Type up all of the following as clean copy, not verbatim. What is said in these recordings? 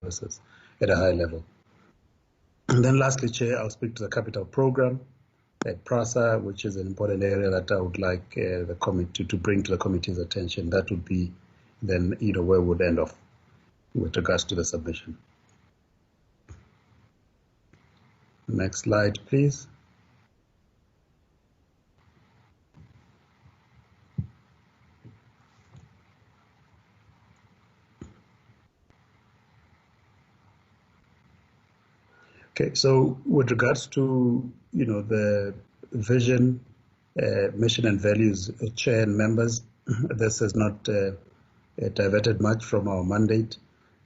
services at a high level. And then lastly, Chair, I'll speak to the capital program at PRASA, which is an important area that I would like the committee to bring to the committee's attention. That would be then, where we would end off with regards to the submission. Next slide, please. Okay, so with regards to the vision, mission and values, Chair and members, this has not diverted much from our mandate.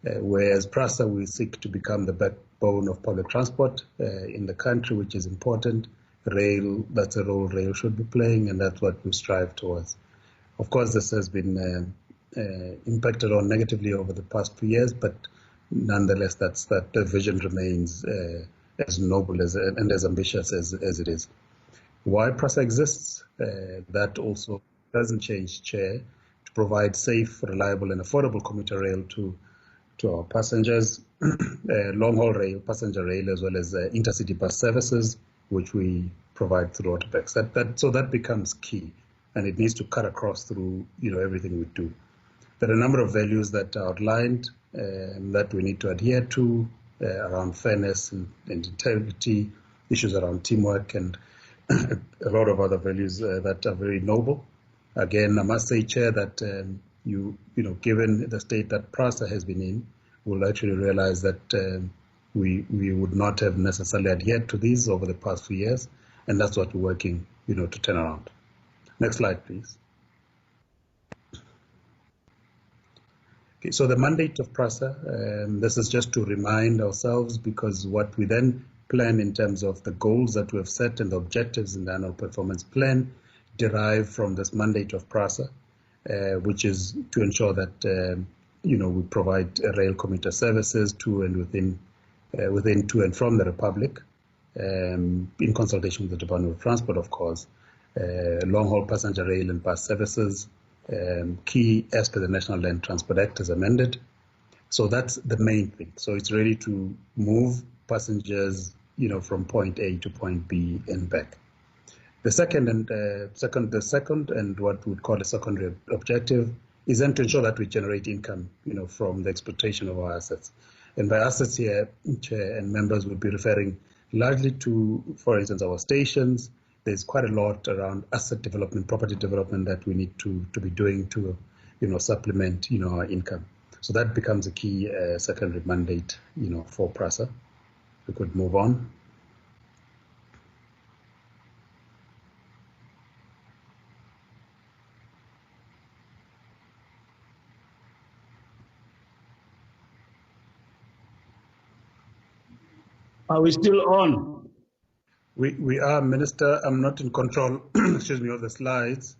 Whereas PRASA, we seek to become the backbone of public transport in the country, which is important. Rail, that's a role rail should be playing, and that's what we strive towards. Of course, this has been impacted on negatively over the past 2 years, but nonetheless, that the vision remains as noble and as ambitious as it is. Why PRASA exists, that also doesn't change, Chair, to provide safe, reliable, and affordable commuter rail to our passengers, long-haul rail, passenger rail, as well as intercity bus services, which we provide through AutoPAX. So that becomes key, and it needs to cut across through everything we do. There are a number of values that are outlined that we need to adhere to around fairness and integrity, issues around teamwork, and a lot of other values that are very noble. Again, I must say, Chair, that given the state that PRASA has been in, we'll actually realize that we would not have necessarily adhered to these over the past few years, and that's what we're working, to turn around. Next slide, please. Okay, so the mandate of PRASA, this is just to remind ourselves, because what we then plan in terms of the goals that we have set and the objectives in the annual performance plan derive from this mandate of PRASA, which is to ensure that we provide rail commuter services to and within to and from the Republic, in consultation with the Department of Transport, of course, long-haul passenger rail and bus services, key as per the National Land Transport Act as amended. So that's the main thing. So it's ready to move passengers, from point A to point B and back. The second and what we would call a secondary objective is then to ensure that we generate income, from the exploitation of our assets. And by assets here, Chair and members would be referring largely to, for instance, our stations. There's quite a lot around asset development, property development that we need to be doing to, supplement, our income. So that becomes a key secondary mandate, for PRASA. We could move on. Are we still on? We are, Minister. I'm not in control, excuse me, of the slides,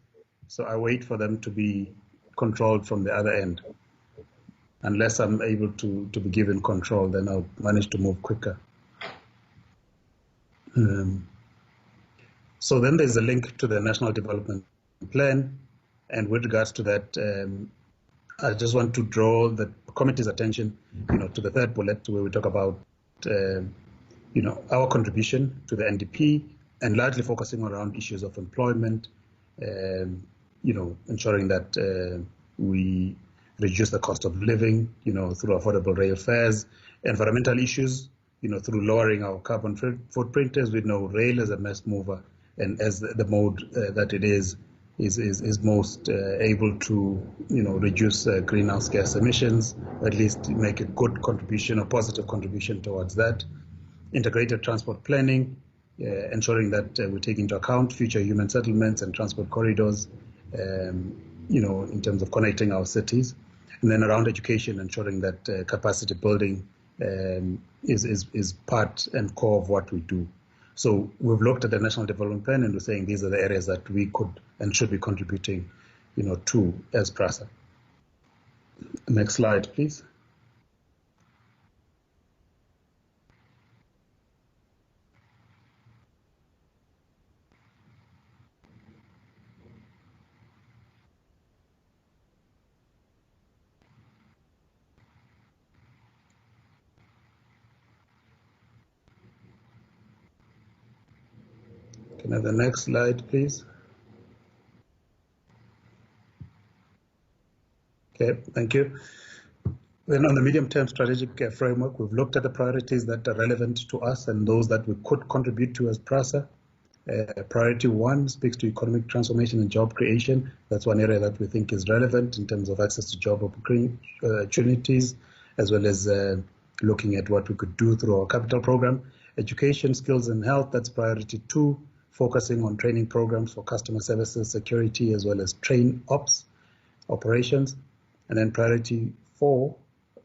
so I wait for them to be controlled from the other end. Unless I'm able to be given control, then I'll manage to move quicker. So then there's a link to the National Development Plan, and with regards to that, I just want to draw the committee's attention, to the third bullet where we talk about our contribution to the NDP, and largely focusing around issues of employment, ensuring that we reduce the cost of living, through affordable rail fares, environmental issues, through lowering our carbon footprint. As we know, rail is a mass mover, and as the mode that it is most able to, reduce greenhouse gas emissions, at least make a good contribution, a positive contribution towards that. Integrated transport planning, ensuring that we take into account future human settlements and transport corridors, in terms of connecting our cities. And then around education, ensuring that capacity building is part and core of what we do. So we've looked at the National Development Plan, and we're saying these are the areas that we could and should be contributing, to as PRASA. Next slide, please. Can I have the next slide, please? Okay, thank you. Then on the medium-term strategic framework, we've looked at the priorities that are relevant to us and those that we could contribute to as PRASA. Priority 1 speaks to economic transformation and job creation. That's one area that we think is relevant in terms of access to job opportunities, as well as looking at what we could do through our capital program. Education, skills and health, that's priority 2, focusing on training programs for customer services, security, as well as train ops operations. And then priority 4,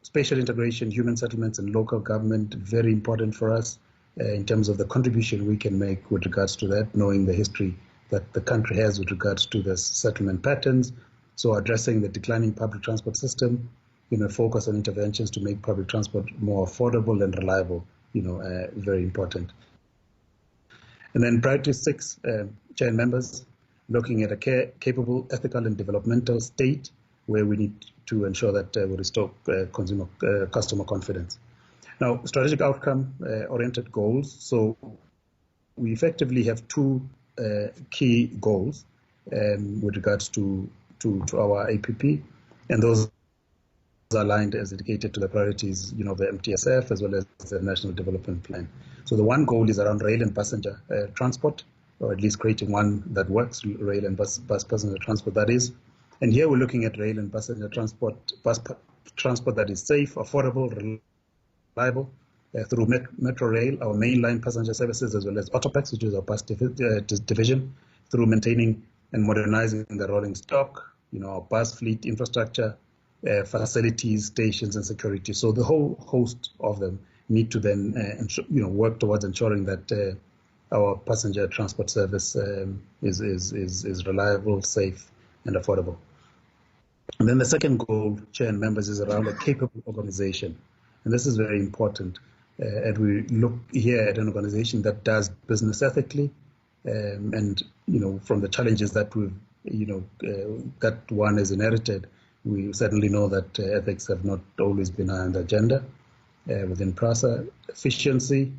spatial integration, human settlements and local government, very important for us in terms of the contribution we can make with regards to that, knowing the history that the country has with regards to the settlement patterns. So addressing the declining public transport system, focus on interventions to make public transport more affordable and reliable, very important. And then priority 6, chair and members, looking at a capable, ethical and developmental state where we need to ensure that we restore customer confidence. Now, strategic outcome-oriented goals. So we effectively have 2 key goals with regards to our APP, and those are aligned as indicated to the priorities, the MTSF as well as the National Development Plan. So the one goal is around rail and passenger transport, or at least creating one that works, rail and bus passenger transport, that is. And here we're looking at rail and passenger transport, bus transport that is safe, affordable, reliable, through Metro Rail, our mainline passenger services, as well as Autopax, which is our bus division, through maintaining and modernizing the rolling stock, our bus fleet infrastructure, facilities, stations, and security. So the whole host of them need to then work towards ensuring that our passenger transport service is reliable, safe, and affordable. And then the second goal, chair and members, is around a capable organization. And this is very important. And we look here at an organization that does business ethically, and from the challenges that we've that one has inherited, we certainly know that ethics have not always been high on the agenda within PRASA. Efficiency,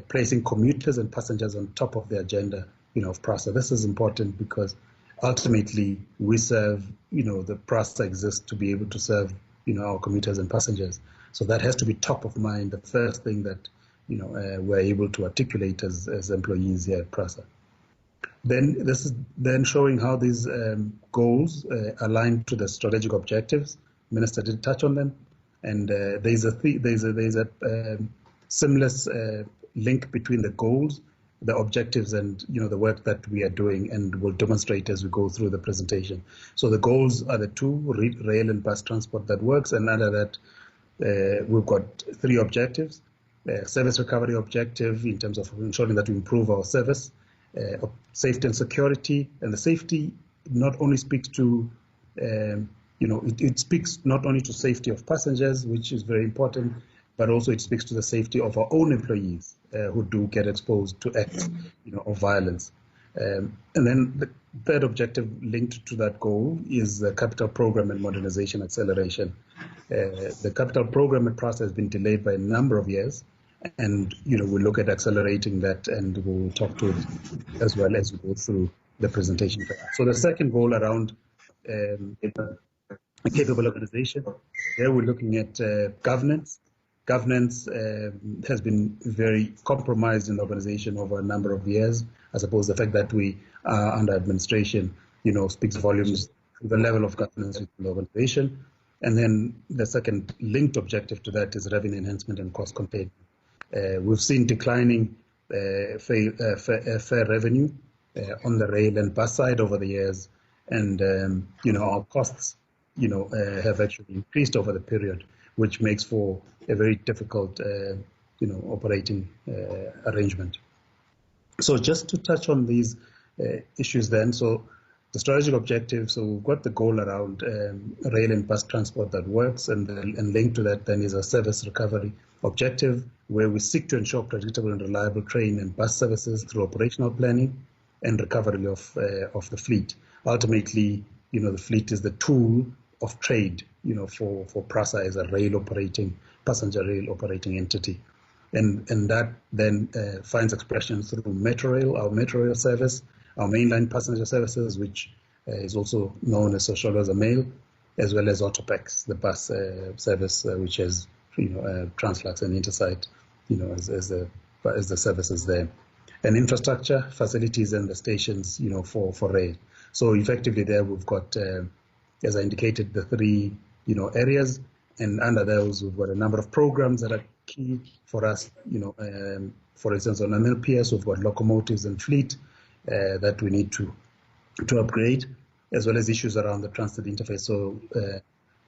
placing commuters and passengers on top of the agenda of PRASA. This is important because ultimately we serve, the PRASA exists to be able to serve our commuters and passengers. So that has to be top of mind, the first thing that we're able to articulate as employees here at PRASA. Then this is then showing how these goals align to the strategic objectives. Minister did touch on them, and there's a seamless link between the goals, the objectives, and the work that we are doing, and we'll demonstrate as we go through the presentation. So the goals are the 2, rail and bus transport that works, and under that we've got 3 objectives. Service recovery objective in terms of ensuring that we improve our service, safety and security, and the safety not only speaks to it speaks not only to safety of passengers, which is very important, but also it speaks to the safety of our own employees who do get exposed to acts of violence. And then the third objective linked to that goal is the capital program and modernization acceleration. The capital program at PRASA has been delayed by a number of years, and we'll look at accelerating that, and we'll talk to it as well as we go through the presentation. So the second goal around a capable organization, there we're looking at governance. Governance has been very compromised in the organization over a number of years. I suppose the fact that we are under administration, speaks volumes to the level of governance in the organization. And then the second linked objective to that is revenue enhancement and cost containment. We've seen declining fare revenue on the rail and bus side over the years, and our costs have actually increased over the period, which makes for a very difficult operating arrangement. So just to touch on these issues then, so the strategic objective, so we've got the goal around rail and bus transport that works, and linked to that then is a service recovery objective, where we seek to ensure predictable and reliable train and bus services through operational planning and recovery of the fleet. Ultimately, the fleet is the tool of trade, for PRASA as a passenger rail operating entity. And that then finds expression through Metrorail, our Metrorail service, our mainline passenger services, which is also known as Socializer Mail, as well as Autopex, the bus service, which has Translux and Intersight, as the services there, and infrastructure, facilities, and the stations, for rail. So effectively, there we've got, as I indicated, the three, areas, and under those we've got a number of programs that are key for us. For instance, on MLPS, we've got locomotives and fleet that we need to upgrade, as well as issues around the Transnet interface. So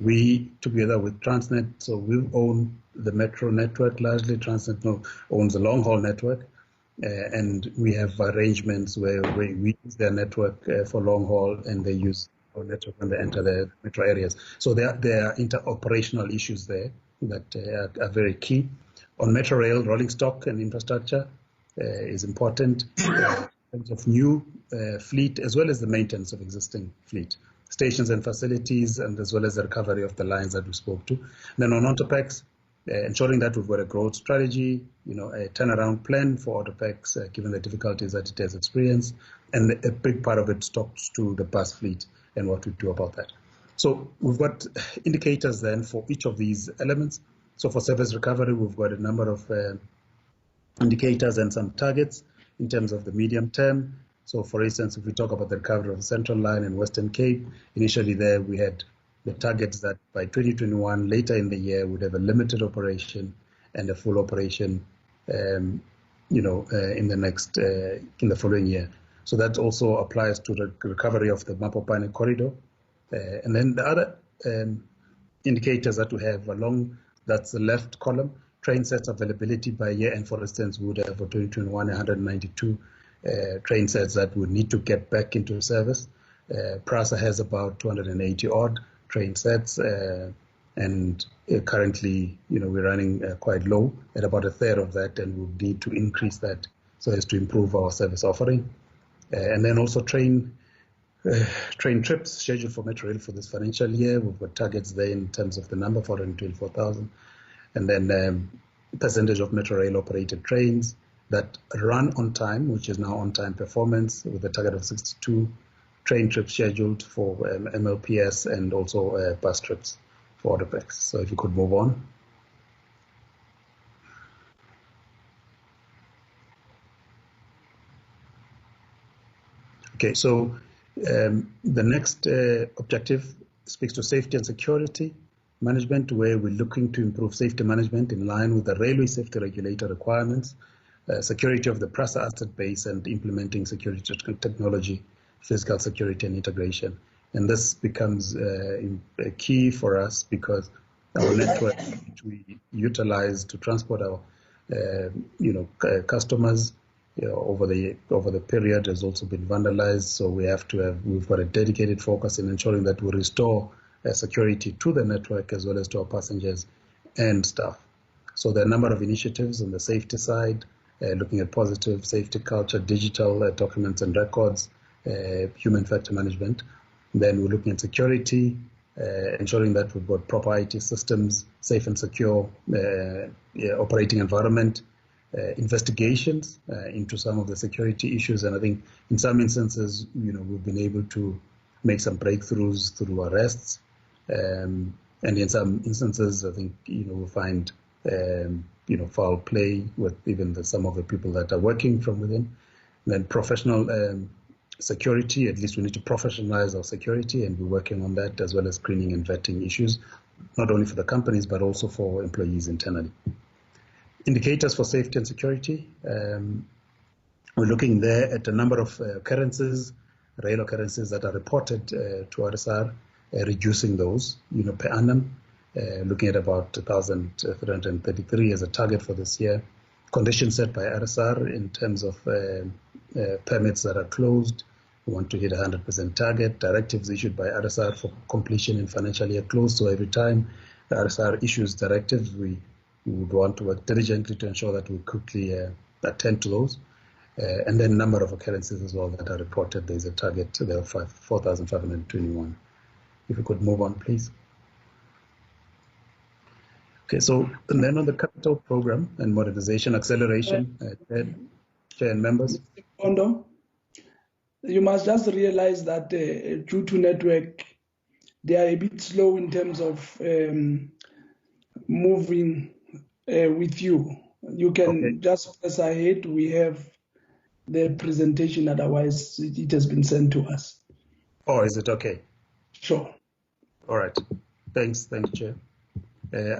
we, together with Transnet, so we own the metro network largely. Transnet owns the long-haul network, and we have arrangements where we use their network for long-haul, and they use our network when they enter the metro areas. So there are interoperational issues there that are very key. On metro rail, rolling stock and infrastructure is important. In terms of new fleet, as well as the maintenance of existing fleet, stations and facilities, and as well as the recovery of the lines that we spoke to. And then on Autopex, ensuring that we've got a growth strategy, a turnaround plan for Autopex, given the difficulties that it has experienced, and a big part of it talks to the bus fleet and what we do about that. So we've got indicators then for each of these elements. So for service recovery, we've got a number of indicators and some targets in terms of the medium term. So for instance, if we talk about the recovery of the Central Line and Western Cape, initially there we had the targets that by 2021, later in the year, would have a limited operation and a full operation, in the following year. So that also applies to the recovery of the Mapopane corridor. And then the other indicators that we have along, that's the left column, train sets availability by year end. For instance, we would have for 2021 192 train sets that would need to get back into service. PRASA has about 280 odd train sets, and currently, we're running quite low at about a third of that, and we'll need to increase that so as to improve our service offering. And then also train trips scheduled for Metrorail for this financial year. We've got targets there in terms of the number, 424,000. And then percentage of Metrorail operated trains that run on time, which is now on-time performance, with a target of 62 train trips scheduled for MLPS, and also bus trips for Autopex. So if you could move on. Okay, so the next objective speaks to safety and security management, where we're looking to improve safety management in line with the Railway Safety Regulator requirements, security of the PRASA asset base, and implementing security technology, physical security and integration. And this becomes key for us because our network, which we utilize to transport our customers, over the period, has also been vandalized. So we've got a dedicated focus in ensuring that we restore security to the network as well as to our passengers and staff. So there are a number of initiatives on the safety side, looking at positive safety culture, digital documents and records, human factor management. Then we're looking at security, ensuring that we've got proper IT systems, safe and secure operating environment, investigations into some of the security issues. And I think in some instances, we've been able to make some breakthroughs through arrests. And in some instances, I think, we find, foul play with even some of the people that are working from within. And then professional security, at least we need to professionalize our security, and we're working on that, as well as screening and vetting issues, not only for the companies, but also for employees internally. Indicators for safety and security. We're looking there at a number of occurrences, rail occurrences that are reported to RSR, reducing those, per annum, looking at about 1,333 as a target for this year. Conditions set by RSR in terms of permits that are closed. We want to hit a 100% target. Directives issued by RSR for completion in financial year close. So every time the RSR issues directives, we would want to work diligently to ensure that we quickly attend to those. And then number of occurrences as well that are reported. There's a target there of 4,521. If you could move on, please. Okay, so and then on the capital program and modernization acceleration, Chair and members. Mpondo, you must just realize that due to network, they are a bit slow in terms of moving with you. You can just press ahead. We have the presentation, otherwise it has been sent to us. Oh, is it okay? Sure. All right. Thanks, Chair.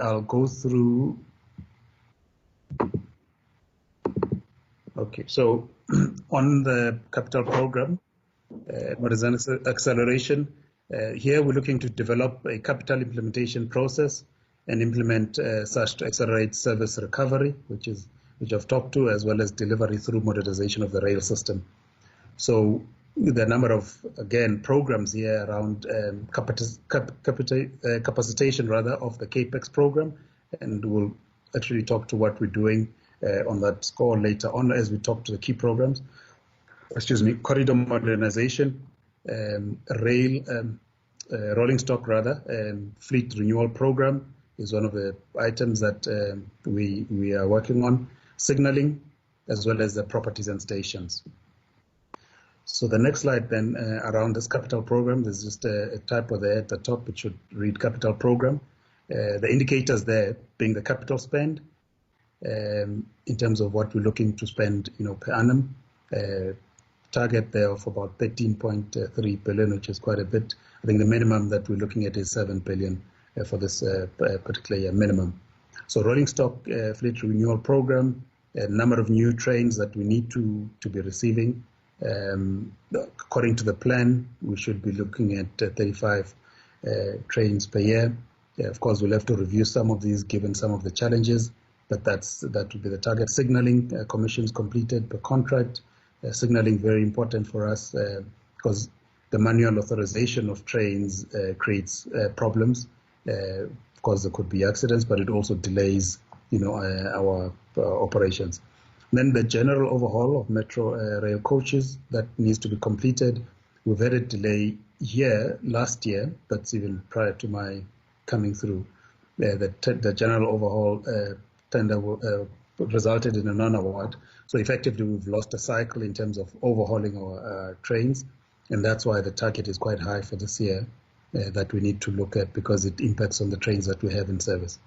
I'll go through. Okay, so on the capital program, modernization acceleration, here we're looking to develop a capital implementation process and implement such to accelerate service recovery, which I've talked to, as well as delivery through modernization of the rail system. So the number of, again, programs here around capacitation of the CAPEX program, and we'll actually talk to what we're doing on that score later on as we talk to the key programs. Corridor modernization, rolling stock fleet renewal program is one of the items that we are working on, signaling, as well as the properties and stations. So the next slide then around this capital program, there's just a typo there at the top, which should read capital program. The indicators there being the capital spend in terms of what we're looking to spend, per annum. Target there of about 13.3 billion, which is quite a bit. I think the minimum that we're looking at is 7 billion for this particular year minimum. So rolling stock fleet renewal program, a number of new trains that we need to be receiving. According to the plan, we should be looking at 35 trains per year. Of course, we'll have to review some of these given some of the challenges, but that would be the target. Signaling commissions completed per contract. Signaling very important for us because the manual authorization of trains creates problems. Of course, there could be accidents, but it also delays, our operations. Then the general overhaul of metro rail coaches that needs to be completed. We've had a delay here last year. That's even prior to my coming through. The general overhaul tender resulted in a non-award. So effectively, we've lost a cycle in terms of overhauling our trains, and that's why the target is quite high for this year that we need to look at because it impacts on the trains that we have in service.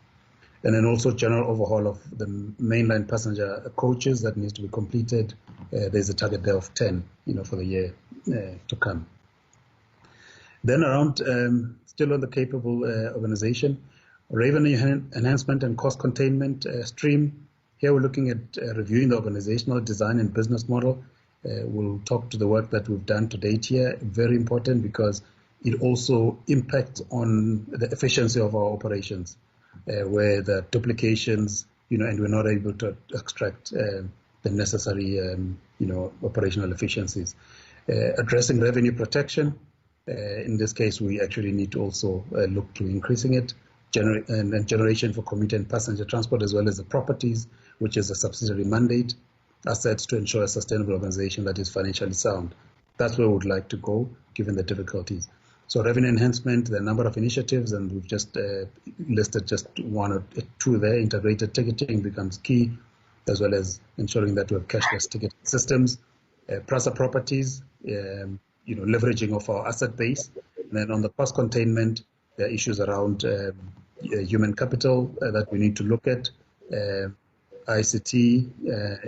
And then also general overhaul of the mainline passenger coaches that needs to be completed. There's a target there of 10, for the year to come. Then around, still on the capable organization, revenue enhancement and cost containment stream. Here we're looking at reviewing the organizational design and business model. We'll talk to the work that we've done to date here. Very important because it also impacts on the efficiency of our operations, where the duplications, and we're not able to extract the necessary, operational efficiencies. Addressing revenue protection. In this case, we actually need to also look to increasing it. And generation for commuter and passenger transport, as well as the properties, which is a subsidiary mandate, assets to ensure a sustainable organization that is financially sound. That's where we would like to go, given the difficulties. So revenue enhancement, the number of initiatives, and we've just listed just one or two there. Integrated ticketing becomes key, as well as ensuring that we have cashless ticket systems. PRASA properties, leveraging of our asset base. And then on the cost containment, there are issues around human capital that we need to look at, ICT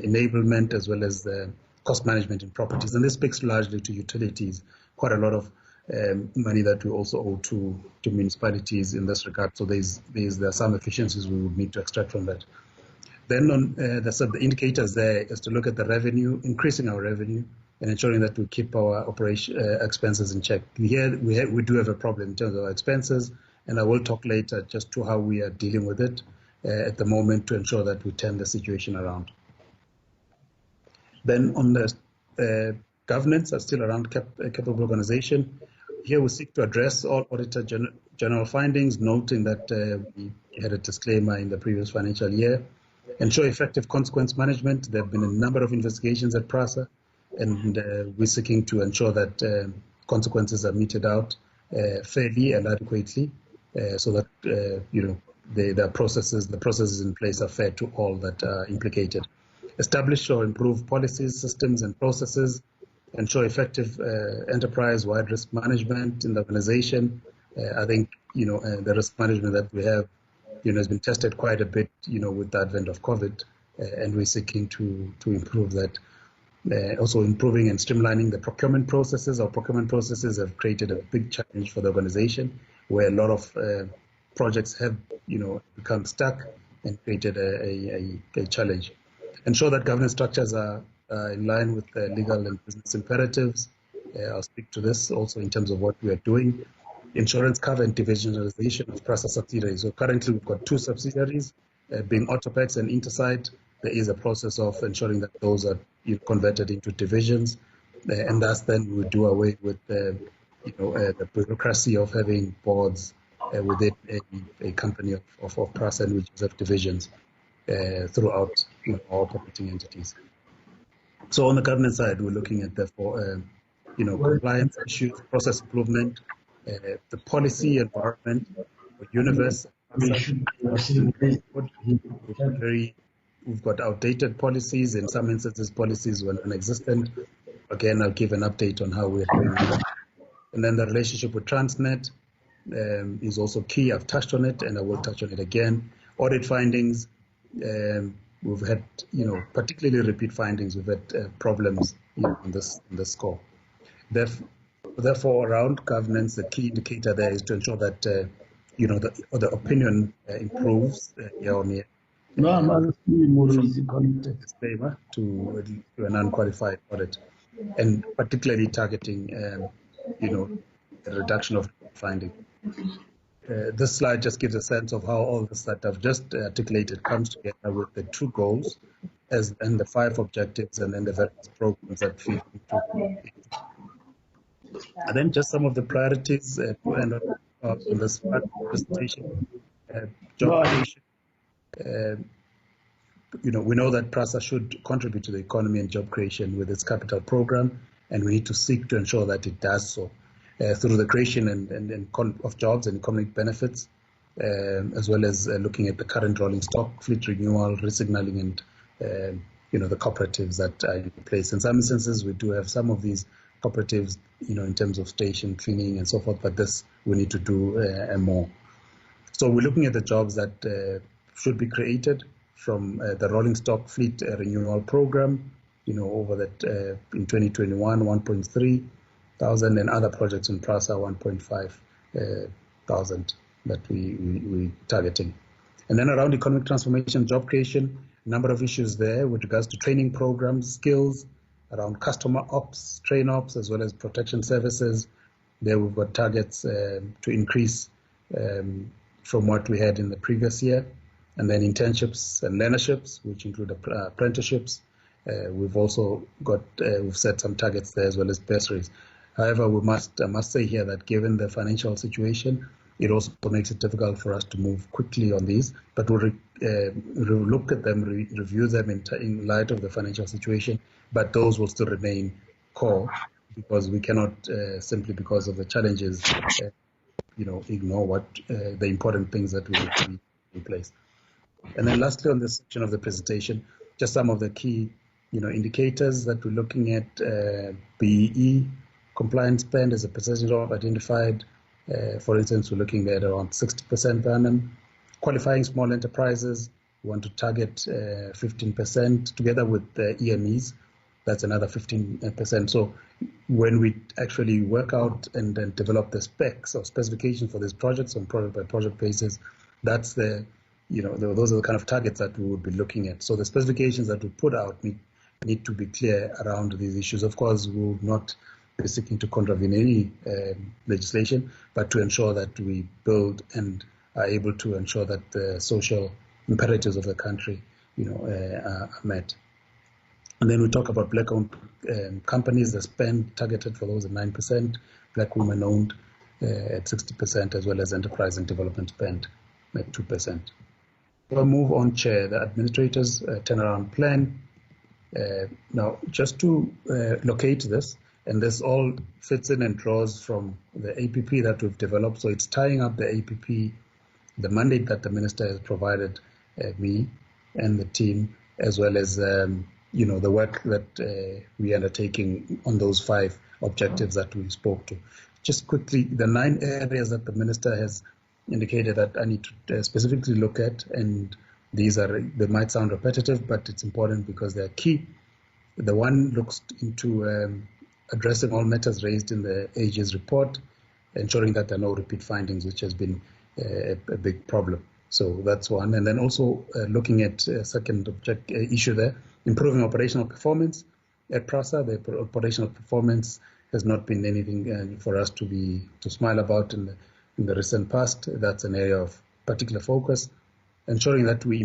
enablement, as well as the cost management in properties. And this speaks largely to utilities, quite a lot of money that we also owe to municipalities in this regard. So there are some efficiencies we would need to extract from that. Then on the indicators there is to look at the revenue, increasing our revenue, and ensuring that we keep our expenses in check. Here we do have a problem in terms of our expenses, and I will talk later just to how we are dealing with it at the moment to ensure that we turn the situation around. Then on the governance, are still around capable organization. Here we seek to address all auditor general findings, noting that we had a disclaimer in the previous financial year. Ensure effective consequence management. There have been a number of investigations at PRASA, and we're seeking to ensure that consequences are meted out fairly and adequately, so that the processes in place are fair to all that are implicated. Establish or improve policies, systems, and processes. Ensure effective enterprise-wide risk management in the organization. I think the risk management that we have, has been tested quite a bit, with the advent of COVID, and we're seeking to improve that. Also improving and streamlining the procurement processes. Our procurement processes have created a big challenge for the organization, where a lot of projects have, become stuck and created a challenge. Ensure that governance structures are in line with the legal and business imperatives. I'll speak to this also in terms of what we are doing. Insurance cover and divisionalization of PRASA subsidiaries. So currently we've got 2 subsidiaries, being Autopex and Intersight. There is a process of ensuring that those are converted into divisions, and thus then we do away with the bureaucracy of having boards within a company of PRASA, and which have divisions throughout all operating entities. So on the governance side, we're looking at therefore compliance issues, process improvement, the policy environment, universe. We've got outdated policies, in some instances policies were non-existent. Again, I'll give an update on how we're doing that. And then the relationship with Transnet is also key. I've touched on it, and I will touch on it again. Audit findings, we've had, particularly repeat findings. We've had problems in this score. Therefore, around governance, the key indicator there is to ensure that the opinion improves year on year. Disclaimer to an unqualified audit, and particularly targeting, the reduction of finding. This slide just gives a sense of how all this that I've just articulated comes together with the 2 goals and the 5 objectives, and then the various programs that feed into. And then just some of the priorities to end up in this presentation. Job creation. We know that PRASA should contribute to the economy and job creation with its capital program, and we need to seek to ensure that it does so through the creation of jobs and economic benefits, as well as looking at the current rolling stock, fleet renewal, resignaling, and the cooperatives that are in place. In some instances, we do have some of these cooperatives, in terms of station cleaning and so forth, but this we need to do more. So we're looking at the jobs that should be created from the rolling stock fleet renewal program, over that in 2021, 1.3 thousand, and other projects in PRASA, 1.5 thousand that we're targeting. And then around economic transformation, job creation, a number of issues there with regards to training programs, skills, around customer ops, train ops, as well as protection services. There we've got targets to increase from what we had in the previous year. And then internships and learnerships, which include apprenticeships. We've also got, we've set some targets there, as well as bursaries. However, I must say here that given the financial situation, it also makes it difficult for us to move quickly on these, but we'll look at them, review them in light of the financial situation, but those will still remain core, because we cannot simply because of the challenges, ignore what the important things that we need to be in place. And then lastly, on this section of the presentation, just some of the key, indicators that we're looking at. BEE compliance spend as a percentage of identified. For instance, we're looking at around 60% per annum. Qualifying small enterprises, we want to target 15%, together with the EMEs. That's another 15%. So when we actually work out and then develop the specs or specifications for these projects on project by project basis, that's the, those are the kind of targets that we would be looking at. So the specifications that we put out need to be clear around these issues. Of course, we will not be seeking to contravene any legislation, but to ensure that we build and are able to ensure that the social imperatives of the country, are met. And then we talk about black-owned companies. The spend targeted for those at 9%, black women-owned at 60%, as well as enterprise and development spend at 2%. We'll move on, Chair, the administrator's turnaround plan. Now, just to locate this, and this all fits in and draws from the APP that we've developed. So it's tying up the APP the mandate that the Minister has provided me and the team, as well as the work that we are undertaking on those 5 objectives that we spoke to. Just quickly, the 9 areas that the Minister has indicated that I need to specifically look at, and they might sound repetitive, but it's important because they're key. The one looks into addressing all matters raised in the AG's report, ensuring that there are no repeat findings, which has been a big problem. So that's one. And then also looking at a second issue there, improving operational performance at PRASA. The operational performance has not been anything for us to smile about in the recent past. That's an area of particular focus. Ensuring that we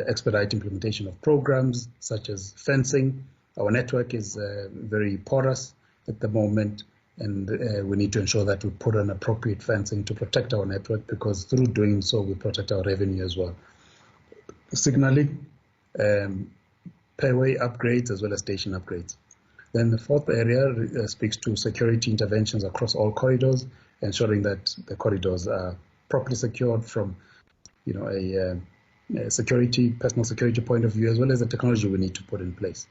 expedite implementation of programs such as fencing. Our network is very porous at the moment, and we need to ensure that we put on appropriate fencing to protect our network, because through doing so, we protect our revenue as well. Signaling, pairway upgrades, as well as station upgrades. Then the 4th area speaks to security interventions across all corridors, ensuring that the corridors are properly secured from a personal security point of view, as well as the technology we need to put in place.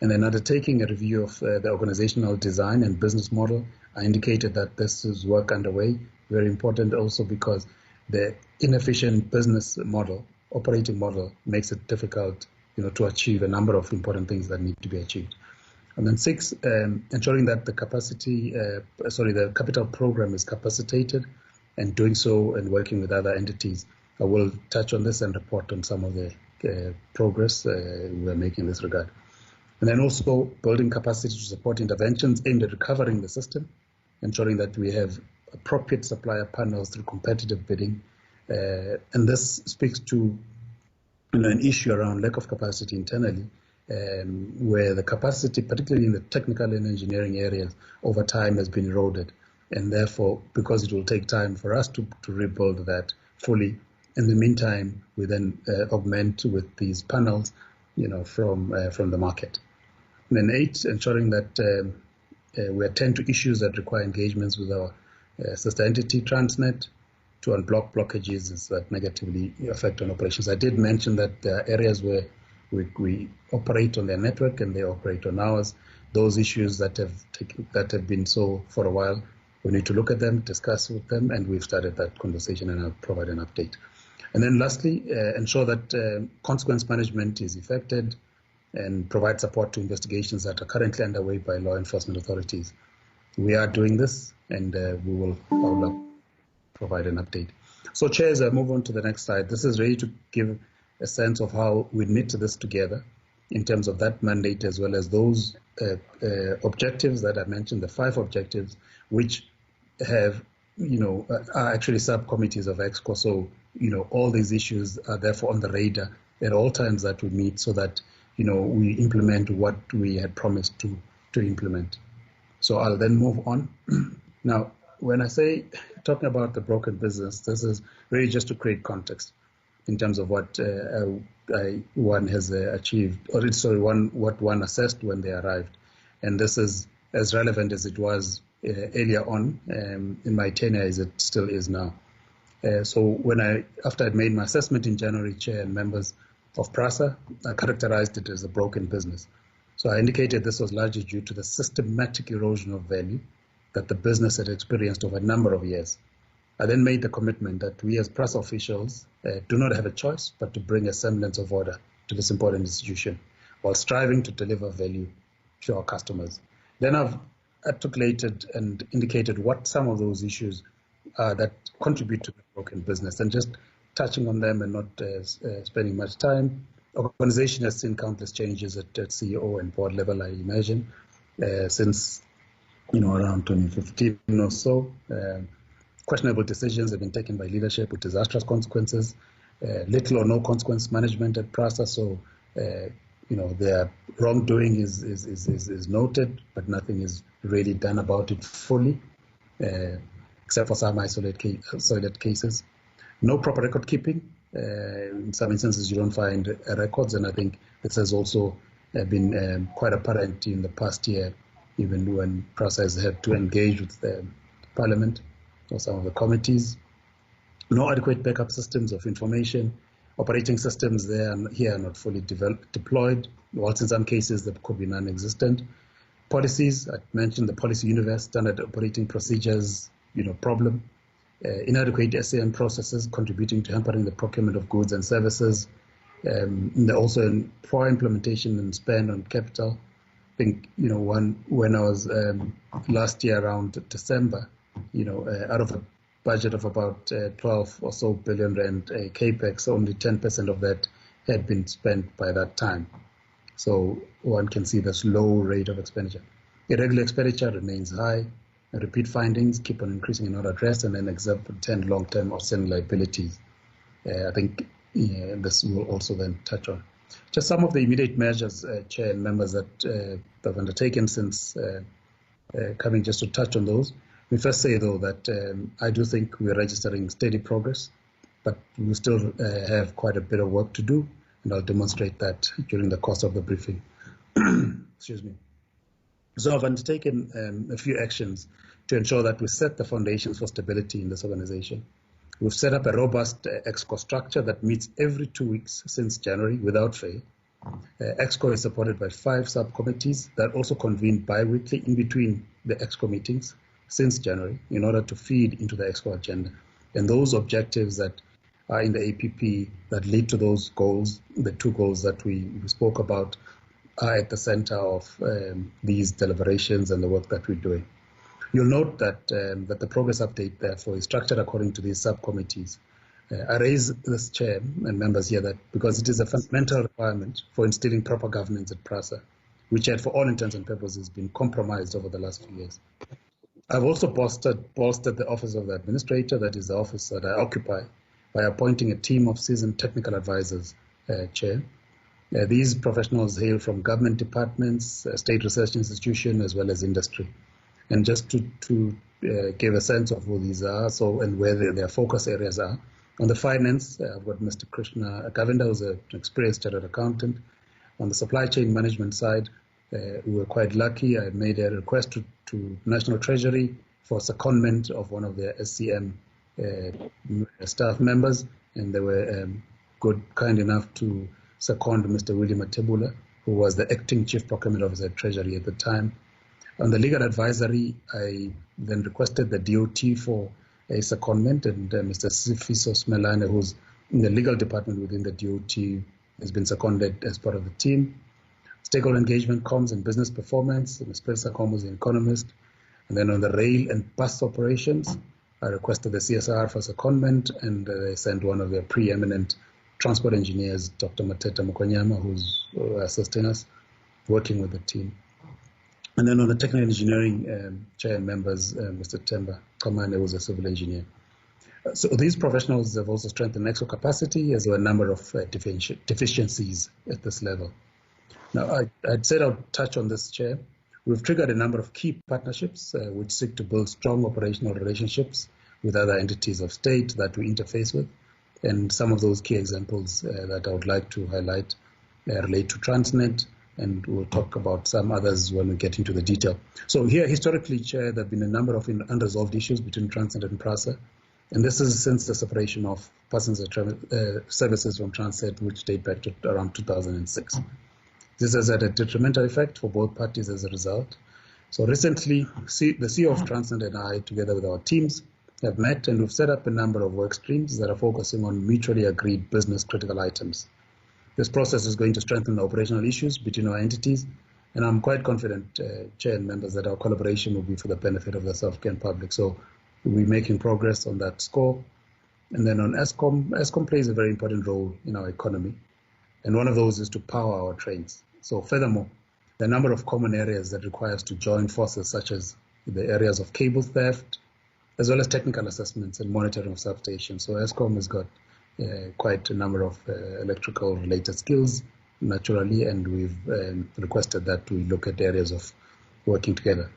And then undertaking a review of the organizational design and business model. I indicated that this is work underway, very important also because the inefficient business model, operating model, makes it difficult to achieve a number of important things that need to be achieved. And then 6, ensuring that the capital program is capacitated, and doing so and working with other entities. I will touch on this and report on some of the progress we're making in this regard. And then also building capacity to support interventions aimed at recovering the system, ensuring that we have appropriate supplier panels through competitive bidding. And this speaks to an issue around lack of capacity internally, where the capacity, particularly in the technical and engineering areas, over time has been eroded. And therefore, because it will take time for us to rebuild that fully, in the meantime, we then augment with these panels, from the market. And then 8, ensuring that we attend to issues that require engagements with our sister entity, Transnet, to unblock blockages that negatively affect on operations. I did mention that there are areas where we operate on their network and they operate on ours. Those issues that have been so for a while, we need to look at them, discuss with them, and we've started that conversation, and I'll provide an update. And then lastly, ensure that consequence management is effected and provide support to investigations that are currently underway by law enforcement authorities. We are doing this, and I will provide an update. So, Chair, as I move on to the next slide, this is really to give a sense of how we knit this together in terms of that mandate, as well as those objectives that I mentioned, the 5 objectives, which have, are actually subcommittees of EXCO. So, all these issues are therefore on the radar at all times that we meet, so that, we implement what we had promised to implement. So I'll then move on. Now, when I say talking about the broken business, this is really just to create context in terms of what one has achieved, what one assessed when they arrived. And this is as relevant as it was earlier on in my tenure as it still is now. So after I'd made my assessment in January, Chair and members of PRASA, I characterized it as a broken business. So I indicated this was largely due to the systematic erosion of value that the business had experienced over a number of years. I then made the commitment that we as PRASA officials do not have a choice but to bring a semblance of order to this important institution while striving to deliver value to our customers. Then I've articulated and indicated what some of those issues are that contribute to the broken business, and just touching on them and not spending much time. Organization has seen countless changes at CEO and board level, I imagine, since around 2015 or so. Questionable decisions have been taken by leadership with disastrous consequences. Little or no consequence management at PRASA. So their wrongdoing is noted, but nothing is really done about it fully, except for some isolated cases. No proper record keeping. In some instances, you don't find records, and I think this has also been quite apparent in the past year, even when PRASA has had to engage with the Parliament or some of the committees. No adequate backup systems of information. Operating systems here are not fully deployed, whilst in some cases they could be non-existent. Policies, I mentioned the policy universe, standard operating procedures, problem. Inadequate SAM processes contributing to hampering the procurement of goods and services. Also poor implementation and spend on capital. I think, when I was last year around December, out of a budget of about 12 or so billion rand capex, only 10% of that had been spent by that time. So one can see this low rate of expenditure. Irregular expenditure remains high. Repeat findings keep on increasing and not addressed, and then exorbitant long-term outstanding liabilities. I think this will also then touch on. Just some of the immediate measures, Chair and members, that have undertaken since coming, just to touch on those. We first say, though, that I do think we're registering steady progress, but we still have quite a bit of work to do, and I'll demonstrate that during the course of the briefing. Excuse me. So I've undertaken a few actions to ensure that we set the foundations for stability in this organization. We've set up a robust EXCO structure that meets every 2 weeks since January without fail. EXCO is supported by 5 subcommittees that also convene bi-weekly in between the EXCO meetings since January in order to feed into the EXCO agenda. And those objectives that are in the APP that lead to those goals, the 2 goals that we spoke about, are at the center of these deliberations and the work that we're doing. You'll note that the progress update, therefore, is structured according to these subcommittees. I raise this, Chair and members here, that because it is a fundamental requirement for instilling proper governance at PRASA, which had, for all intents and purposes, been compromised over the last few years. I've also bolstered the Office of the Administrator, that is the office that I occupy, by appointing a team of seasoned technical advisors, Chair. These professionals hail from government departments, state research institutions, as well as industry. And just to give a sense of who these are, and where their focus areas are. On the finance, I've got Mr. Krishna Govinda, who's an experienced chartered accountant. On the supply chain management side, we were quite lucky. I made a request to National Treasury for secondment of one of their SCM staff members, and they were kind enough to second Mr. William Matebula, who was the acting Chief Procurement Officer at Treasury at the time. On the legal advisory, I then requested the DOT for a secondment, and Mr. Sifiso Smelane, who's in the legal department within the DOT, has been seconded as part of the team. Stakeholder engagement, comms and business performance, Ms. Pelsa Kom was an economist. And then on the rail and bus operations, I requested the CSR for secondment, and they sent one of their preeminent transport engineers, Dr. Mateta Mukwanyama, who's assisting us, working with the team. And then on the technical engineering, Chair and members, Mr. Temba Kamane, who's a civil engineer. So these professionals have also strengthened EXCO capacity, as there were a number of deficiencies at this level. Now, I'd said I'll touch on this, Chair. We've triggered a number of key partnerships which seek to build strong operational relationships with other entities of state that we interface with. And some of those key examples that I would like to highlight relate to Transnet, and we'll talk about some others when we get into the detail. So here, historically, Chair, there have been a number of unresolved issues between Transnet and PRASA, and this is since the separation of passenger services from Transnet, which date back to around 2006. This has had a detrimental effect for both parties as a result. So recently, the CEO of Transnet and I, together with our teams, have met, and we've set up a number of work streams that are focusing on mutually agreed business critical items. This process is going to strengthen the operational issues between our entities, and I'm quite confident, Chair and members, that our collaboration will be for the benefit of the South African public. So we're making progress on that score. And then on Eskom plays a very important role in our economy, and one of those is to power our trains. So furthermore, the number of common areas that require us to join forces, such as the areas of cable theft, as well as technical assessments and monitoring of substations. So Eskom has got quite a number of electrical related skills, naturally, and we've requested that we look at areas of working together.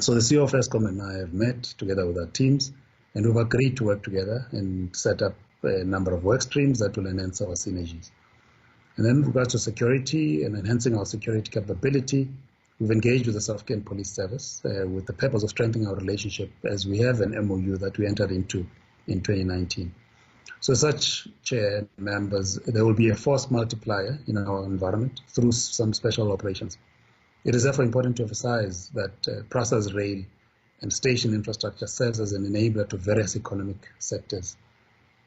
So the CEO of Eskom and I have met together with our teams, and we've agreed to work together and set up a number of work streams that will enhance our synergies. And then with regards to security and enhancing our security capability, we've engaged with the South African Police Service with the purpose of strengthening our relationship, as we have an MOU that we entered into in 2019. So such, Chair, members, there will be a force multiplier in our environment through some special operations. It is therefore important to emphasize that PRASA's rail and station infrastructure serves as an enabler to various economic sectors.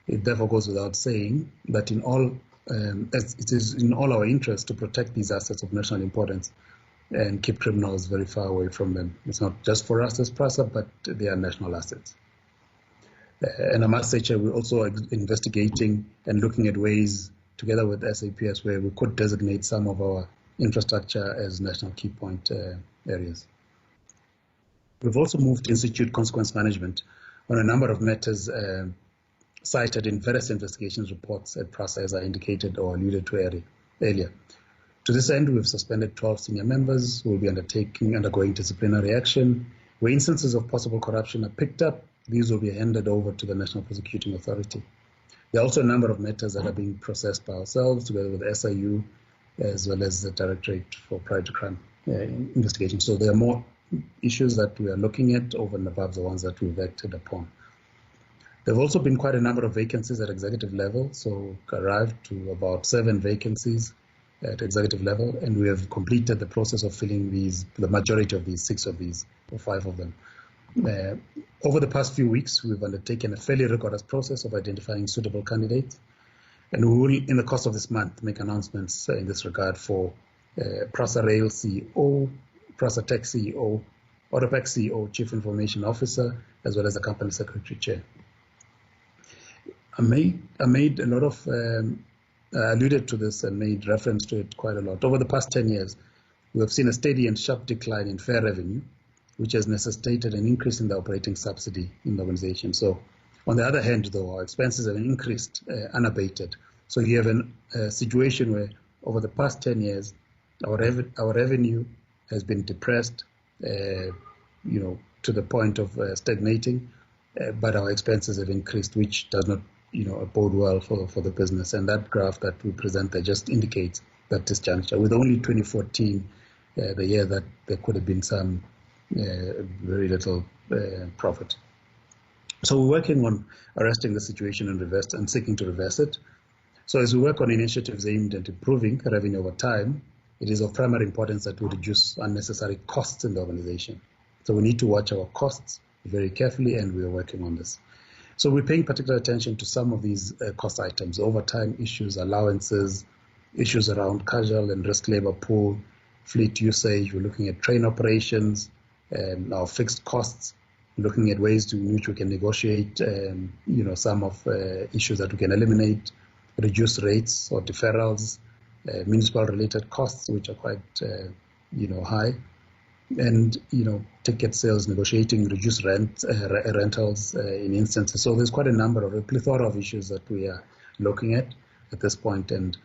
It therefore goes without saying that as it is in all our interest to protect these assets of national importance and keep criminals very far away from them. It's not just for us as PRASA, but they are national assets. And I must say, Chair, we're also investigating and looking at ways, together with SAPS, where we could designate some of our infrastructure as national key point areas. We've also moved to institute consequence management on a number of matters cited in various investigations reports at PRASA, as I indicated or alluded to earlier. To this end, we've suspended 12 senior members who will be undergoing disciplinary action. Where instances of possible corruption are picked up, these will be handed over to the National Prosecuting Authority. There are also a number of matters that are being processed by ourselves, together with SIU, as well as the Directorate for Prior to Crime Investigation. So there are more issues that we are looking at over and above the ones that we've acted upon. There have also been quite a number of vacancies at executive level, so arrived to about 7 vacancies at executive level, and we have completed the process of filling the majority of these, 6 of these, or 5 of them. Over the past few weeks, we've undertaken a fairly rigorous process of identifying suitable candidates, and we will, in the course of this month, make announcements in this regard for PRASA Rail CEO, PRASA Tech CEO, Autopack CEO, Chief Information Officer, as well as the Company Secretary Chair. I made a lot of, alluded to this and made reference to it quite a lot. Over the past 10 years, we have seen a steady and sharp decline in fare revenue, which has necessitated an increase in the operating subsidy in the organization. So, on the other hand, though, our expenses have increased unabated. So you have a situation where, over the past 10 years, our revenue has been depressed, to the point of stagnating, but our expenses have increased, which does not, bode well for the business. And that graph that we present there just indicates that disjuncture. With only 2014, the year that there could have been some very little profit. So we're working on arresting the situation and seeking to reverse it. So as we work on initiatives aimed at improving revenue over time, it is of primary importance that we reduce unnecessary costs in the organization. So we need to watch our costs very carefully, and we are working on this. So we're paying particular attention to some of these cost items: overtime issues, allowances, issues around casual and risk labor pool, fleet usage. We're looking at train operations, our fixed costs, looking at ways in which we can negotiate, some of issues that we can eliminate, reduce rates or deferrals, municipal-related costs, which are quite, high, and, ticket sales, negotiating, reduce rentals in instances. So there's quite a plethora of issues that we are looking at this point, and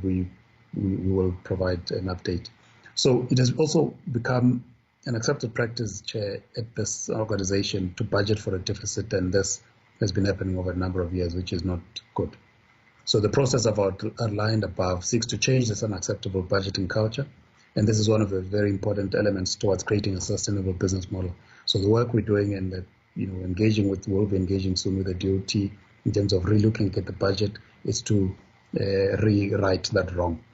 we will provide an update. So it has also become an accepted practice, Chair, at this organization to budget for a deficit, and this has been happening over a number of years, which is not good. So the process I've outlined above seeks to change this unacceptable budgeting culture, and this is one of the very important elements towards creating a sustainable business model. So the work we're doing and we'll be engaging soon with the DOT in terms of relooking at the budget is to rewrite that wrong.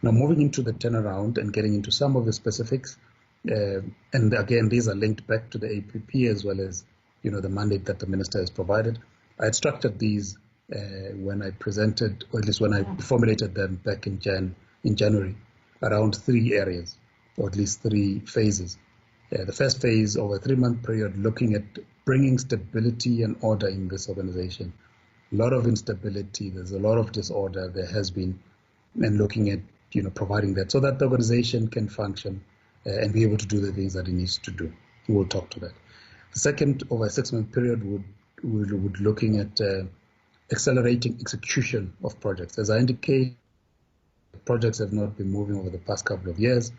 Now, moving into the turnaround and getting into some of the specifics, and again, these are linked back to the APP as well as the mandate that the minister has provided. I had structured these when I presented, or at least when I formulated them back in January, around 3 areas, or at least 3 phases. The first phase, over a 3-month period, looking at bringing stability and order in this organization. A lot of instability, there's a lot of disorder, there has been, and looking at providing that so that the organization can function and be able to do the things that it needs to do. We'll talk to that. The second, over a 6-month period, would looking at accelerating execution of projects. As I indicate, projects have not been moving over the past couple of years.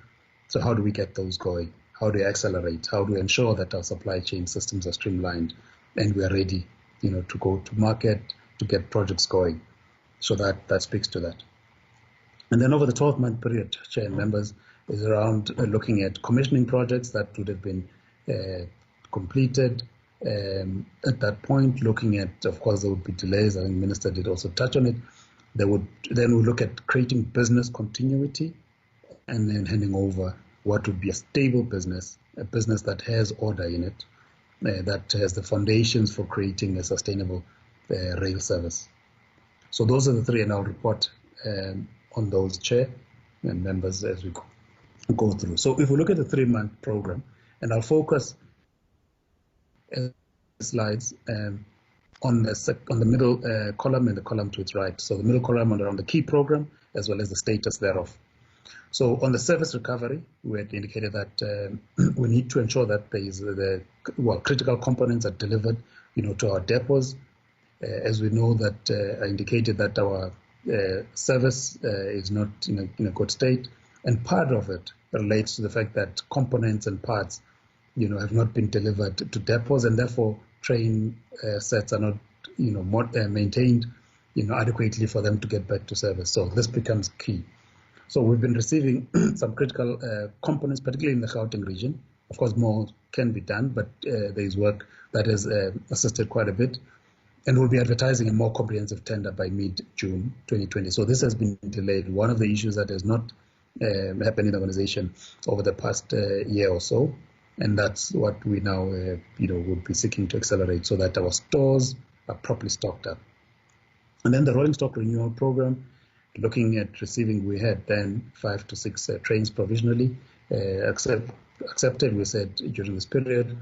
So how do we get those going? How do we accelerate? How do we ensure that our supply chain systems are streamlined and we are ready, to go to market to get projects going? So that speaks to that. And then over the 12-month period, Chair and members, is around looking at commissioning projects that would have been completed, At that point, looking at, of course, there would be delays. I think the Minister did also touch on it. Then we look at creating business continuity and then handing over what would be a stable business, a business that has order in it, that has the foundations for creating a sustainable rail service. So those are the three, and I'll report on those, Chair and members, as we go through. So if we look at the 3-month program, and I'll focus slides on the middle column and the column to its right. So the middle column around the key program as well as the status thereof. So on the service recovery, we had indicated that we need to ensure that there is critical components are delivered, to our depots. As we know that I indicated that our service is not in a good state, and part of it relates to the fact that components and parts, have not been delivered to depots, and therefore train sets are not, maintained, adequately for them to get back to service. So this becomes key. So we've been receiving some critical components, particularly in the Gauteng region. Of course, more can be done, but there is work that has assisted quite a bit. And we'll be advertising a more comprehensive tender by mid-June 2020. So this has been delayed. One of the issues that has not happened in the organization over the past year or so, and that's what we now, would be seeking to accelerate so that our stores are properly stocked up. And then the rolling stock renewal program, looking at receiving, we had then 5 to 6 trains provisionally accepted. We said during this period.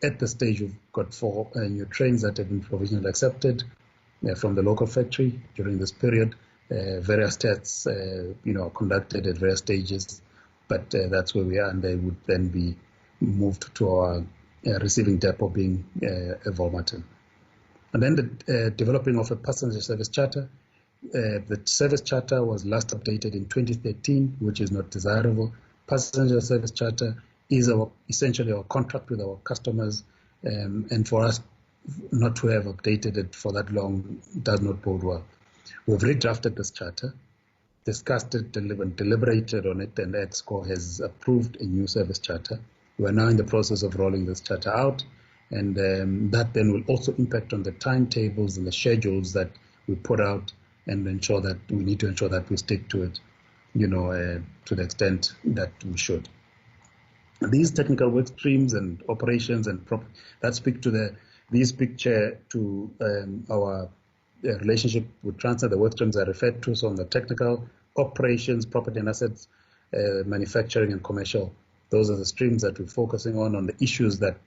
At this stage, we've got 4 new trains that have been provisionally accepted from the local factory during this period. Various tests, are conducted at various stages, but that's where we are, and they would then be moved to our receiving depot being Wolmerton. And then the developing of a passenger service charter. The service charter was last updated in 2013, which is not desirable. Passenger service charter is essentially our contract with our customers, and for us not to have updated it for that long does not bode well. We've redrafted this charter, discussed it, deliberated on it, and EXCO has approved a new service charter. We are now in the process of rolling this charter out, and that then will also impact on the timetables and the schedules that we put out, and ensure that we need to ensure that we stick to it, to the extent that we should. These technical work streams and operations and that speak to these picture to our relationship with Transnet. The work streams are referred to, so on the technical, operations, property and assets, manufacturing and commercial. Those are the streams that we're focusing on the issues that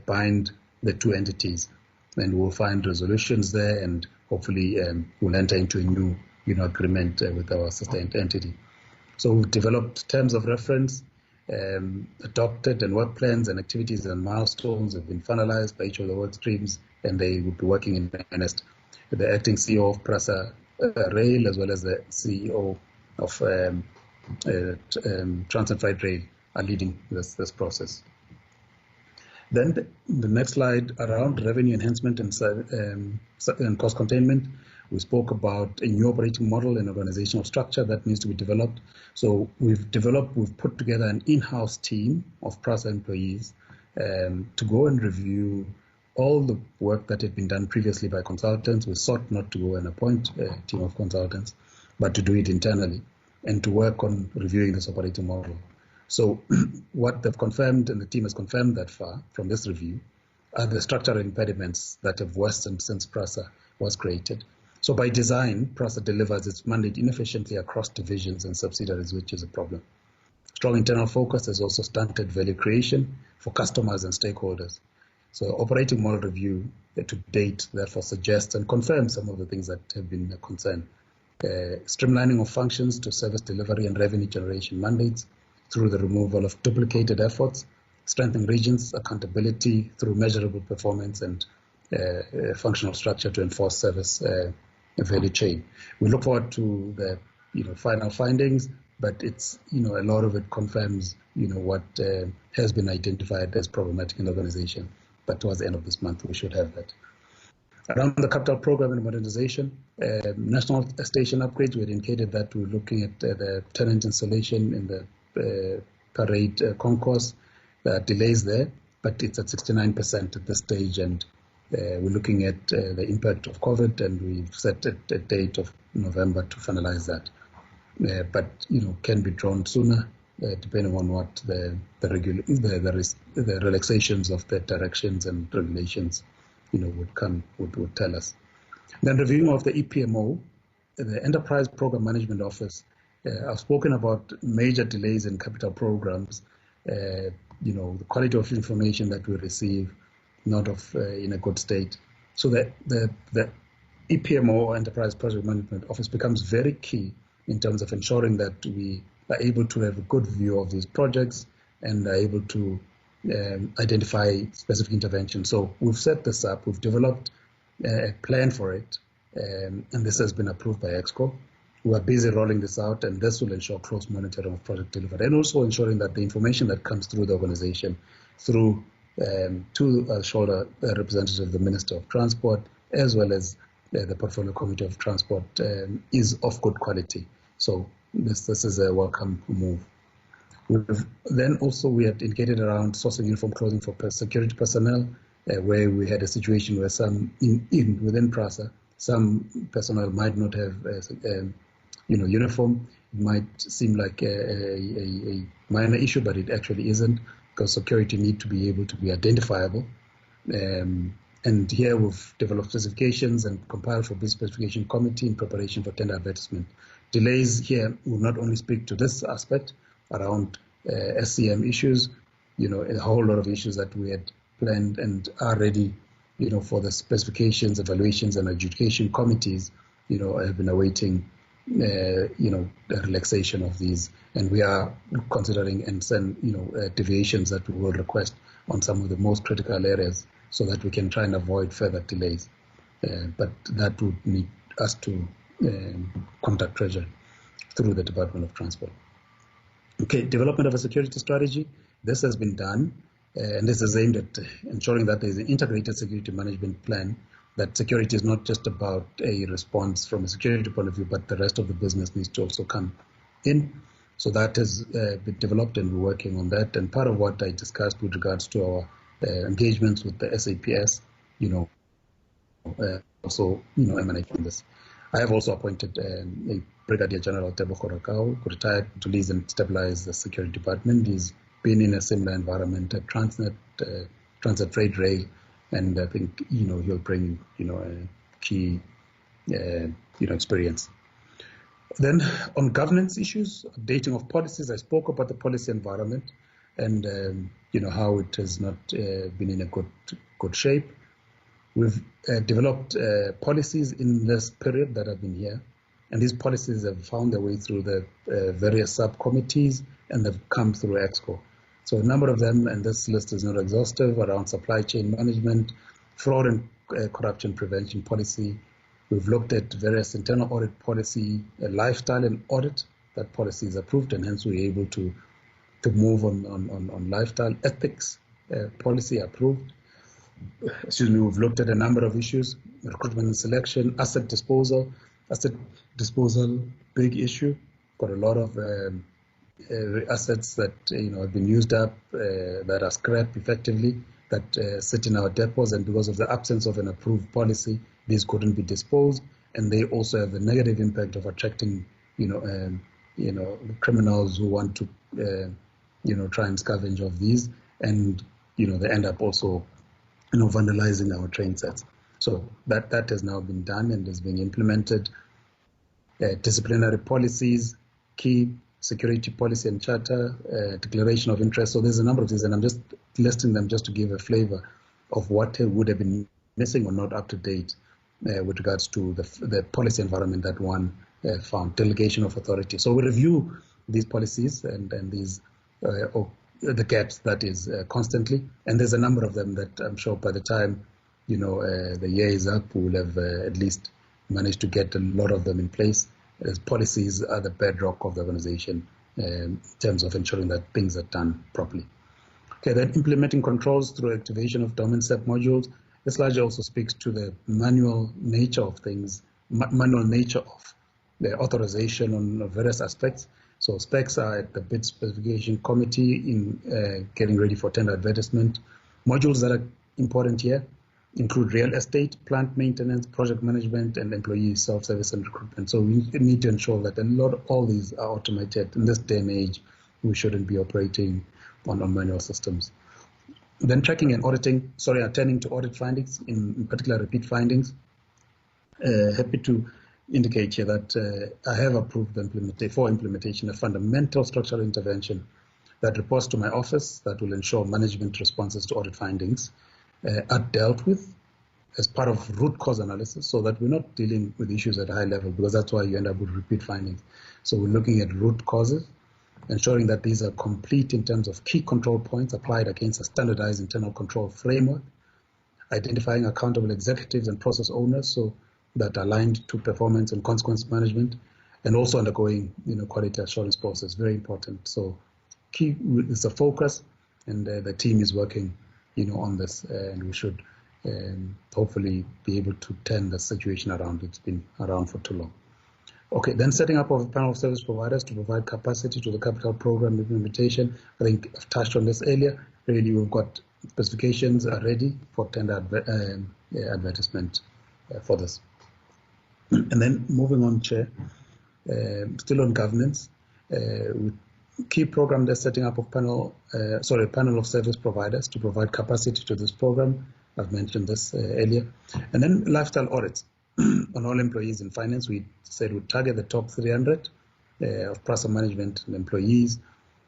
bind the two entities, and we'll find resolutions there, and hopefully we'll enter into a new agreement with our sustained entity. So we've developed terms of reference, adopted, and work plans and activities and milestones have been finalized by each of the work streams, and they will be working in earnest. The acting CEO of PRASA Rail, as well as the CEO of Transnet Freight Rail, are leading this process. Then the next slide around revenue enhancement and cost containment. We spoke about a new operating model and organizational structure that needs to be developed. So we've put together an in-house team of PRASA employees to go and review all the work that had been done previously by consultants. We sought not to go and appoint a team of consultants, but to do it internally and to work on reviewing this operating model. So what they've confirmed, and the team has confirmed that far from this review, are the structural impediments that have worsened since PRASA was created. So by design, PRASA delivers its mandate inefficiently across divisions and subsidiaries, which is a problem. Strong internal focus has also stunted value creation for customers and stakeholders. So operating model review to date therefore suggests and confirms some of the things that have been a concern. Streamlining of functions to service delivery and revenue generation mandates through the removal of duplicated efforts, strengthening regions' accountability through measurable performance and functional structure to enforce service value chain. We look forward to the final findings, but it's a lot of it confirms what has been identified as problematic in the organization. But towards the end of this month, we should have that. Around the capital program and modernization, national station upgrades, we had indicated that we're looking at the tenant installation in the parade concourse. Delays there. but it's at 69% at this stage, and we're looking at the impact of COVID, and we've set a date of November to finalize that. But can be drawn sooner, depending on what the relaxations of the directions and regulations, would tell us. Then reviewing of the EPMO, the Enterprise Program Management Office. I've spoken about major delays in capital programs. The quality of information that we receive, not in a good state. So the EPMO, Enterprise Project Management Office, becomes very key in terms of ensuring that we are able to have a good view of these projects and are able to identify specific interventions. So we've set this up, we've developed a plan for it, and this has been approved by EXCO. We are busy rolling this out, and this will ensure close monitoring of project delivery, and also ensuring that the information that comes through the organization, through to shoulder representative of the Minister of Transport, as well as the Portfolio Committee of Transport, is of good quality. So this is a welcome move. Then also we have indicated around sourcing uniform clothing for security personnel, where we had a situation where some within PRASA, some personnel might not have uniform. It might seem like a minor issue, but it actually isn't, because security need to be able to be identifiable. And here we've developed specifications and compiled for this specification committee in preparation for tender advertisement. Delays here will not only speak to this aspect around SCM issues, a whole lot of issues that we had planned and are ready, for the specifications, evaluations, and adjudication committees, have been awaiting, the relaxation of these, and we are considering and send, deviations that we will request on some of the most critical areas, so that we can try and avoid further delays. But that would need us to contact Treasury through the Department of Transport. Okay, development of a security strategy. This has been done, and this is aimed at ensuring that there is an integrated security management plan, that security is not just about a response from a security point of view, but the rest of the business needs to also come in. So that has been developed, and we're working on that. And part of what I discussed with regards to our engagements with the SAPS, also, emanate from this. I have also appointed a Brigadier General Tebo Korakau, who retired, to lead and stabilize the security department. He's been in a similar environment at Transnet Trade Rail, and I think, he'll bring, a key, experience. Then on governance issues, updating of policies, I spoke about the policy environment and, how it has not been in a good shape. We've developed policies in this period that have been here, and these policies have found their way through the various subcommittees, and they've come through EXCO. So a number of them, and this list is not exhaustive, around supply chain management, fraud and corruption prevention policy. We've looked at various internal audit policy, lifestyle and audit. That policy is approved, and hence we're able to move on lifestyle. Ethics policy approved. We've looked at a number of issues: recruitment and selection, asset disposal. Asset disposal, big issue. Got a lot of assets that have been used up, that are scrapped effectively, that sit in our depots, and because of the absence of an approved policy, these couldn't be disposed, and they also have the negative impact of attracting, criminals who want to, try and scavenge of these, and they end up also, vandalizing our train sets. So that has now been done and is being implemented. Disciplinary policies, key security policy and charter, declaration of interest. So there's a number of these, and I'm just listing them just to give a flavor of what would have been missing or not up to date with regards to the policy environment that one found. Delegation of authority. So we review these policies and these the gaps, that is, constantly, and there's a number of them that I'm sure by the time the year is up, we'll have at least managed to get a lot of them in place, as policies are the bedrock of the organization in terms of ensuring that things are done properly. Okay, then implementing controls through activation of domain SEP modules. This largely also speaks to the manual nature of things, manual nature of the authorization on various aspects. So specs are at the bid specification committee in getting ready for tender advertisement. Modules that are important here include real estate, plant maintenance, project management, and employee self-service and recruitment. So we need to ensure that all these are automated. In this day and age, we shouldn't be operating on manual systems. Then tracking and auditing, attending to audit findings, in particular repeat findings. Happy to indicate here that I have approved for implementation a fundamental structural intervention that reports to my office that will ensure management responses to audit findings are dealt with as part of root cause analysis, so that we're not dealing with issues at a high level, because that's why you end up with repeat findings. So we're looking at root causes, ensuring that these are complete in terms of key control points applied against a standardized internal control framework, identifying accountable executives and process owners so that are aligned to performance and consequence management, and also undergoing quality assurance process, very important. So key is the focus, and the team is working on this, and we should hopefully be able to turn the situation around. It's been around for too long. Okay, then setting up of a panel of service providers to provide capacity to the capital program implementation. I think I've touched on this earlier. Really, we've got specifications are ready for tender advertisement for this. And then moving on, Chair, still on governance, key program that's setting up of panel of service providers to provide capacity to this program. I've mentioned this earlier. And then lifestyle audits on all employees in finance. We said we'd target the top 300 of PRASA management and employees.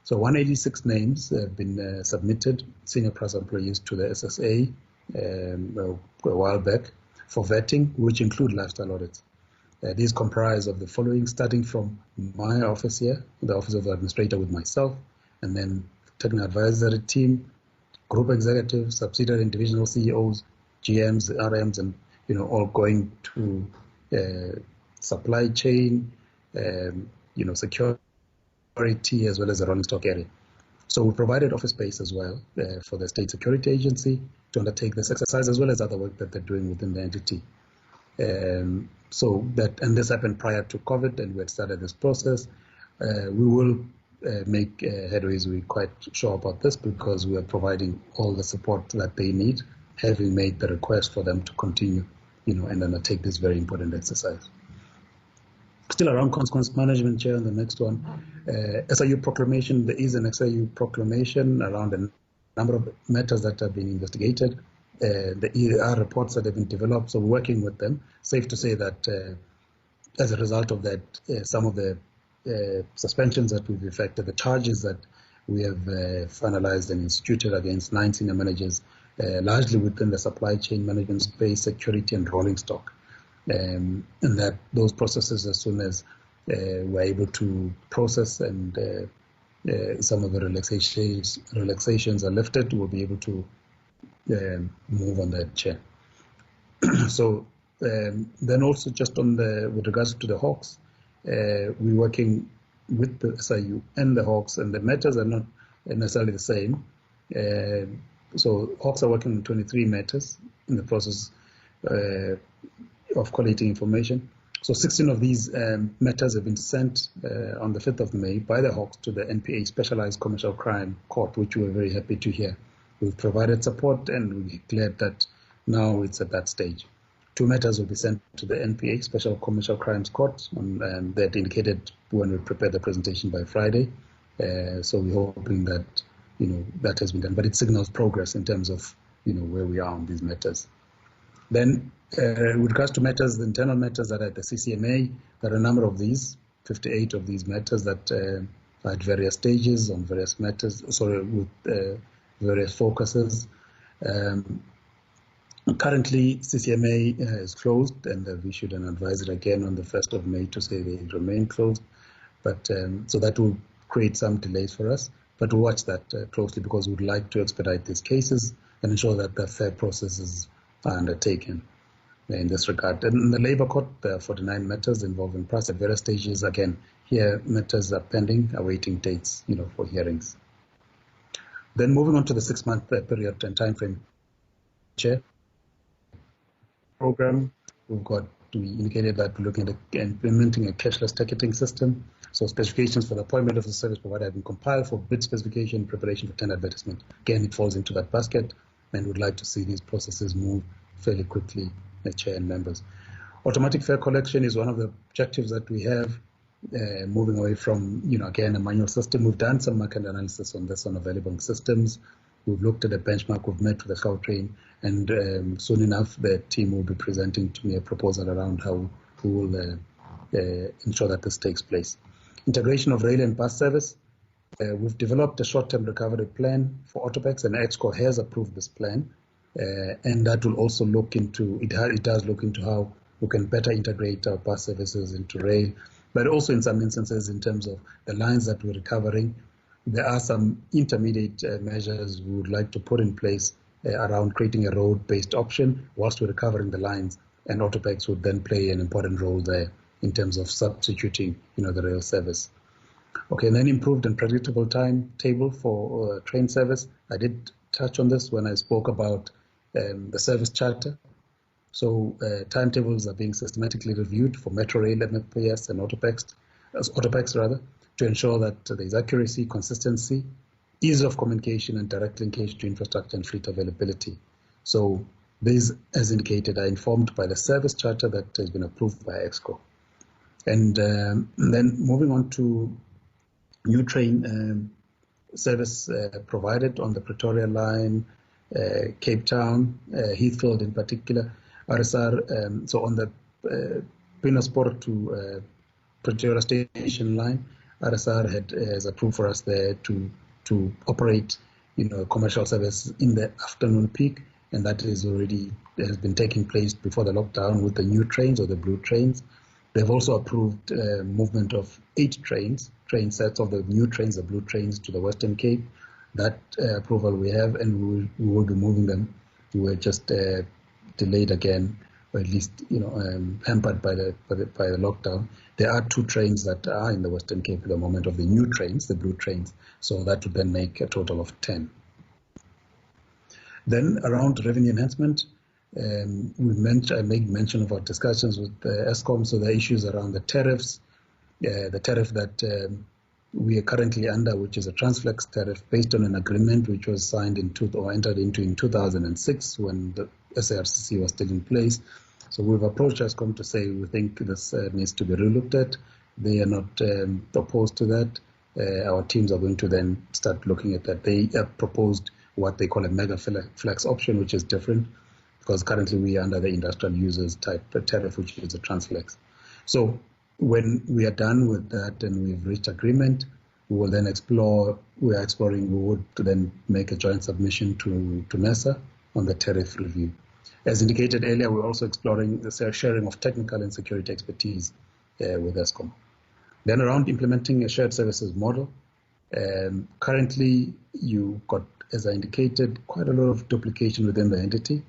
So 186 names have been submitted, senior PRASA employees, to the SSA a while back for vetting, which include lifestyle audits. These comprise of the following, starting from my office here, the Office of the Administrator with myself, and then technical advisory team, group executives, subsidiary and divisional CEOs, GMs, RMs, and all going to supply chain, security, as well as the rolling stock area. So we provided office space as well for the State Security Agency to undertake this exercise, as well as other work that they're doing within the entity. And this happened prior to COVID, and we had started this process. We will make headways. We're quite sure about this, because we are providing all the support that they need, having made the request for them to continue, and undertake this very important exercise. Still around consequence management, Chair, on the next one, SIU proclamation. There is an SIU proclamation around a number of matters that have been investigated. The EAR reports that have been developed, so we're working with them. Safe to say that as a result of that, some of the suspensions that we've effected, the charges that we have finalized and instituted against 9 senior managers, largely within the supply chain management space, security, and rolling stock. And that those processes, as soon as we're able to process and some of the relaxations are lifted, we'll be able to move on that, Chair. So then also just with regards to the Hawks, we're working with the SIU and the Hawks, and the matters are not necessarily the same. So Hawks are working on 23 matters in the process of collating information. So 16 of these matters have been sent on the 5th of May by the Hawks to the NPA Specialized Commercial Crime Court, which we were very happy to hear. We've provided support, and we're glad that now it's at that stage. 2 matters will be sent to the NPA Special Commercial Crimes Court, and that indicated when we prepare the presentation by Friday. So we're hoping that that has been done, but it signals progress in terms of where we are on these matters. Then, with regards to matters, the internal matters that are at the CCMA, there are a number of these, 58 of these matters that are at various stages on various matters. With various focuses. Currently, CCMA is closed, and they've issued an advisory again on the 1st of May to say they remain closed. But so that will create some delays for us. But we'll watch that closely, because we'd like to expedite these cases and ensure that the fair processes are undertaken in this regard. And in the Labour Court, there are 49 matters involving PRASA at various stages. Again, here matters are pending, awaiting dates, for hearings. Then moving on to the 6-month period and time frame, Chair. Program, we indicated that we're looking at implementing a cashless ticketing system. So specifications for the appointment of the service provider have been compiled for bid specification, preparation for tender advertisement. Again, it falls into that basket. and would like to see these processes move fairly quickly, Chair and members. Automatic fare collection is one of the objectives that we have, moving away from, again, a manual system. We've done some market analysis on this on available systems. We've looked at a benchmark, we've met with the Gautrain, and soon enough the team will be presenting to me a proposal around how we will ensure that this takes place. Integration of rail and bus service. We've developed a short-term recovery plan for Autopex, and EXCO has approved this plan, and that will also look into, it does look into how we can better integrate our bus services into rail, but also in some instances in terms of the lines that we're recovering. There are some intermediate measures we would like to put in place around creating a road-based option whilst we're recovering the lines, and Autopex would then play an important role there in terms of substituting, the rail service. Okay, and then improved and predictable timetable for train service. I did touch on this when I spoke about the service charter. So timetables are being systematically reviewed for Metro Rail, MFPS, and Autopex to ensure that there is accuracy, consistency, ease of communication, and direct linkage to infrastructure and fleet availability. So these, as indicated, are informed by the service charter that has been approved by EXCO. And then moving on to new train service provided on the Pretoria line, Cape Town, Heathfield in particular, RSR, so on the Pinasport to Pretoria station line, RSR has approved for us there to operate, commercial service in the afternoon peak, and that is already has been taking place before the lockdown with the new trains or the blue trains. They've also approved movement of 8 train sets of the new trains, the blue trains, to the Western Cape. That approval we have, and we will be moving them. We were just delayed again, or at least hampered by the lockdown. There are 2 trains that are in the Western Cape at the moment of the new trains, the blue trains. So that would then make a total of 10. Then around revenue enhancement, I made mention of our discussions with Eskom. So the issues around the tariffs, the tariff that we are currently under, which is a Transflex tariff based on an agreement which was signed entered into in 2006 when the SARCC was still in place. So we've approached Eskom to say we think this needs to be relooked at. They are not opposed to that. Our teams are going to then start looking at that. They have proposed what they call a mega flex option, which is different, because currently we are under the industrial users type tariff, which is a Transflex. So when we are done with that and we've reached agreement, we will then we would then make a joint submission to NERSA on the tariff review. As indicated earlier, we're also exploring the sharing of technical and security expertise with Eskom. Then around implementing a shared services model, currently you've got, as I indicated, quite a lot of duplication within the entity.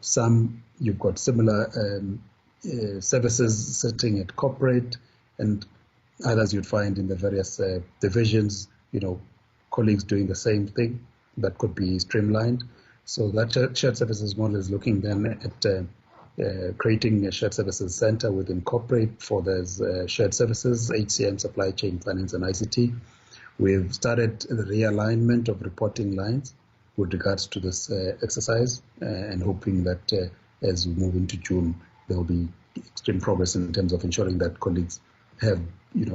Some you've got similar services sitting at corporate, and others you'd find in the various divisions, colleagues doing the same thing that could be streamlined. So that shared services model is looking then at creating a shared services center within corporate for those shared services, HCM, supply chain, finance, and ICT. We've started the realignment of reporting lines with regards to this exercise, and hoping that as we move into June, there will be extreme progress in terms of ensuring that colleagues have,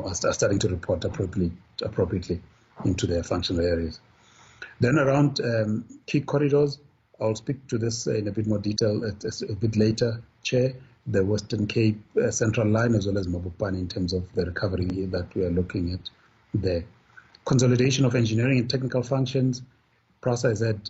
are starting to report appropriately into their functional areas. Then around key corridors, I'll speak to this in a bit more detail a bit later, Chair, the Western Cape Central Line as well as Mabopane in terms of the recovery that we are looking at there. Consolidation of engineering and technical functions. PRASA has had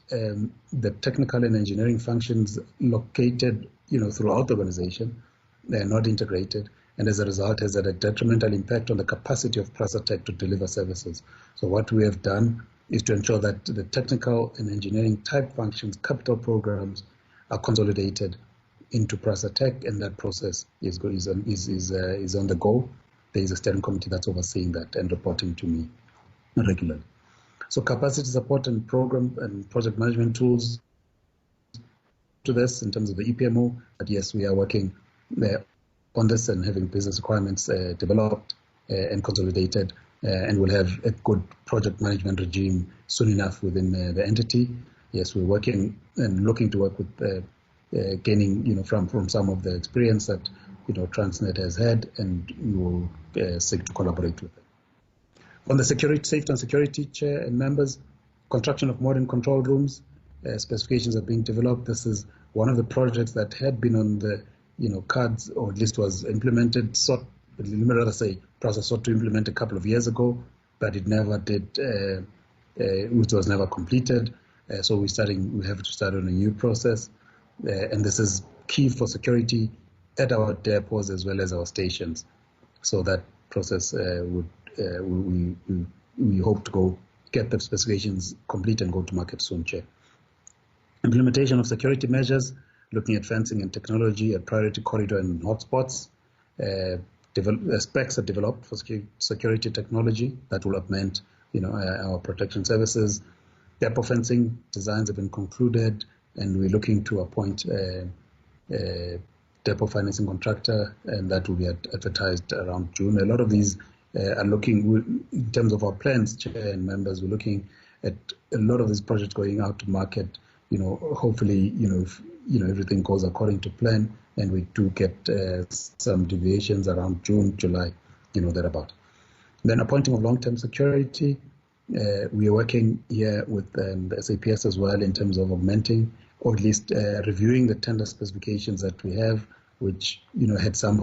the technical and engineering functions located, throughout the organization. They are not integrated, and as a result has had a detrimental impact on the capacity of PRASA Tech to deliver services. So what we have done is to ensure that the technical and engineering type functions, capital programs, are consolidated into PRASA Tech, and that process is on the go. There is a steering committee that's overseeing that and reporting to me regularly. So capacity support and program and project management tools to this in terms of the EPMO, but yes, we are working on this and having business requirements developed and consolidated, and we'll have a good project management regime soon enough within the entity. yes, we're working and looking to work with gaining, from some of the experience that, Transnet has had, and we will seek to collaborate with them. On the safety and security, Chair and members, construction of modern control rooms, specifications are being developed. This is one of the projects that had been on the, cards, or at least was implemented, PRASA sought to implement a couple of years ago, but it never did, it was never completed. So we have to start on a new process. And this is key for security at our depots as well as our stations. So that process we hope to get the specifications complete and go to market soon, Chair. Implementation of security measures, looking at fencing and technology at priority corridor and hotspots. Specs are developed for security technology that will augment, our protection services. Depot fencing designs have been concluded, and we're looking to appoint a depot financing contractor, and that will be advertised around June. A lot of these are looking, in terms of our plans, Chair and members, we're looking at a lot of these projects going out to market. Hopefully, if everything goes according to plan, and we do get some deviations around June, July, thereabout. Then appointing of long-term security. We are working here with the SAPS as well in terms of augmenting, or at least reviewing the tender specifications that we have, which had some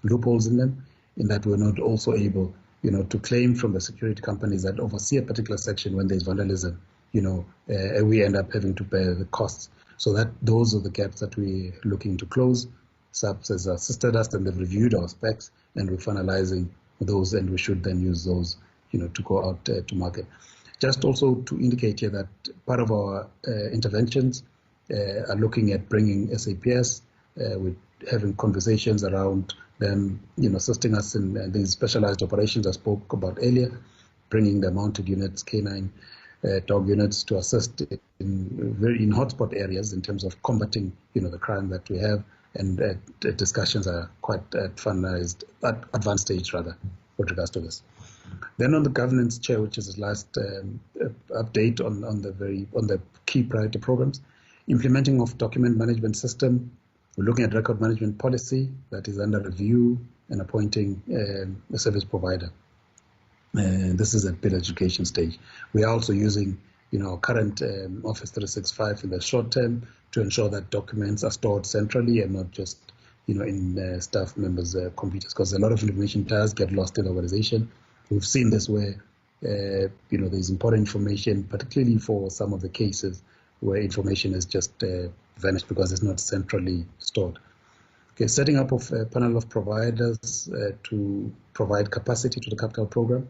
loopholes in them, in that we're not also able, to claim from the security companies that oversee a particular section when there's vandalism. We end up having to bear the costs. So those are the gaps that we're looking to close. SAPS has assisted us, and they've reviewed our specs, and we're finalizing those, and we should then use those, to go out to market. Just also to indicate here that part of our interventions are looking at bringing SAPS. We're having conversations around them, assisting us in these specialized operations I spoke about earlier, bringing the mounted units, canine dog units, to assist in hotspot areas in terms of combating, the crime that we have, and discussions are quite advanced stage rather with regards to this. Then on the governance, Chair, which is the last update on the key priority programs, implementing of document management system. We're looking at record management policy that is under review, and appointing a service provider. This is at bid education stage. We are also using, current Office 365 in the short term to ensure that documents are stored centrally and not just, in staff members' computers, because a lot of information does get lost in the organization. We've seen this where, there's important information, particularly for some of the cases where information is just vanished because it's not centrally stored. Okay, setting up of a panel of providers to provide capacity to the capital program.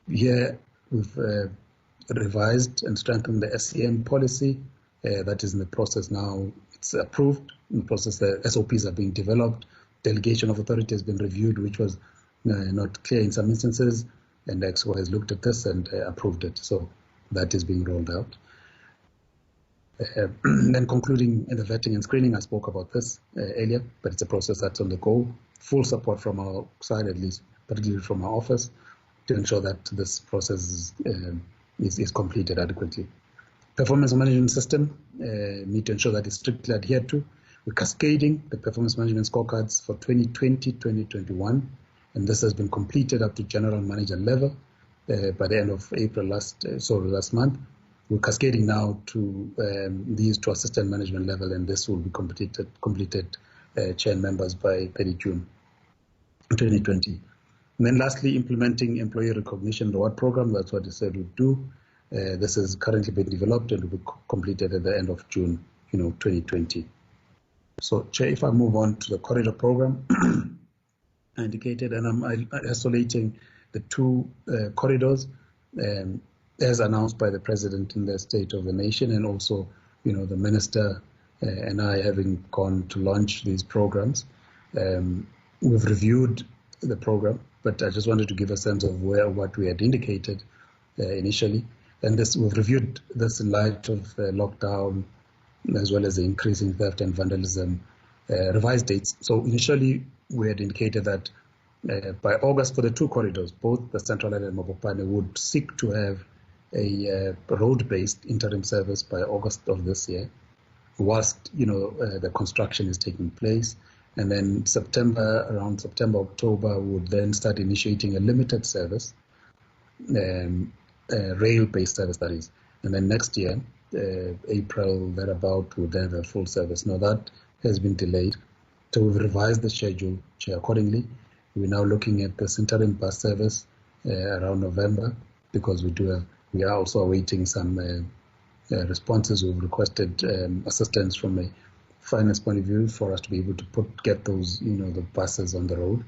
Here we've revised and strengthened the SCM policy. That is in the process now. It's approved. In the process, the SOPs are being developed. Delegation of authority has been reviewed, which was not clear in some instances, and the EXCO has looked at this and approved it. So that is being rolled out. Then concluding in the vetting and screening, I spoke about this earlier, but it's a process that's on the go. Full support from our side, at least, particularly from our office, to ensure that this process is completed adequately. Performance management system, need to ensure that it's strictly adhered to. We're cascading the performance management scorecards for 2020-2021, and this has been completed up to general manager level by the end of April last month. We're cascading now to these to assistant management level, and this will be completed chair and members by 30 June 2020. And then lastly, implementing employee recognition reward program. That's what they said we'd do. This is currently being developed and will be completed at the end of June, 2020. So, Chair, if I move on to the corridor program, I indicated, and I'm isolating the two corridors as announced by the President in the State of the Nation, and also, the Minister and I having gone to launch these programs. We've reviewed the program, but I just wanted to give a sense of what we had indicated initially. And we've reviewed this in light of lockdown, as well as the increasing theft and vandalism, revised dates. So initially, we had indicated that by August for the two corridors, both the Central Line and Mabopane, would seek to have a road-based interim service by August of this year, whilst the construction is taking place. And then around September, October, we would then start initiating a limited service, rail-based service, that is. And then next year, April, thereabout, we'll then have a full service. Now that has been delayed, so we've revised the schedule accordingly. We're now looking at this interim bus service around November, because we are also awaiting some responses. We've requested assistance from a finance point of view for us to be able to get those, the buses on the road.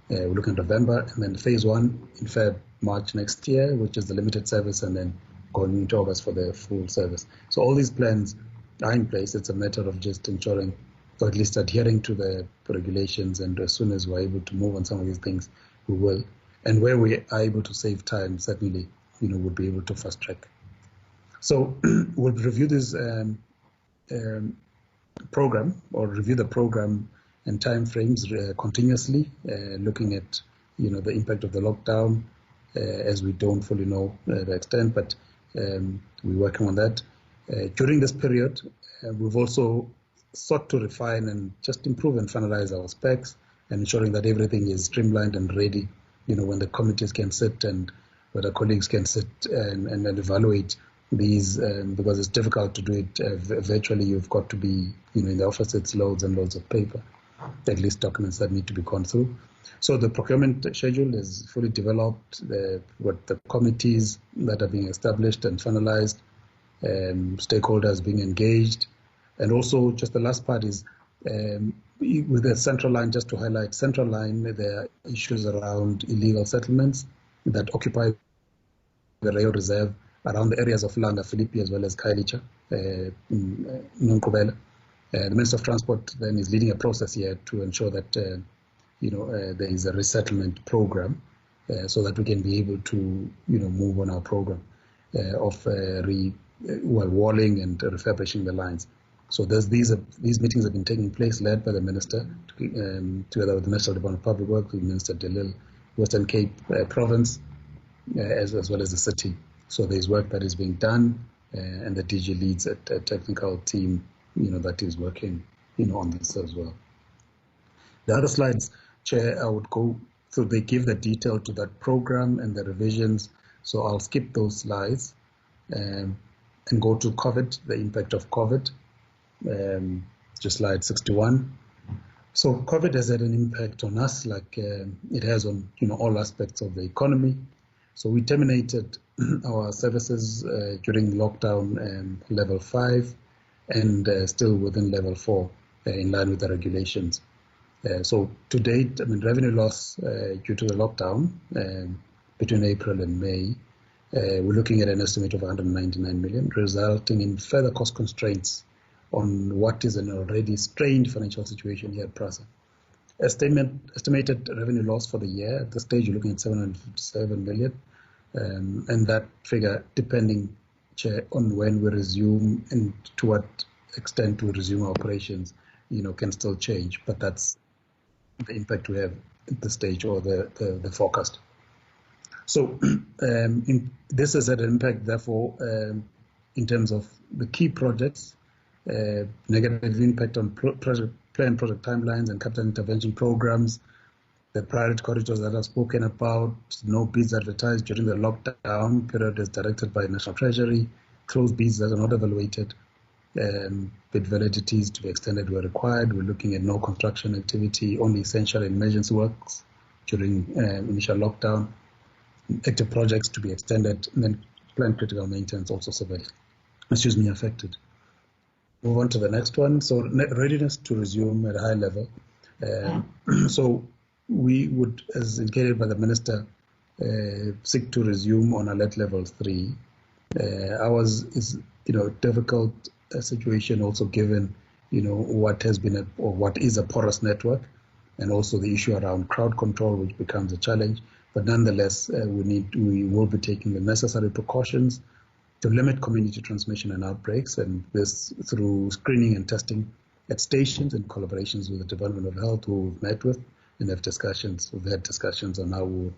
We're looking at November, and then phase 1 in March next year, which is the limited service, and then going into August for the full service. So all these plans are in place. It's a matter of just ensuring, or at least adhering to the regulations, and as soon as we're able to move on some of these things, we will. And where we are able to save time, certainly, we'll be able to fast track. So we'll review this program, or review the program and time frames continuously, looking at the impact of the lockdown, as we don't fully know the extent, but we're working on that. During this period, we've also sought to refine and just improve and finalize our specs, and ensuring that everything is streamlined and ready, when the committees can sit and where the colleagues can sit and evaluate these, because it's difficult to do it virtually. You've got to be, in the office, it's loads and loads of paper, at least documents that need to be gone through. So the procurement schedule is fully developed, with the committees that are being established and finalized, stakeholders being engaged. And also, just the last part is, with the central line, just to highlight central line, there are issues around illegal settlements that occupy the rail reserve around the areas of Langa, Philippi, as well as Khayelitsha, Nonkubela. The Minister of Transport then is leading a process here to ensure that there is a resettlement program, so that we can be able to move on our program of walling and refurbishing the lines. So these meetings have been taking place, led by the Minister, together with the Minister of Department of Public Works, with Minister Delil, Western Cape Province, as well as the city. So there's work that is being done, and the DG leads a technical team, that is working, on this as well. The other slides, Chair, I would go through. They give the detail to that program and the revisions. So I'll skip those slides and go to COVID, the impact of COVID. Just slide 61. So COVID has had an impact on us, like it has on all aspects of the economy. So we terminated our services during lockdown, level 5, and still within level 4, in line with the regulations. So to date, revenue loss due to the lockdown between April and May, we're looking at an estimate of 199 million, resulting in further cost constraints on what is an already strained financial situation here at PRASA. Estimated revenue loss for the year, at this stage, you're looking at 757 million, and that figure, depending, Chair, on when we resume and to what extent we resume our operations, can still change, but that's the impact we have at this stage, or the forecast. So this has had an impact, therefore, in terms of the key projects, negative impact on planned project timelines and capital intervention programs, the priority corridors that I've spoken about, no bids advertised during the lockdown period as directed by National Treasury, closed bids that are not evaluated, bid validities to be extended where required. We're looking at no construction activity, only essential and emergency works during initial lockdown, active projects to be extended, and then planned critical maintenance also severely, affected. Move on to the next one. So readiness to resume at a high level. So we would, as indicated by the Minister, seek to resume on alert level 3. Ours is, difficult situation also given, what has been what is a porous network, and also the issue around crowd control, which becomes a challenge. But nonetheless, we will be taking the necessary precautions to limit community transmission and outbreaks, and this through screening and testing at stations in collaborations with the Department of Health, who we've met with and have discussions. We've had discussions on how we'll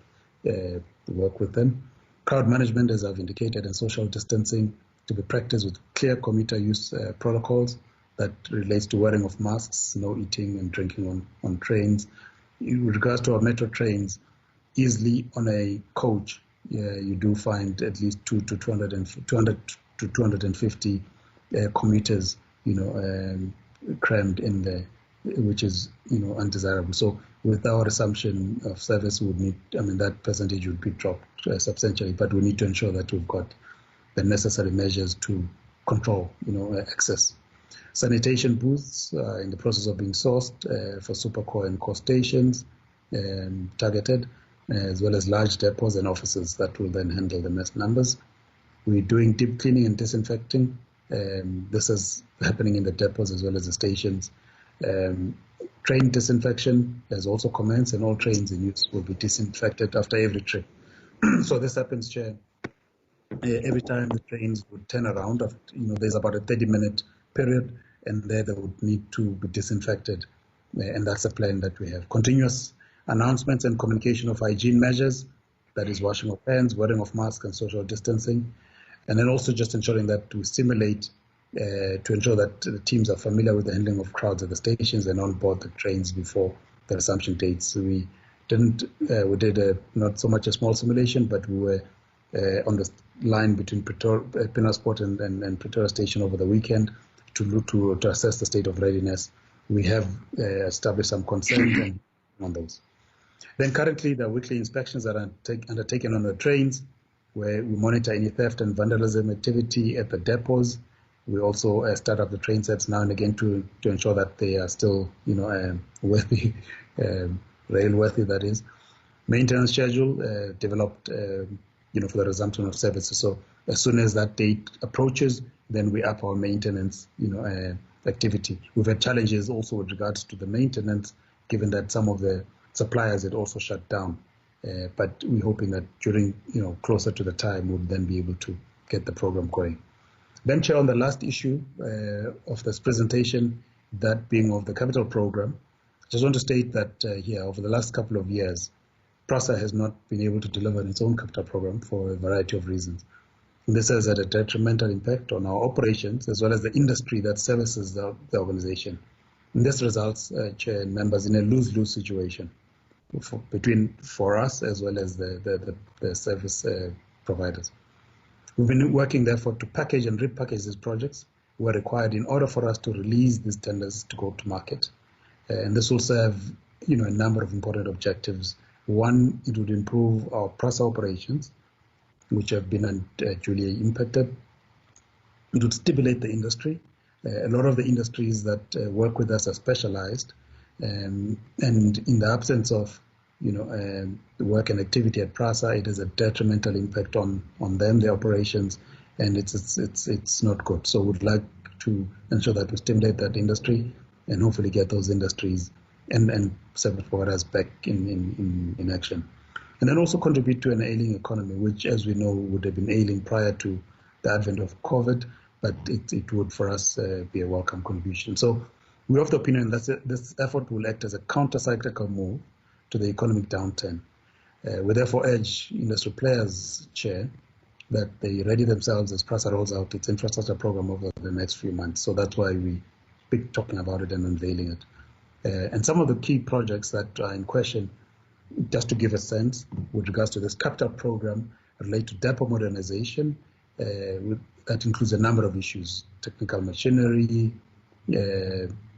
work with them. Crowd management, as I've indicated, and social distancing to be practiced with clear commuter use protocols that relates to wearing of masks, no eating and drinking on trains. In regards to our metro trains, easily on a coach, you do find at least 200 to 250 commuters, crammed in there, which is, undesirable. So with our assumption of service, we would need, that percentage would be dropped substantially, but we need to ensure that we've got the necessary measures to control, access. Sanitation booths are in the process of being sourced for supercore and core stations, targeted, as well as large depots and offices that will then handle the mass numbers. We're doing deep cleaning and disinfecting. This is happening in the depots as well as the stations. Train disinfection has also commenced, and all trains in use will be disinfected after every trip. So this happens, Chair, every time the trains would turn around. There's about a 30-minute period, and there they would need to be disinfected, and that's a plan that we have. Continuous announcements and communication of hygiene measures, that is washing of hands, wearing of masks, and social distancing, and then also just ensuring that we stimulate to ensure that the teams are familiar with the handling of crowds at the stations and on board the trains before the resumption dates. So we did not so much a small simulation, but we were on the line between Pinasport and Pretoria Station over the weekend to assess the state of readiness. We have established some consent on those. Then currently, the weekly inspections that are undertaken on the trains, where we monitor any theft and vandalism activity at the depots. We also start up the train sets now and again to ensure that they are still, worthy, rail-worthy, that is. Maintenance schedule developed, for the resumption of services. So as soon as that date approaches, then we up our maintenance, activity. We've had challenges also with regards to the maintenance, given that some of the suppliers had also shut down. But we're hoping that during, closer to the time, we'll then be able to get the program going. Then, Chair, on the last issue of this presentation, that being of the capital program, I just want to state that here, over the last couple of years, PRASA has not been able to deliver its own capital program for a variety of reasons. And this has had a detrimental impact on our operations as well as the industry that services the organization. And this results, Chair and members, in a lose-lose situation for us as well as the service providers. We've been working, therefore, to package and repackage these projects where required in order for us to release these tenders to go to market. And this will serve, a number of important objectives. One, it would improve our PRASA operations, which have been unduly impacted. It would stimulate the industry. A lot of the industries that work with us are specialized, and in the absence of work and activity at PRASA, it has a detrimental impact on them, their operations, and it's not good. So we'd like to ensure that we stimulate that industry and hopefully get those industries and service providers back in action. And then also contribute to an ailing economy, which, as we know, would have been ailing prior to the advent of COVID, but it would, for us, be a welcome contribution. So we're of the opinion that this effort will act as a counter-cyclical move to the economic downturn. We therefore urge industry players, Chair, that they ready themselves as PRASA rolls out its infrastructure program over the next few months. So that's why we keep talking about it and unveiling it. And some of the key projects that are in question, just to give a sense, with regards to this capital program, relate to depot modernization. That includes a number of issues: technical machinery,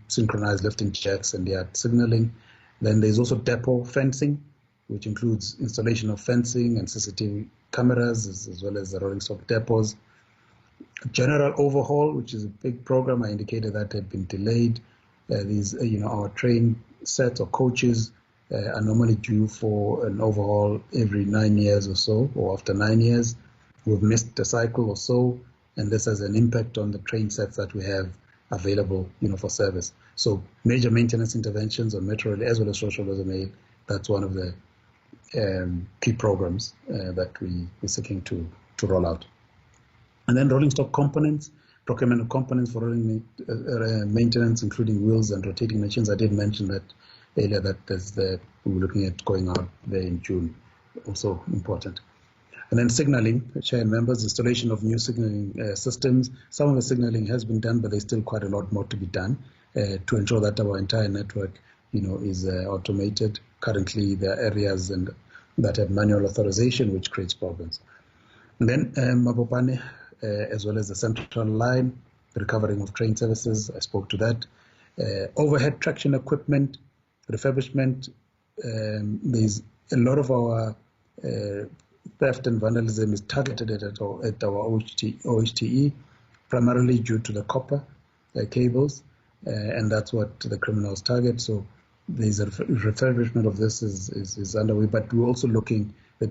synchronized lifting checks and yard signaling. Then there's also depot fencing, which includes installation of fencing and CCTV cameras, as well as the rolling stock depots. General overhaul, which is a big program. I indicated that had been delayed. Our train sets or coaches are normally due for an overhaul every 9 years or so, or after 9 years. We've missed a cycle or so, and this has an impact on the train sets that we have available, for service. So major maintenance interventions on Metro Rail as well as social mail, that's one of the key programs that we're seeking to roll out. And then rolling stock components, procurement of components for rolling maintenance, including wheels and rotating machines. I did mention that earlier, that we were looking at going out there in June, also important. And then signaling, Chair and members, installation of new signaling systems. Some of the signaling has been done, but there's still quite a lot more to be done to ensure that our entire network, is automated. Currently, there are areas that have manual authorization, which creates problems. And then Mabopane, as well as the central line, the recovering of train services, I spoke to that. Overhead traction equipment, refurbishment. There's a lot of our theft and vandalism is targeted at our OHTE, primarily due to the copper cables, and that's what the criminals target. So there's a refurbishment of this is underway, but we're also looking, the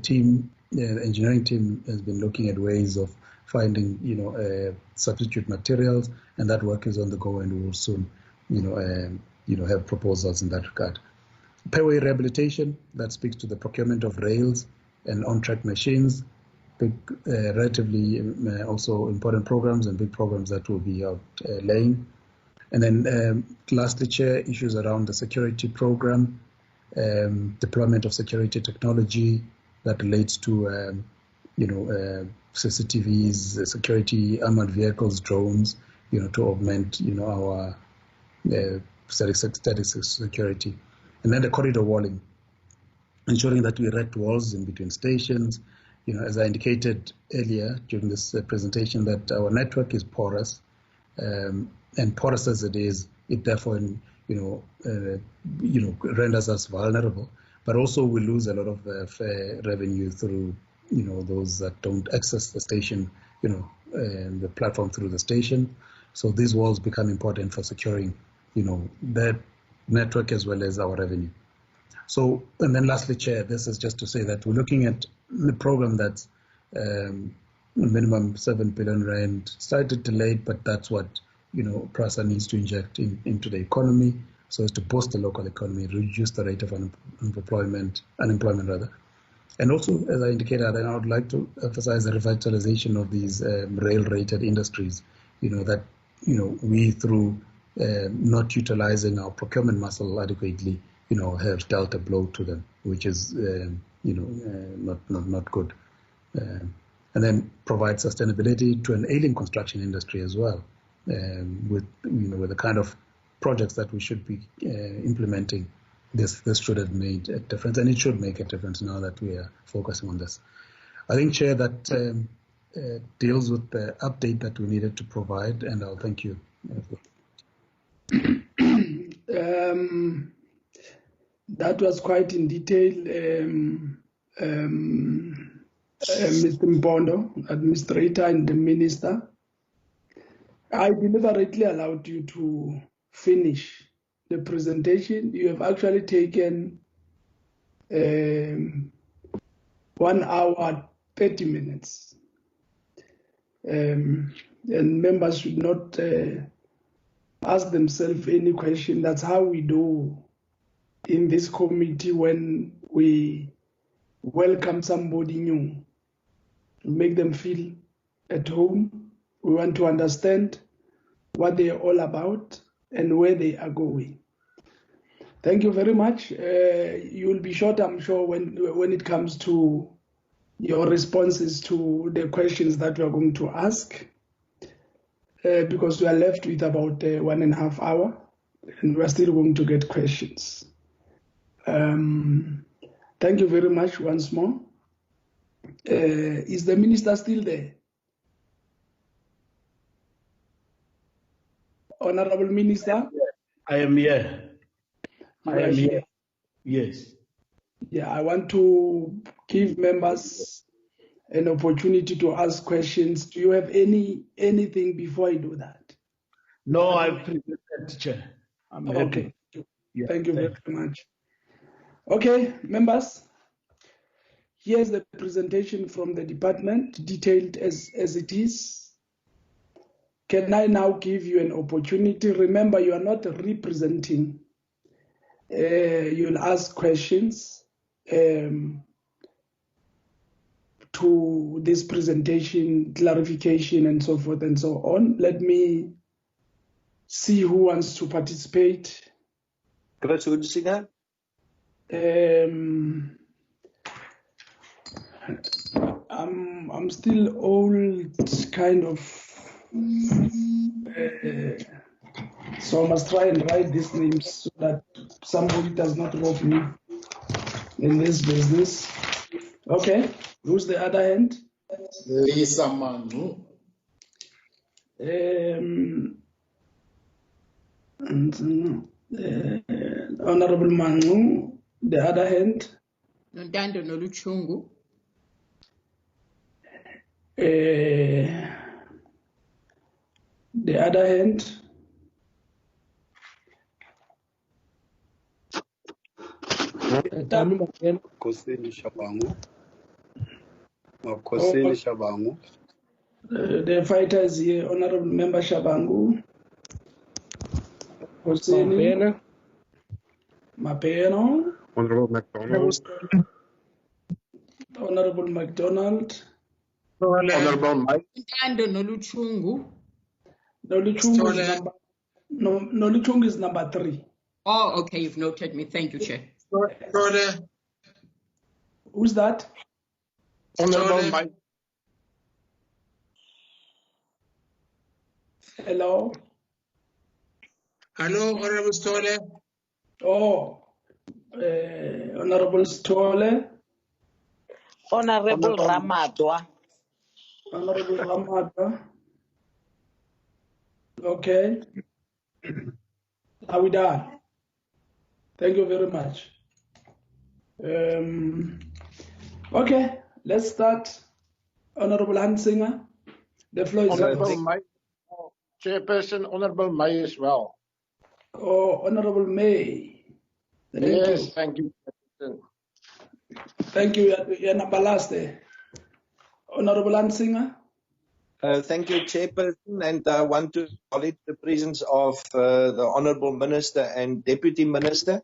engineering team has been looking at ways of finding, substitute materials, and that work is on the go, and we will soon, have proposals in that regard. Pairway rehabilitation, that speaks to the procurement of rails and on-track machines, big, relatively also important programs and big programs that will be outlaying. And then lastly, Chair, issues around the security program, deployment of security technology that relates to, CCTVs, security, armored vehicles, drones, to augment, our static security. And then the corridor walling, ensuring that we erect walls in between stations. As I indicated earlier during this presentation, that our network is porous, and porous as it is, it therefore, renders us vulnerable. But also we lose a lot of fare revenue through, those that don't access the station, the platform through the station. So these walls become important for securing, that network as well as our revenue. So, and then lastly, Chair, this is just to say that we're looking at the program that's minimum 7 billion rand, slightly delayed, but that's what, PRASA needs to inject into the economy so as to boost the local economy, reduce the rate of unemployment, And also, as I indicated, I would like to emphasize the revitalization of these rail-rated industries, that, we through not utilizing our procurement muscle adequately, have dealt a blow to them, which is, not good. And then provide sustainability to an ailing construction industry as well, with the kind of projects that we should be implementing. This should have made a difference, and it should make a difference now that we are focusing on this. I think, Chair, that deals with the update that we needed to provide, and I'll thank you. That was quite in detail, Mr. Mpondo, Administrator and the Minister. I deliberately allowed you to finish the presentation. You have actually taken 1 hour, 30 minutes. And members should not ask themselves any question. That's how we do in this committee when we welcome somebody new, to make them feel at home. We want to understand what they are all about and where they are going. Thank you very much. You will be short, I'm sure, when it comes to your responses to the questions that we are going to ask, because we are left with about 1.5 hours, and we are still going to get questions. Thank you very much once more. Is the Minister still there? Honorable Minister? I am here. I am here. Yes. Yeah, I want to give members an opportunity to ask questions. Do you have anything before I do that? No, I've presented, Chair. I'm okay. Yeah, thank you very much. Okay, members. Here's the presentation from the department, detailed as it is. Can I now give you an opportunity? Remember, you are not representing. You'll ask questions to this presentation, clarification, and so forth and so on. Let me see who wants to participate. I'm still old, kind of. So I must try and write these names so that somebody does not rob me in this business. Okay, who's the other hand? Lisa Manu. Honorable Manu, the other hand. Nontando Noluchungu. The other hand. Makoseni Shabangu. Makoseni Shabangu. The fighter is here, Honorable Member Shabangu. Makoseni. Mapeno. Honorable McDonald. Honorable McDonald. Honorable Mike. Nontando Noluchungu. Noluchungu is number 3. Oh, okay, you've noted me. Thank you, Chair. Who's that? Honorable Mike. Hello. Hello, Honorable Stole. Oh, Honorable Stole. Honorable Ramadwa. Honorable Ramada. Okay. Are we done? Thank you very much. Okay, let's start. Honorable Hansinger, the floor is Honorable yours. Mike. Chairperson, Honorable May as well. Oh, Honorable May. Yes, thank you. Thank you. You're number last there. Honorable Hansinger. Thank you, Chairperson, and I want to acknowledge the presence of the Honourable Minister and Deputy Minister.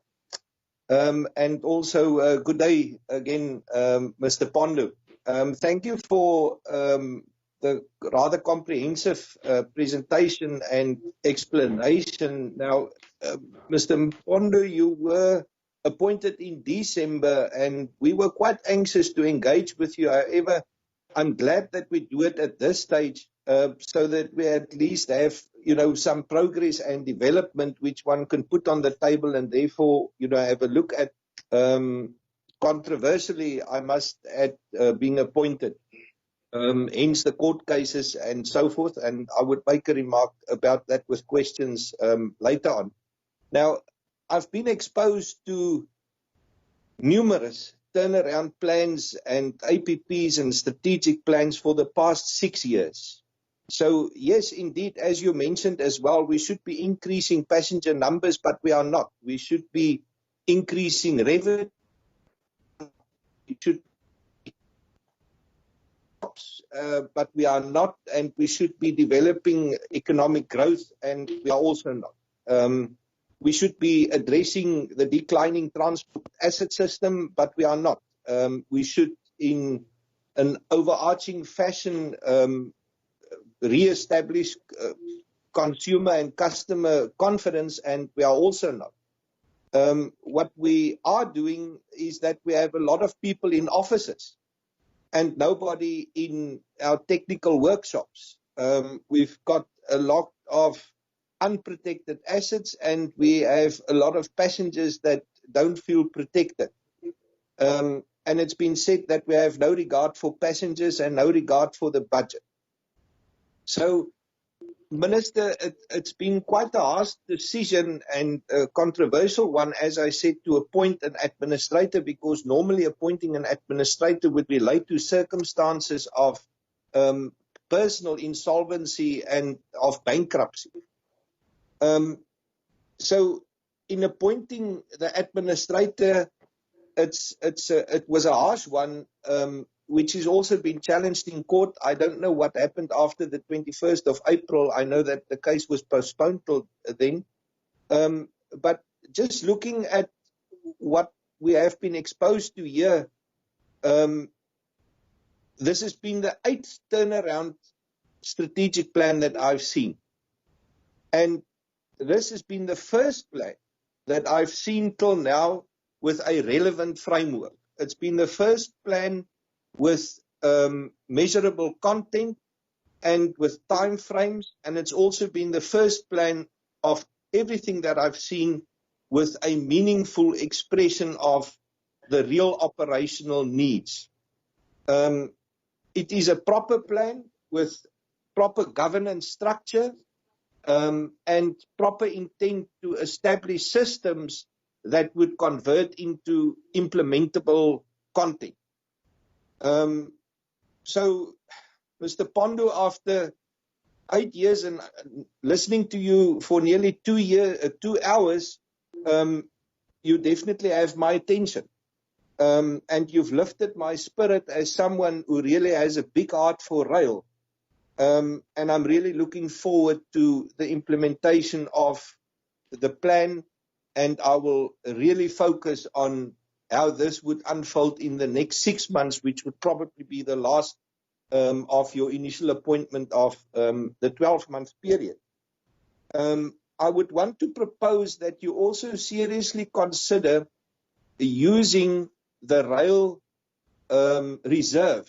And also, good day again, Mr. Mpondo. Thank you for the rather comprehensive presentation and explanation. Now, Mr. Mpondo, you were appointed in December, and we were quite anxious to engage with you. However, I'm glad that we do it at this stage, so that we at least have, some progress and development which one can put on the table, and therefore, have a look at. Controversially, I must add, being appointed, hence the court cases and so forth, and I would make a remark about that with questions later on. Now, I've been exposed to numerous turnaround plans and APPs and strategic plans for the past 6 years. So yes, indeed, as you mentioned as well, we should be increasing passenger numbers, but we are not. We should be increasing revenue. We should but we are not, and we should be developing economic growth, and we are also not. We should be addressing the declining transport asset system, but we are not. We should, in an overarching fashion, re-establish consumer and customer confidence, and we are also not. What we are doing is that we have a lot of people in offices and nobody in our technical workshops. We've got a lot of unprotected assets, and we have a lot of passengers that don't feel protected. And it's been said that we have no regard for passengers and no regard for the budget. So, Minister, it's been quite a harsh decision and a controversial one, as I said, to appoint an administrator, because normally appointing an administrator would relate to circumstances of personal insolvency and of bankruptcy. So, in appointing the administrator, it was a harsh one, which has also been challenged in court. I don't know what happened after the 21st of April. I know that the case was postponed till then. But just looking at what we have been exposed to here, this has been the 8th turnaround strategic plan that I've seen. And this has been the first plan that I've seen till now with a relevant framework. It's been the first plan with measurable content and with time frames. And it's also been the first plan of everything that I've seen with a meaningful expression of the real operational needs. It is a proper plan with proper governance structure and proper intent to establish systems that would convert into implementable content. So, Mr. Mpondo, after 8 years and listening to you for nearly 2 hours, you definitely have my attention. And you've lifted my spirit as someone who really has a big heart for rail. And I'm really looking forward to the implementation of the plan, and I will really focus on how this would unfold in the next 6 months, which would probably be the last of your initial appointment of the 12-month period. I would want to propose that you also seriously consider using the rail reserve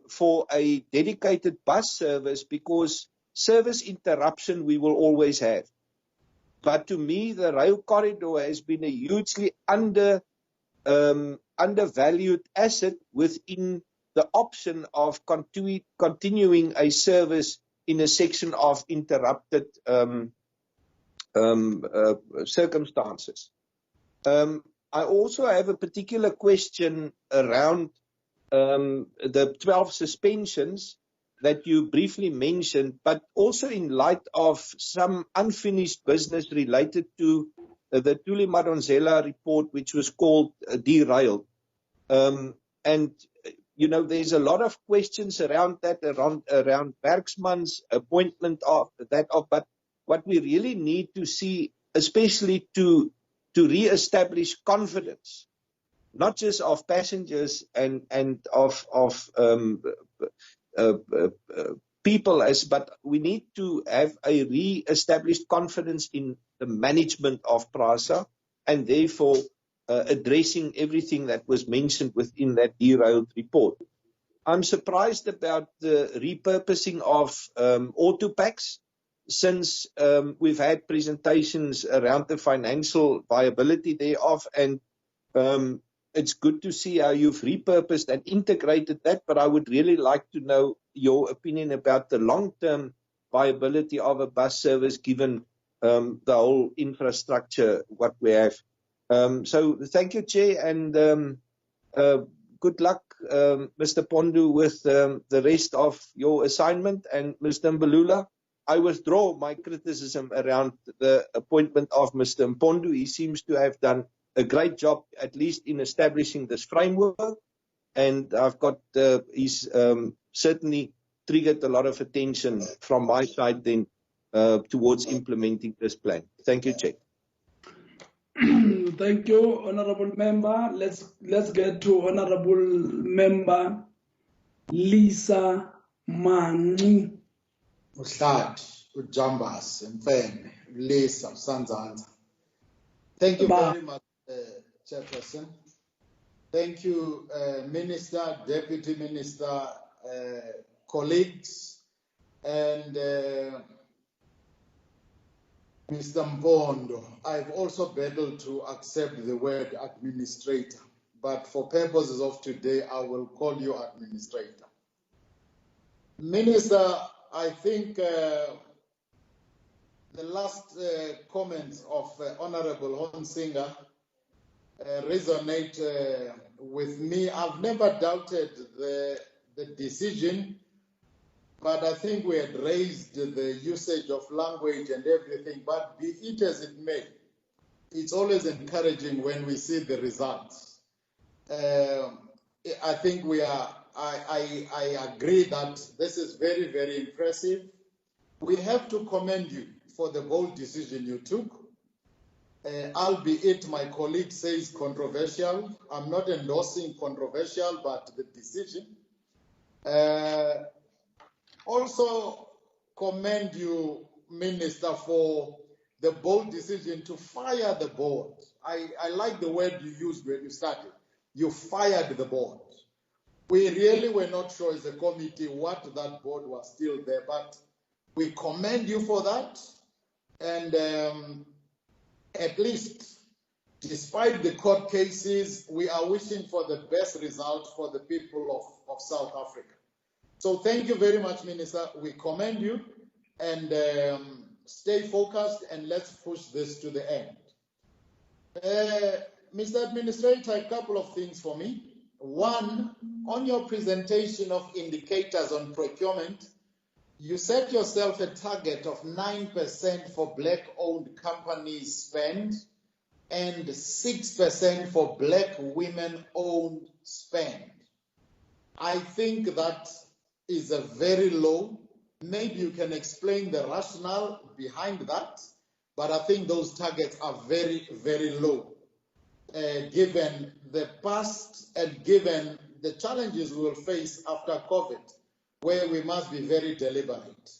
for a dedicated bus service, because service interruption we will always have. But to me, the rail corridor has been a hugely undervalued asset within the option of continuing a service in a section of interrupted circumstances. I also have a particular question around the 12 suspensions that you briefly mentioned, but also in light of some unfinished business related to the Thuli Madonsela report, which was called Derailed. And, you know, there's a lot of questions around that, around Bergsman's appointment of that, but what we really need to see, especially to re-establish confidence, not just of passengers and of people, but we need to have a re-established confidence in the management of PRASA, and therefore addressing everything that was mentioned within that derailed report. I'm surprised about the repurposing of autopacks, since we've had presentations around the financial viability thereof, and it's good to see how you've repurposed and integrated that, but I would really like to know your opinion about the long-term viability of a bus service, given the whole infrastructure, what we have. So thank you, Chair, and good luck, Mr. Mpondo, with the rest of your assignment. And Mr. Mbalula, I withdraw my criticism around the appointment of Mr. Mpondo. He seems to have done a great job, at least in establishing this framework, and I've got he's certainly triggered a lot of attention from my side then towards implementing this plan. Thank you, Chair. Thank you, Honorable Member. Let's get to Honorable Member Lisa Manu. Uhlati, Ujambas, Mfene, Lisa, Sanzanza. Thank you very much, Chairperson. Thank you, Minister, Deputy Minister, colleagues, and Mr. Mpondo. I've also battled to accept the word administrator, but for purposes of today, I will call you administrator. Minister, I think the last comments of Honorable Honsinger resonate with me. I've never doubted the decision, but I think we had raised the usage of language and everything, but be it as it may, it's always encouraging when we see the results. I think I agree that this is very, very impressive. We have to commend you for the bold decision you took. Albeit my colleague says controversial. I'm not endorsing controversial, but the decision. Also commend you, Minister, for the bold decision to fire the board. I like the word you used when you started. You fired the board. We really were not sure as a committee what that board was still there, but we commend you for that. And at least, despite the court cases, we are wishing for the best result for the people of South Africa. So thank you very much, Minister. We commend you, and stay focused, and let's push this to the end. Mr. Administrator, a couple of things for me. One, on your presentation of indicators on procurement, you set yourself a target of 9% for Black-owned companies spend and 6% for Black women-owned spend. I think that is a very low. Maybe you can explain the rationale behind that, but I think those targets are very, very low, given the past and given the challenges we will face after COVID, where we must be very deliberate.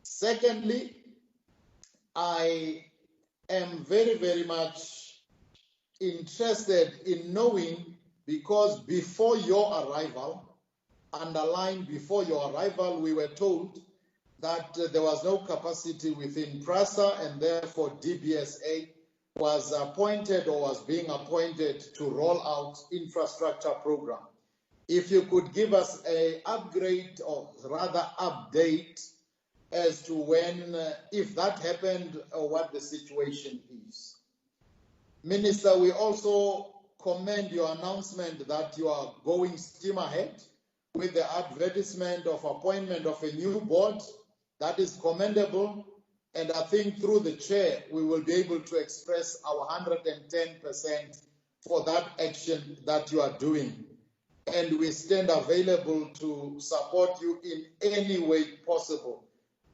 Secondly, I am very, very much interested in knowing, because before your arrival, underlined before your arrival, we were told that there was no capacity within PRASA, and therefore DBSA was appointed or was being appointed to roll out infrastructure program. If you could give us an upgrade, or rather update, as to when, if that happened, or what the situation is. Minister, we also commend your announcement that you are going steam ahead with the advertisement of appointment of a new board. That is commendable, and I think through the chair we will be able to express our 110% for that action that you are doing, and we stand available to support you in any way possible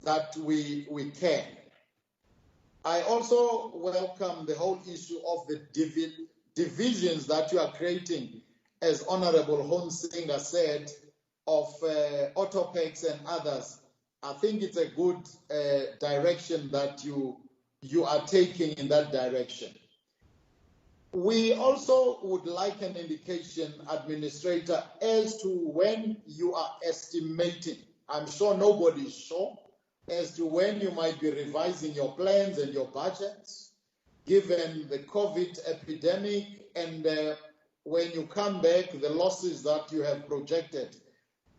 that we can. I also welcome the whole issue of the divisions that you are creating, as Honorable Honsinger said, of Autopex and others. I think it's a good direction that you are taking in that direction. We also would like an indication, Administrator, as to when you are estimating. I'm sure nobody is sure as to when you might be revising your plans and your budgets, given the COVID epidemic, and when you come back, the losses that you have projected,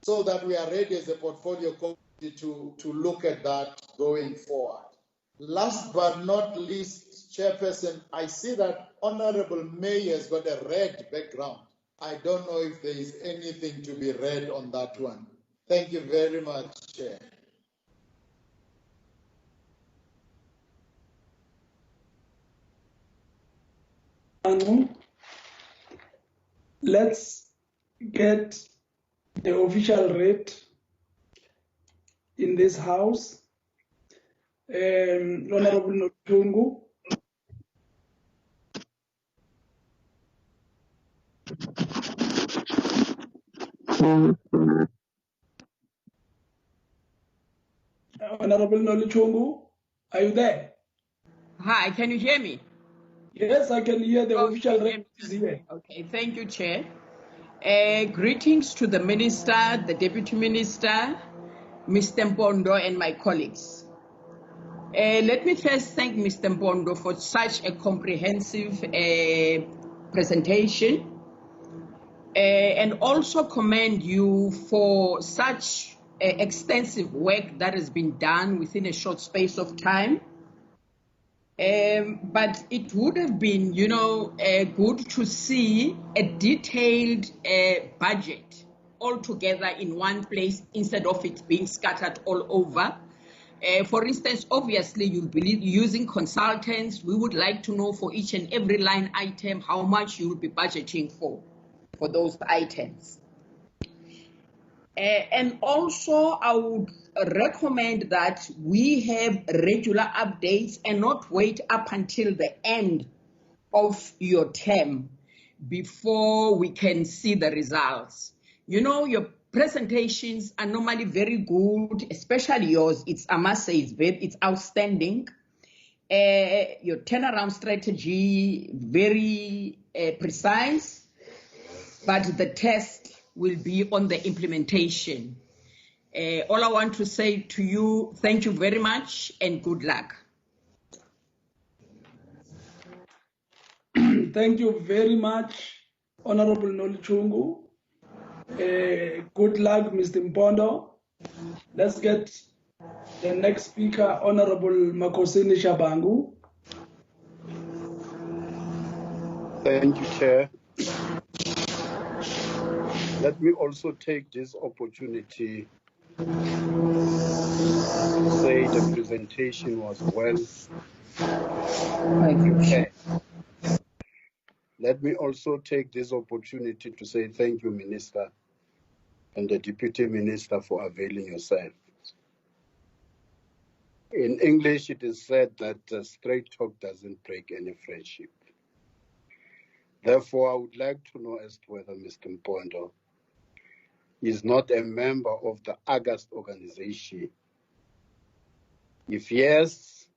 so that we are ready as a portfolio committee to look at that going forward. Last but not least, Chairperson, I see that Honorable May has got a red background. I don't know if there is anything to be read on that one. Thank you very much, Chair. Let's get the official rate in this house. Honorable Notungu. Honorable Noluchungu, are you there? Hi, can you hear me? Yes, I can hear the official rate is here. Okay, thank you, Chair. Greetings to the Minister, the Deputy Minister, Mr. Mpondo, and my colleagues. Let me first thank Mr. Mpondo for such a comprehensive presentation, and also commend you for such extensive work that has been done within a short space of time. But it would have been, good to see a detailed budget all together in one place instead of it being scattered all over. For instance, obviously, you'll be using consultants. We would like to know for each and every line item how much you'll be budgeting for those items. And also, I would recommend that we have regular updates and not wait up until the end of your term before we can see the results. Your presentations are normally very good, especially yours. I must say, it's outstanding. Your turnaround strategy, very precise, but the test will be on the implementation. All I want to say to you, thank you very much and good luck. Thank you very much, Honorable Nolichungu. Good luck, Mr. Mpondo. Let's get the next speaker, Honorable Makosini Shabangu. Thank you, Chair. Let me also take this opportunity to say the presentation was well. Thank you, Chair. Let me also take this opportunity to say thank you, Minister, and the Deputy Minister for availing yourself. In English, it is said that straight talk doesn't break any friendship. Therefore, I would like to know as to whether Mr. Mpondo is not a member of the August organization. If yes,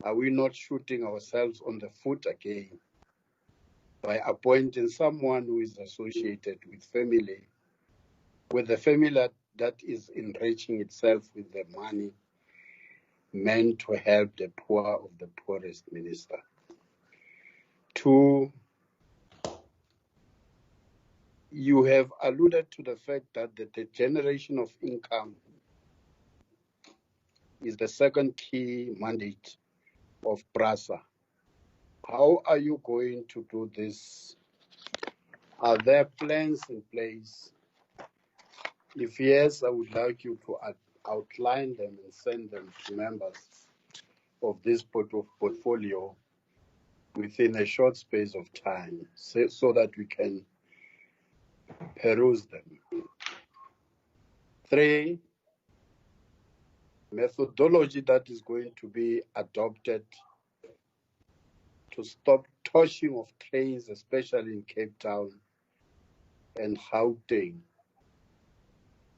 are we not shooting ourselves on the foot again by appointing someone who is associated with a family that is enriching itself with the money meant to help the poor of the poorest, Minister? 2, you have alluded to the fact that the generation of income is the second key mandate of PRASA. How are you going to do this? Are there plans in place? If yes, I would like you to outline them and send them to members of this portfolio within a short space of time so that we can peruse them. 3, methodology that is going to be adopted to stop torching of trains, especially in Cape Town and Gauteng.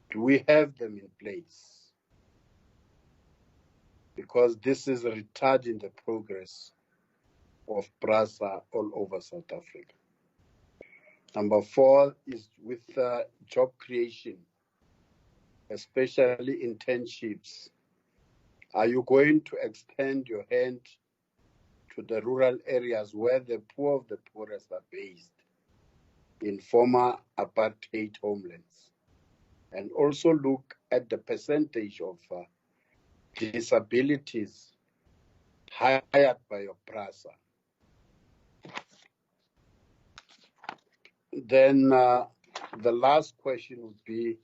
Do we have them in place? Because this is retarding the progress of PRASA all over South Africa. Number 4 is with job creation, especially internships. Are you going to extend your hand to the rural areas where the poor of the poorest are based, in former apartheid homelands? And also look at the percentage of disabilities hired by your PRASA. Then the last question would be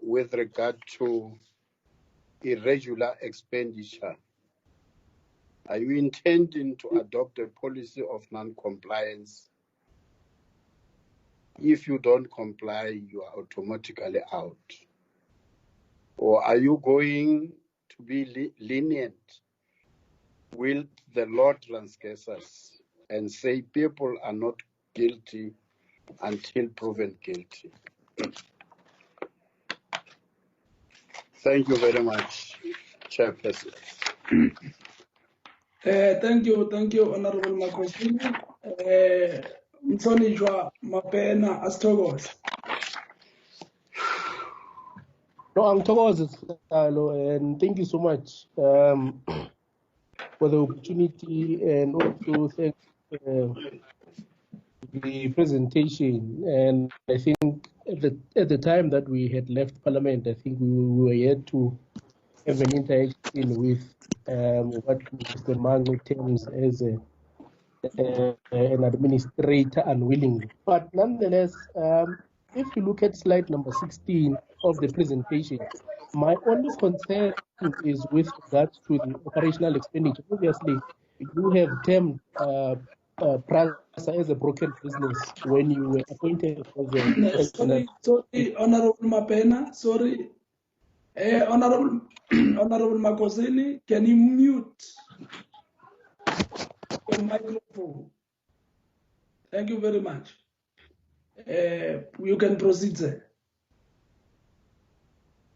with regard to irregular expenditure. Are you intending to adopt a policy of non-compliance? If you don't comply, you are automatically out. Or are you going to be lenient with the law transgressors and say people are not guilty until proven guilty? Thank you very much, Chairperson. Thank you, Honorable Makosini. Mhlonishwa Mapena asithokoze. No, Angtokoze, and thank you so much for the opportunity, and also thank the presentation. And I think at the time that we had left Parliament, I think we were yet to have an interaction with what Mr. Mango terms as an administrator unwillingly. But nonetheless, if you look at slide number 16 of the presentation, my only concern is with regards to the operational expenditure. Obviously, you have termed PRASA as a broken business when you were appointed as Sorry, Honorable Mapena, sorry. Honorable Makosini, can you mute your microphone? Thank you very much. You can proceed, sir.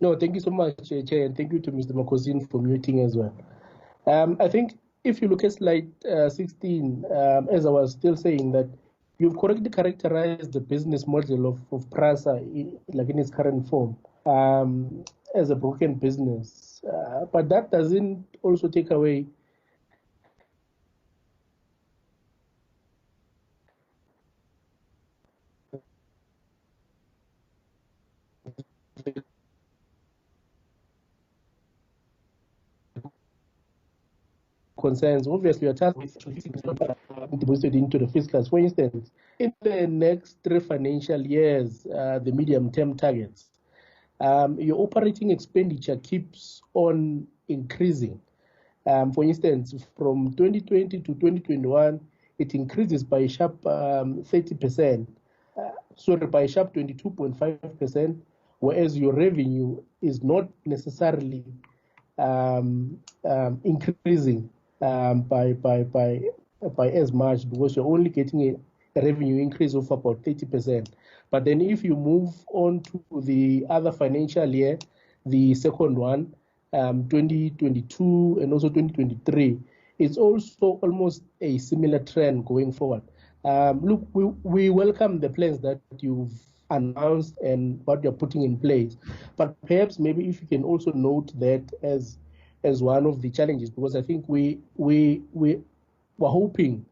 No, thank you so much, Chair, and thank you to Mr. Makosini for muting as well. I think if you look at slide 16, as I was still saying, that you've correctly characterized the business model of PRASA like in its current form as a broken business. But that doesn't also take away concerns. Obviously, your task is to deposited into the fiscals. For instance, in the next 3 financial years, the medium-term targets, your operating expenditure keeps on increasing. For instance, from 2020 to 2021, it increases by a sharp 30%, sorry, by a sharp 22.5%, whereas your revenue is not necessarily increasing by as much, because you're only getting a revenue increase of about 30%. But then if you move on to the other financial year, the second one, 2022 and also 2023, it's also almost a similar trend going forward. Look, we welcome the plans that you've announced and what you're putting in place, but perhaps maybe if you can also note that as one of the challenges, because I think we were hoping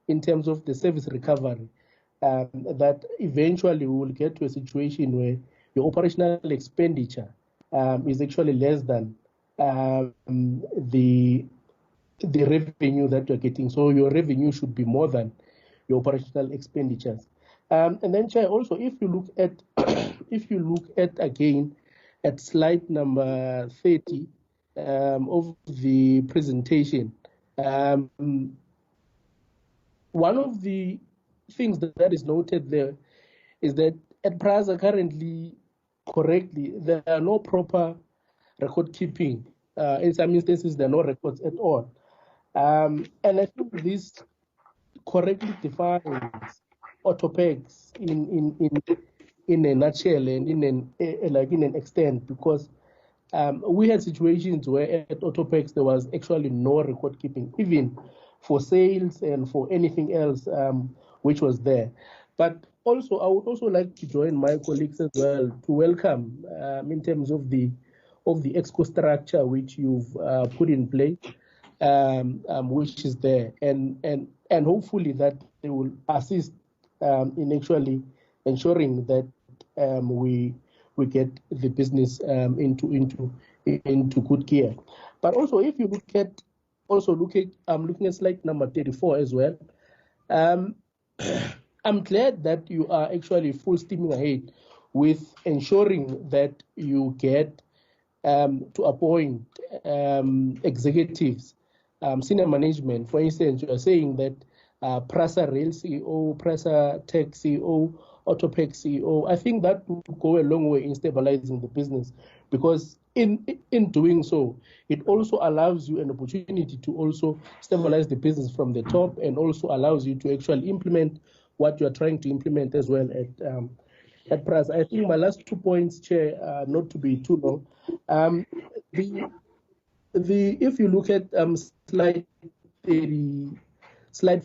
in terms of the service recovery that eventually we will get to a situation where your operational expenditure is actually less than the revenue that you're getting. So your revenue should be more than your operational expenditures. And then, Chair, also if you look at again at slide number 30 of the presentation, one of the things that is noted there is that at PRASA currently, correctly, there are no proper record keeping. In some instances, there are no records at all. And I think this correctly defines autopex in a nutshell and in an extent, because we had situations where at autopex there was actually no record keeping, even for sales and for anything else which was there. But also, I would also like to join my colleagues as well to welcome in terms of the exco structure which you've put in place, which is there, and hopefully that they will assist in actually ensuring that we get the business into good gear. But also, if you look at I'm looking at slide number 34 as well. I'm glad that you are actually full steaming ahead with ensuring that you get to appoint executives, senior management. For instance, you are saying that PRASA Rail CEO, PRASA Tech CEO, Autopex CEO. I think that will go a long way in stabilizing the business, because in doing so, it also allows you an opportunity to also stabilize the business from the top, and also allows you to actually implement what you are trying to implement as well at PRASA. I think my last 2 points, Chair, not to be too long. If you look at slide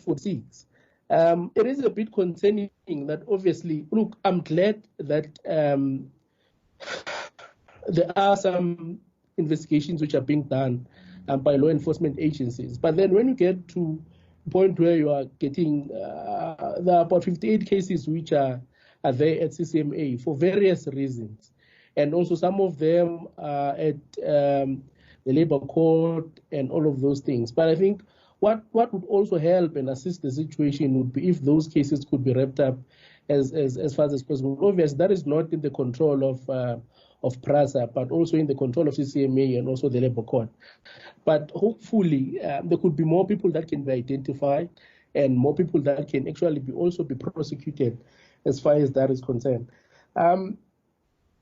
46, it is a bit concerning that obviously, look, I'm glad that there are some investigations which are being done by law enforcement agencies. But then when you get to a point where you are getting, there are about 58 cases which are there at CCMA for various reasons. And also some of them are at the labor court and all of those things. But I think what would also help and assist the situation would be if those cases could be wrapped up as fast as possible. Obviously, that is not in the control of PRASA, but also in the control of CCMA and also the labor court. But hopefully, there could be more people that can be identified and more people that can actually also be prosecuted as far as that is concerned.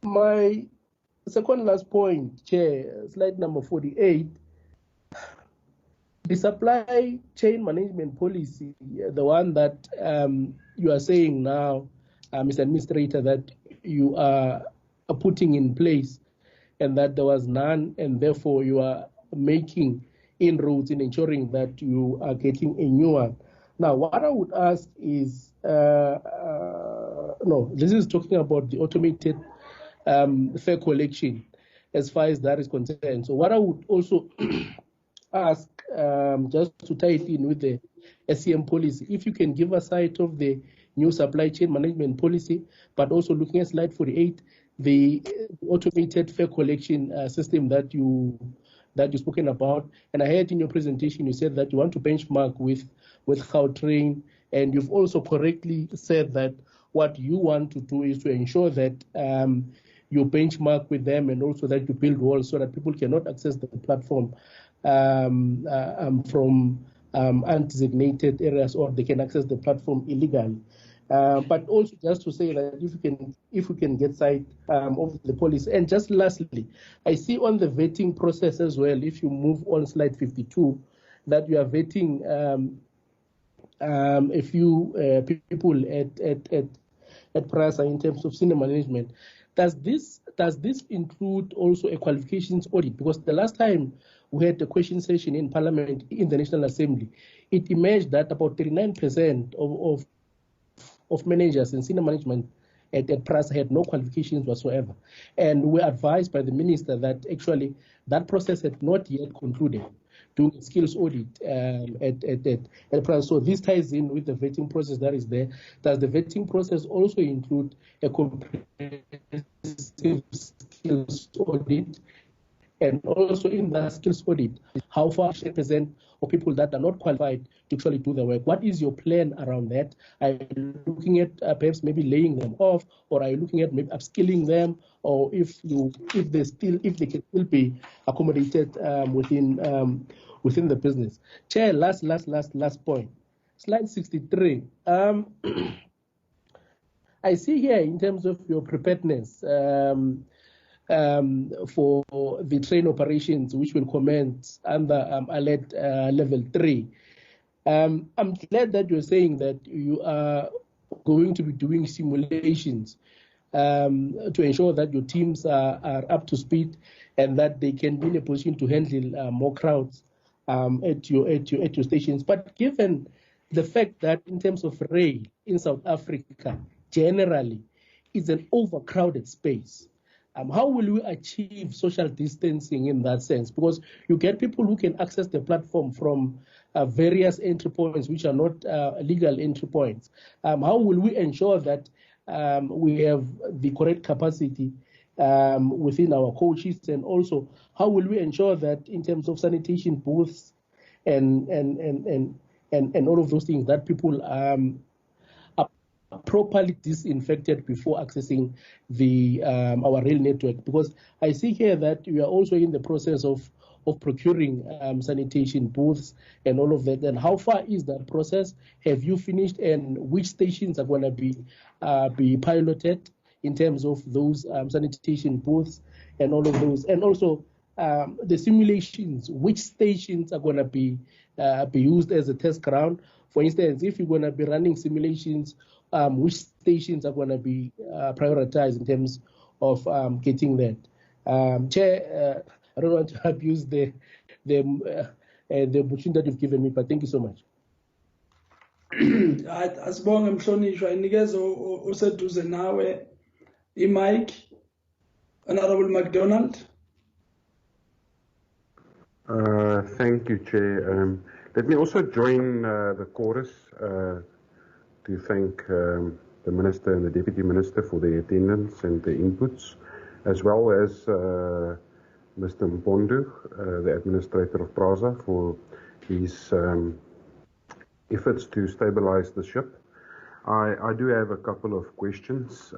My second last point, Chair, slide number 48, the supply chain management policy, the one that you are saying now, Mr. Administrator, that you are putting in place, and that there was none, and therefore you are making inroads in ensuring that you are getting a new one. Now, what I would ask is, no, this is talking about the automated fare collection as far as that is concerned. So what I would also ask, just to tie it in with the SCM policy, if you can give a sight of the new supply chain management policy, but also looking at slide 48, the automated fare collection system that you've spoken about. And I heard in your presentation you said that you want to benchmark with Gautrain, and you've also correctly said that what you want to do is to ensure that you benchmark with them, and also that you build walls so that people cannot access the platform from undesignated areas, or they can access the platform illegally. But also just to say that if we can get sight of the policy. And just lastly, I see on the vetting process as well, if you move on slide 52, that you are vetting a few people at PRASA in terms of senior management. Does this include also a qualifications audit? Because the last time we had a question session in Parliament, in the National Assembly, it emerged that about 39% of managers and senior management at PRASA had no qualifications whatsoever. And we were advised by the minister that actually that process had not yet concluded, doing a skills audit at PRASA. So this ties in with the vetting process that is there. Does the vetting process also include a comprehensive skills audit? And also in the skills audit, how far % of people that are not qualified to actually do the work? What is your plan around that? Are you looking at perhaps maybe laying them off, or are you looking at maybe upskilling them, or if they can still be accommodated within the business? Chair, last point, slide 63. I see here in terms of your preparedness for the train operations, which will commence under alert level 3. I'm glad that you're saying that you are going to be doing simulations to ensure that your teams are up to speed and that they can be in a position to handle more crowds at your stations. But given the fact that in terms of rail in South Africa, generally, it's an overcrowded space, how will we achieve social distancing in that sense? Because you get people who can access the platform from various entry points, which are not legal entry points. How will we ensure that we have the correct capacity within our coaches? And also, how will we ensure that in terms of sanitation booths and all of those things, that people are properly disinfected before accessing the our rail network? Because I see here that you are also in the process of procuring sanitation booths and all of that. And how far is that process? Have you finished, and which stations are going to be piloted in terms of those sanitation booths and all of those? And also the simulations, which stations are going to be used as a test ground? For instance, if you're going to be running simulations, which stations are going to be prioritized in terms of getting that? Chair, I don't want to abuse the opportunity that you've given me, but thank you so much. Asibonge mhlonishwa, inikeza oseduze nawe i-mic, Honorable McDonald. Thank you, Chair. Let me also join the chorus to thank the Minister and the Deputy Minister for their attendance and the inputs, as well as Mr. Mpondo, the Administrator of PRASA, for his efforts to stabilize the ship. I do have a couple of questions.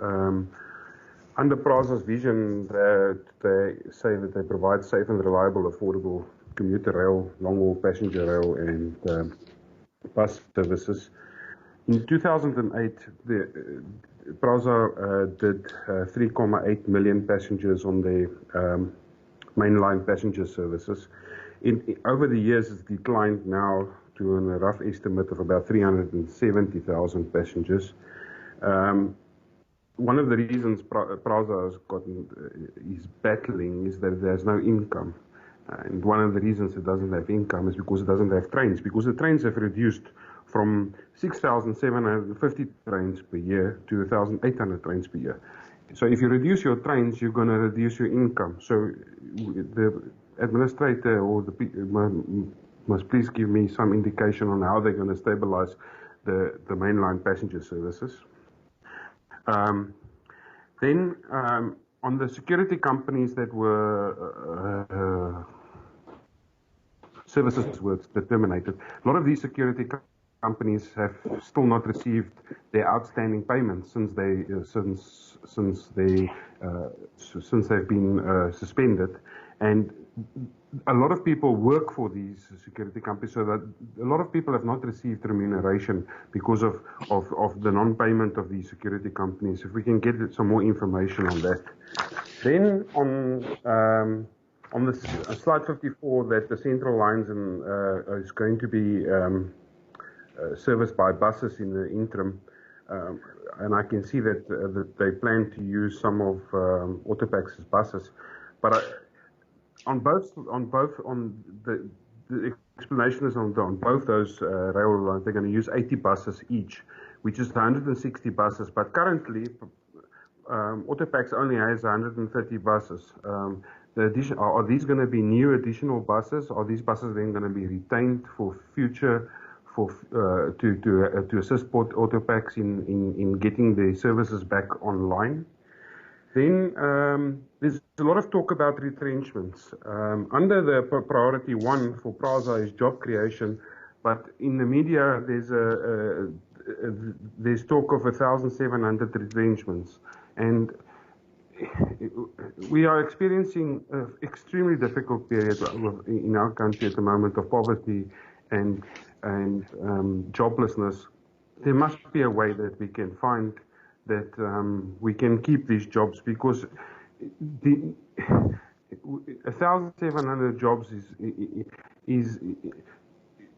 Under PRASA's vision, they say that they provide safe and reliable, affordable commuter rail, long-haul passenger rail, and bus services. In 2008, PRASA did 3.8 million passengers on the mainline passenger services. Over the years, it's declined now to a rough estimate of about 370,000 passengers. One of the reasons PRASA is battling is that there's no income. And one of the reasons it doesn't have income is because it doesn't have trains, because the trains have reduced from 6,750 trains per year to 1,800 trains per year. So if you reduce your trains, you're going to reduce your income. So the administrator or must please give me some indication on how they're going to stabilize the mainline passenger services. Then on the security companies that were services were terminated, a lot of these security companies have still not received their outstanding payments since they've been suspended, and a lot of people work for these security companies, so that a lot of people have not received remuneration because of the non-payment of these security companies. If we can get some more information on that. Then on the slide 54, that the central lines is going to be serviced by buses in the interim, and I can see that they plan to use some of Autopax's buses, but the explanation is on both those railway lines, they're going to use 80 buses each, which is 160 buses. But currently, Autopax only has 130 buses. Are these going to be new additional buses? Are these buses then going to be retained for future, to assist Autopax in getting their services back online? Then there's a lot of talk about retrenchments. Under the priority 1 for PRASA is job creation, but in the media there's talk of 1,700 retrenchments, and we are experiencing an extremely difficult period in our country at the moment of poverty and joblessness. There must be a way that we can find that we can keep these jobs, because 1,700 jobs is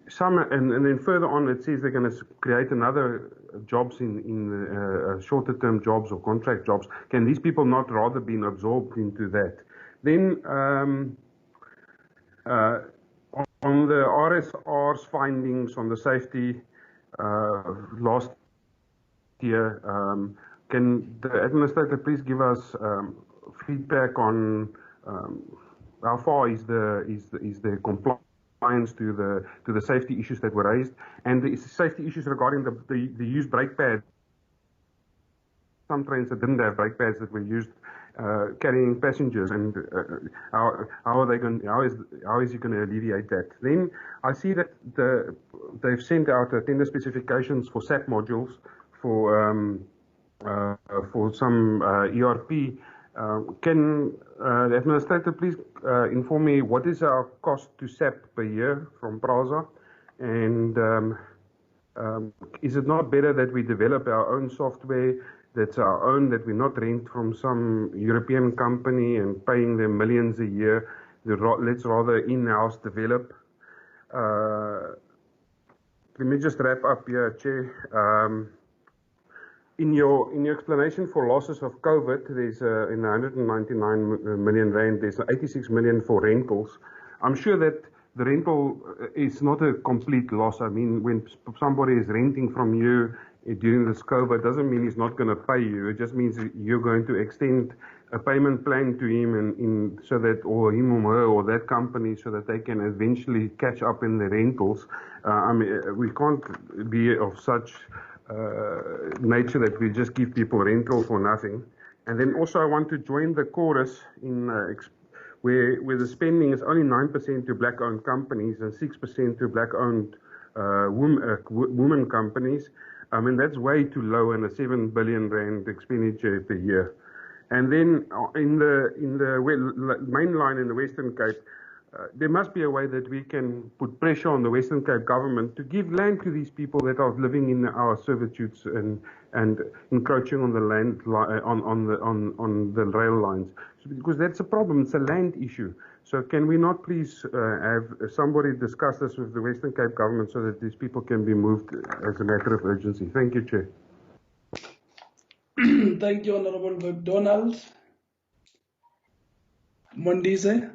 some, and then further on it says they're going to create another jobs in shorter term jobs or contract jobs. Can these people not rather been absorbed into that? Then on the RSR's findings on the safety last year, can the administrator please give us feedback on how far is the compliance to the safety issues that were raised, and the safety issues regarding the used brake pads? Some trains that didn't have brake pads that were used carrying passengers, and how is he going to alleviate that? Then I see that they've sent out tender specifications for SAP modules for some ERP. Can the administrator please inform me what is our cost to SAP per year from PRASA, and is it not better that we develop our own software that's our own, that we not rent from some European company and paying them millions a year? Let's rather in-house develop. Let me just wrap up here, Chair. In your explanation for losses of COVID, there's in 199 million rand, there's 86 million for rentals. I'm sure that the rental is not a complete loss. I mean, when somebody is renting from you during this COVID, doesn't mean he's not going to pay you. It just means you're going to extend a payment plan to him, so that, or him or her or that company, so that they can eventually catch up in the rentals. I mean, we can't be of such nature that we just give people rental for nothing. And then also I want to join the chorus in where the spending is only 9% to black-owned companies and 6% to black-owned women companies. I mean, that's way too low in a 7 billion rand expenditure per year. And then in the main line in the Western Cape, there must be a way that we can put pressure on the Western Cape government to give land to these people that are living in our servitudes and encroaching on the land on the rail lines, because that's a problem. It's a land issue. So can we not please have somebody discuss this with the Western Cape government so that these people can be moved as a matter of urgency? Thank you, Chair. Thank you, Honorable McDonald. Bongisizwe.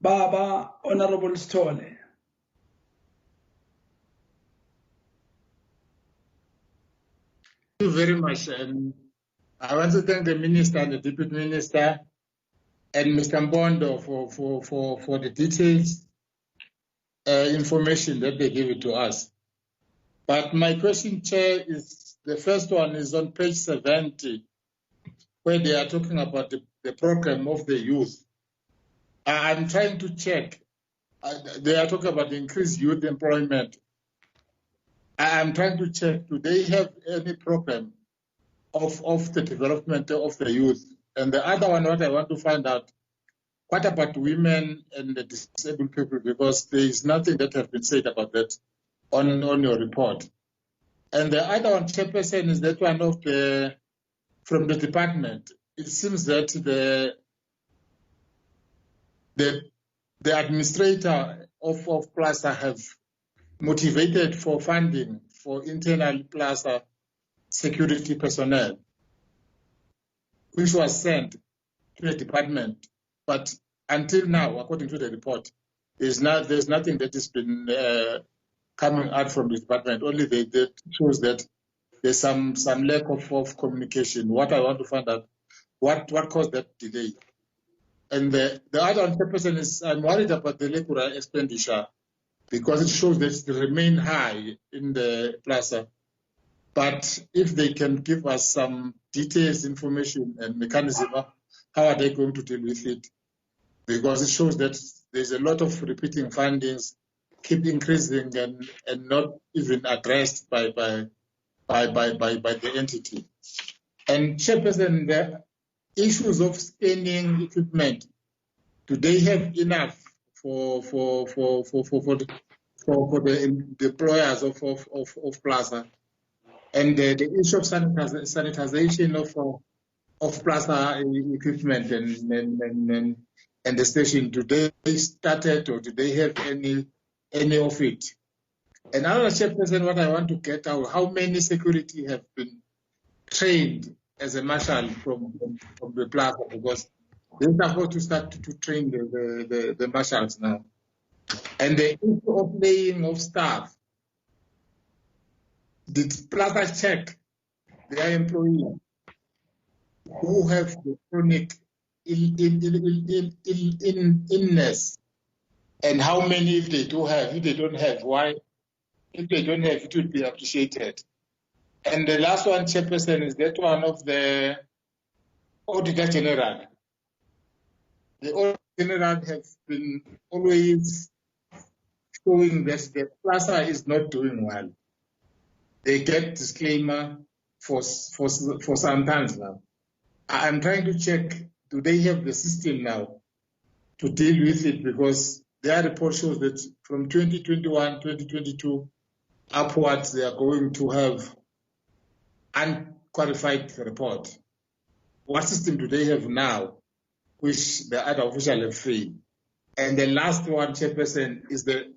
Baba, Honorable Stole. Thank you very much. I want to thank the Minister and the Deputy Minister and Mr. Mpondo for the details information that they gave it to us. But my question, Chair, is the first one is on page 70, where they are talking about the program of the youth. I'm trying to check. They are talking about the increased youth employment. I'm trying to check, do they have any program of the development of the youth? And the other one, what I want to find out, what about women and the disabled people? Because there is nothing that has been said about that on your report. And the other one, Chairperson, is that one of from the department. It seems that the administrator of PRASA have motivated for funding for internal PRASA security personnel, which was sent to the department. But until now, according to the report, there's nothing that has been coming out from the department. Only that shows that there's some lack of communication. What I want to find out, what caused that delay? And the other person is, I'm worried about the labor expenditure because it shows that it remain high in the PRASA. But if they can give us some details, information, and mechanism, how are they going to deal with it? Because it shows that there's a lot of repeating findings, keep increasing and not even addressed by the entity. And Chairperson, the issues of scanning equipment, do they have enough for the employers of PRASA? And the issue of sanitization of PRASA equipment and the station, do they started or do they have any of it? Another Chairperson, what I want to get out, how many security have been trained as a marshal from the PRASA? Because they're supposed to start to train the marshals now. And the issue of laying of staff, did PRASA check their employees who have the chronic illness, and how many if they do have, if they don't have, why? If they don't have, it would be appreciated. And the last one, Chairperson, is that one of the Auditor General. The Auditor General has been always showing that the PRASA is not doing well. They get disclaimer for some times now. I'm trying to check, do they have the system now to deal with it? Because their report shows that from 2021, 2022 upwards, they are going to have unqualified report. What system do they have now, which the other officials have failed? And the last one, Chairperson, is the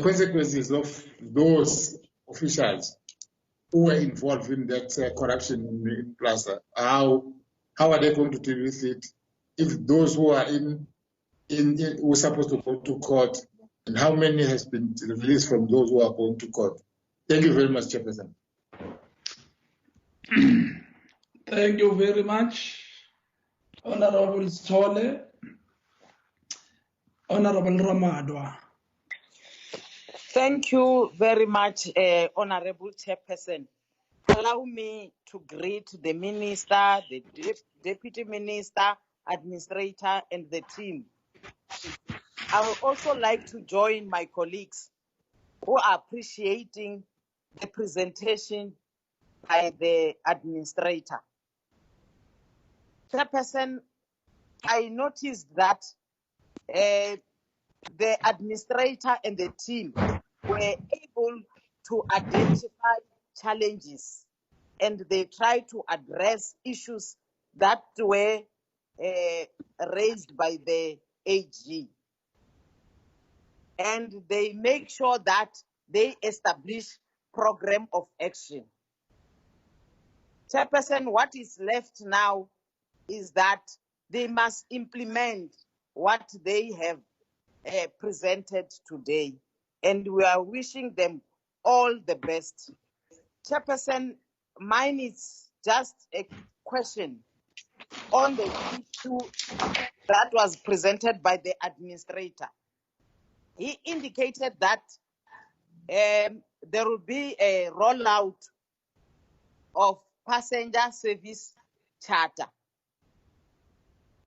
consequences of those officials who were involved in that corruption in PRASA. How are they going to deal with it? If those who are who are supposed to go to court, and how many has been released from those who are going to court? Thank you very much, Chairperson. Thank you very much, Honorable Stole. Honorable Ramadwa. Thank you very much, Honorable Chairperson. Allow me to greet the Minister, the Deputy Minister, Administrator, and the team. I would also like to join my colleagues who are appreciating the presentation by the Administrator. Chairperson, I noticed that the Administrator and the team were able to identify challenges and they tried to address issues that were raised by the AG. And they make sure that they establish program of action. Chairperson, what is left now is that they must implement what they have presented today. And we are wishing them all the best. Chairperson, mine is just a question on the issue that was presented by the administrator. He indicated that there will be a rollout of passenger service charter.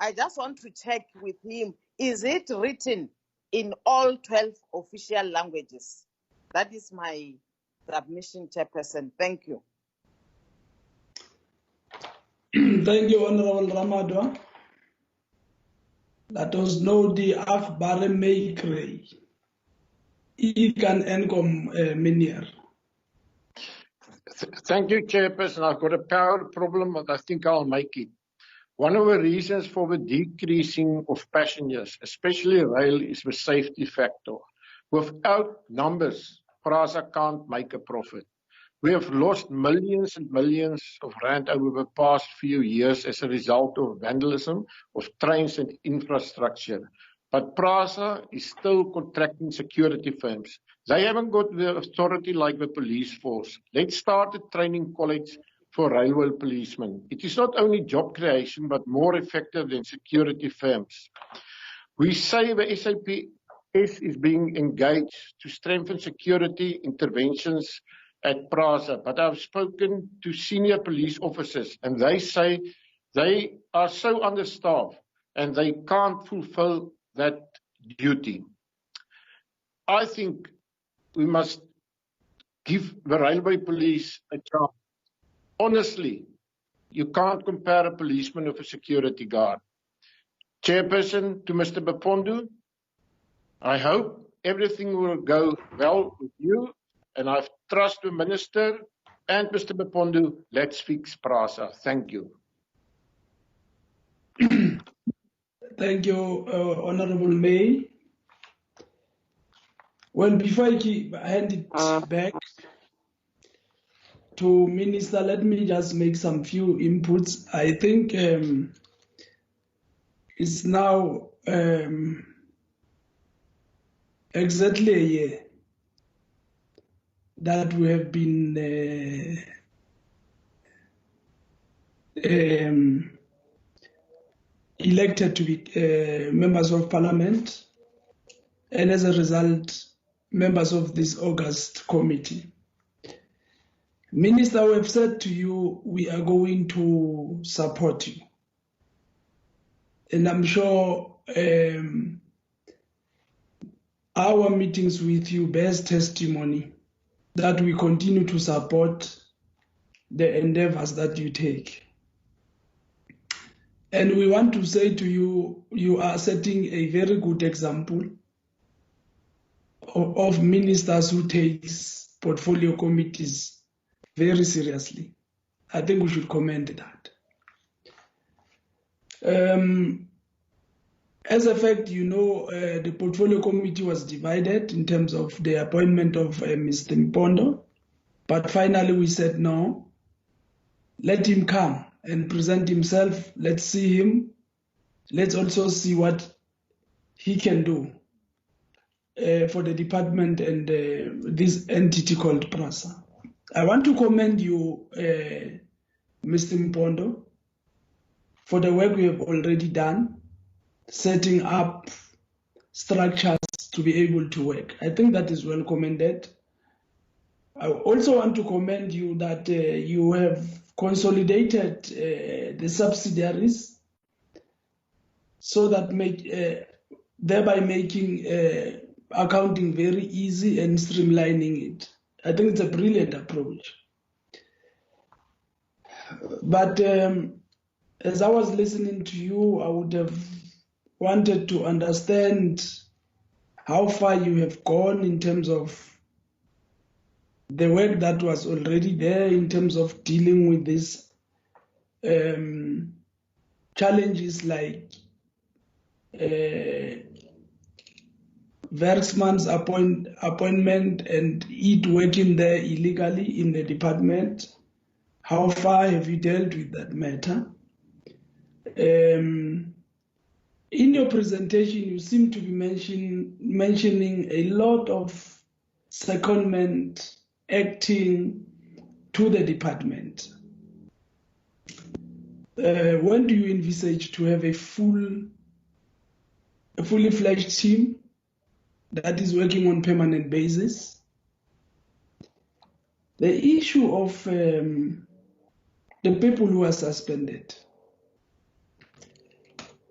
I just want to check with him, is it written in all 12 official languages? That is my submission, Chairperson. Thank you. Thank you, Honorable Ramadwa. Let us know the Afbare Meikre. Ikan Enkom Minier. Thank you, Chairperson. I've got a power problem, but I think I'll make it. One of the reasons for the decreasing of passengers, especially rail, is the safety factor. Without numbers, PRASA can't make a profit. We have lost millions and millions of rand over the past few years as a result of vandalism of trains and infrastructure. But PRASA is still contracting security firms. They haven't got the authority like the police force. Let's start a training college for railway policemen. It is not only job creation, but more effective than security firms. We say the SAPS is being engaged to strengthen security interventions at PRASA, but I've spoken to senior police officers and they say they are so understaffed and they can't fulfill that duty. I think we must give the railway police a chance. Honestly, you can't compare a policeman with a security guard. Chairperson, to Mr. Mpondo, I hope everything will go well with you, and I trust the Minister and Mr. Mpondo. Let's fix PRASA. Thank you. Thank you, Honorable May. Well, before I hand it back to Minister, let me just make some few inputs. I think it's now exactly a year that we have been elected to be members of Parliament, and as a result, members of this August committee. Minister, we have said to you, we are going to support you. And I'm sure our meetings with you bears testimony that we continue to support the endeavors that you take. And we want to say to you, you are setting a very good example of ministers who takes portfolio committees very seriously. I think we should commend that. As a fact, you know, the portfolio committee was divided in terms of the appointment of Mr. Mpondo, but finally we said no, let him come and present himself. Let's see him. Let's also see what he can do for the department and this entity called PRASA. I want to commend you, Mr. Mpondo, for the work we have already done, setting up structures to be able to work. I think that is well commended. I also want to commend you that you have consolidated the subsidiaries so that thereby making accounting very easy and streamlining it. I think it's a brilliant approach. But as I was listening to you, I would have wanted to understand how far you have gone in terms of the work that was already there in terms of dealing with these challenges like Werksman's appointment and it working there illegally in the department. How far have you dealt with that matter? In your presentation, you seem to be mentioning a lot of secondment acting to the department. When do you envisage to have a fully fledged team that is working on permanent basis? The issue of the people who are suspended.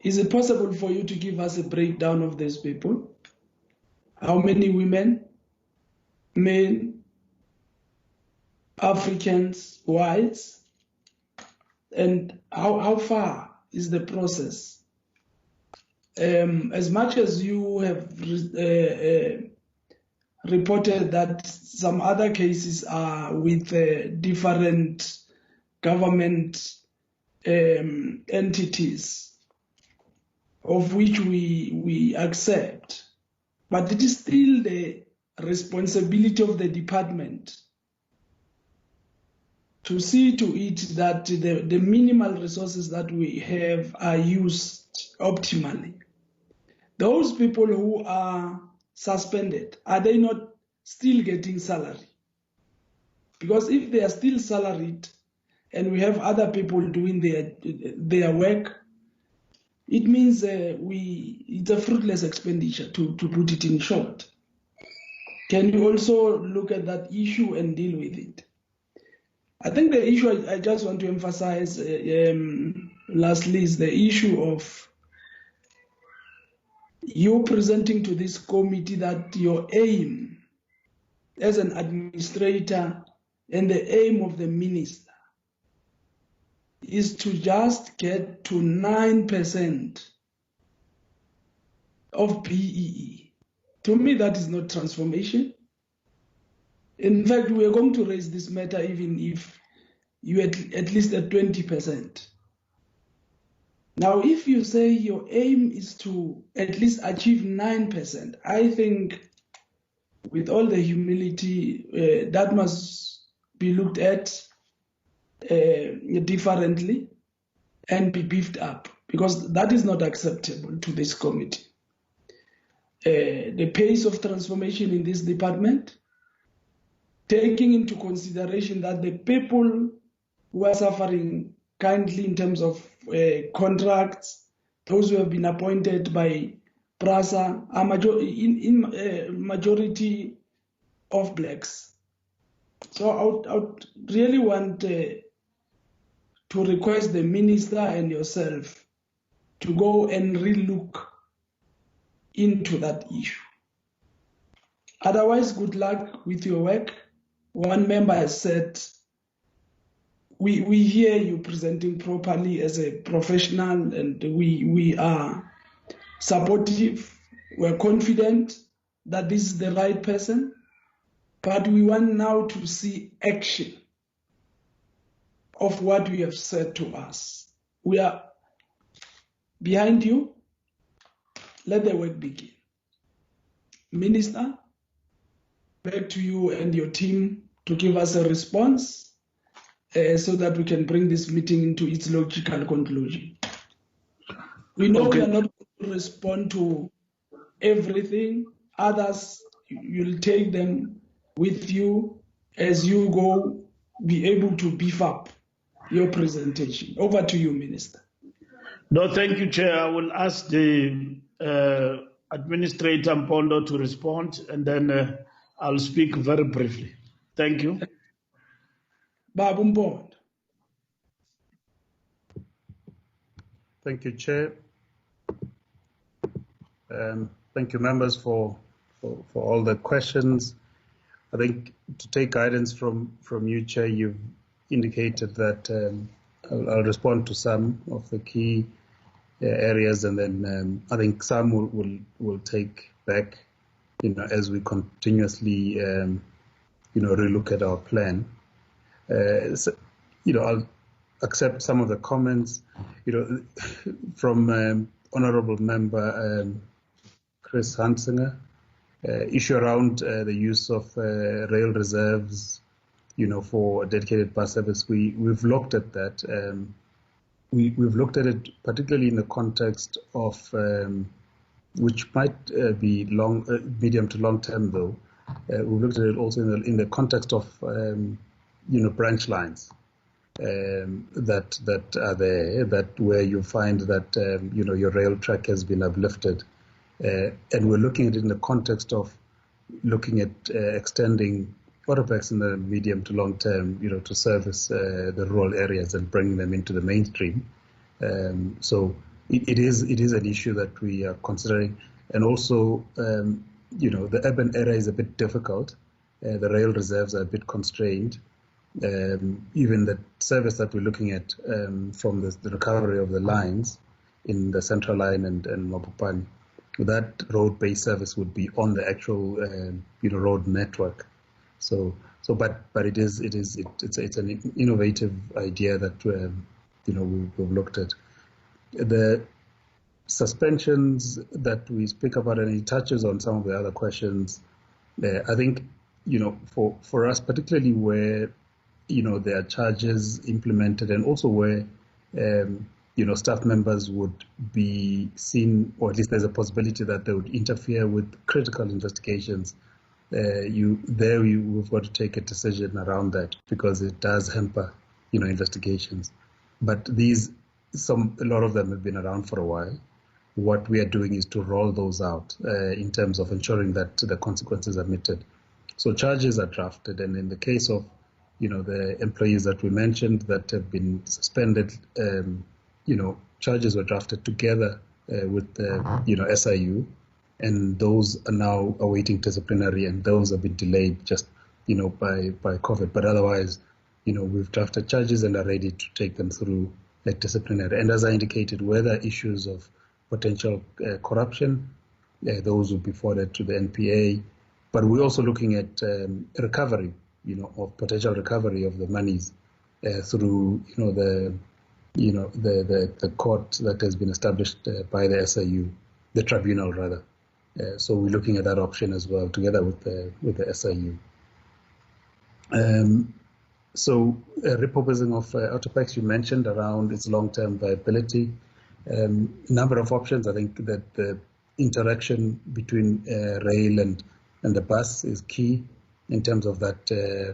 Is it possible for you to give us a breakdown of these people? How many women, men, Africans, whites, and how far is the process? As much as you have reported that some other cases are with different government entities, of which we accept, but it is still the responsibility of the department to see to it that the minimal resources that we have are used optimally. Those people who are suspended, are they not still getting salary? Because if they are still salaried and we have other people doing their work, it means it's a fruitless expenditure, to put it in short. Can you also look at that issue and deal with it? I think the issue I just want to emphasize lastly is the issue of you presenting to this committee that your aim as an administrator and the aim of the minister is to just get to 9% of BEE. To me, that is not transformation. In fact, we are going to raise this matter even if you at least at 20%. Now, if you say your aim is to at least achieve 9%, I think with all the humility, that must be looked at differently and be beefed up, because that is not acceptable to this committee. The pace of transformation in this department, taking into consideration that the people who are suffering kindly in terms of contracts, those who have been appointed by PRASA, are majority of blacks. So I would really want to request the minister and yourself to go and relook into that issue. Otherwise, good luck with your work. One member has said, we hear you presenting properly as a professional, and we are supportive. We're confident that this is the right person, but we want now to see action of what we have said to us. We are behind you. Let the work begin. Minister, back to you and your team to give us a response so that we can bring this meeting into its logical conclusion. We know we are not going to respond to everything. Others, you'll take them with you as you go, be able to beef up your presentation. Over to you, Minister. No, thank you, Chair. I will ask the Administrator Mpondo to respond, and then I'll speak very briefly. Thank you. Babu Mpondo. Thank you, Chair. Thank you, members, for all the questions. I think to take guidance from you, Chair, you've indicated that I'll respond to some of the key areas, and then I think some will take back, as we continuously, relook at our plan. So, I'll accept some of the comments, from Honourable Member Chris Hansinger, issue around the use of rail reserves, for dedicated bus service. We've looked at that. we've looked at it particularly in the context of, which might be medium to long term though. We've looked at it also in the context of, branch lines that are there, that where you find that, your rail track has been uplifted. And we're looking at it in the context of looking at extending autopacks in the medium to long term, to service the rural areas and bringing them into the mainstream. So it is an issue that we are considering. And also, the urban area is a bit difficult. The rail reserves are a bit constrained. Even the service that we're looking at from the recovery of the lines in the Central Line and Mabopane, that road-based service would be on the actual, road network. But it's an innovative idea that we've looked at. The suspensions that we speak about, and it touches on some of the other questions. I think for us, particularly where there are charges implemented, and also where staff members would be seen, or at least there's a possibility that they would interfere with critical investigations. We've got to take a decision around that, because it does hamper, investigations. But a lot of them have been around for a while. What we are doing is to roll those out in terms of ensuring that the consequences are meted. So charges are drafted, and in the case of, the employees that we mentioned that have been suspended, charges were drafted together with the SIU, and those are now awaiting disciplinary, and those have been delayed just, by COVID. But otherwise, we've drafted charges and are ready to take them through disciplinary. And as I indicated, where there are issues of potential corruption, those will be forwarded to the NPA. But we're also looking at recovery, of potential recovery of the monies through, the court that has been established by the SIU, the tribunal rather. So we're looking at that option as well, together with the SIU. So repurposing of autopacks, you mentioned around its long-term viability. Number of options. I think that the interaction between rail and the bus is key in terms of that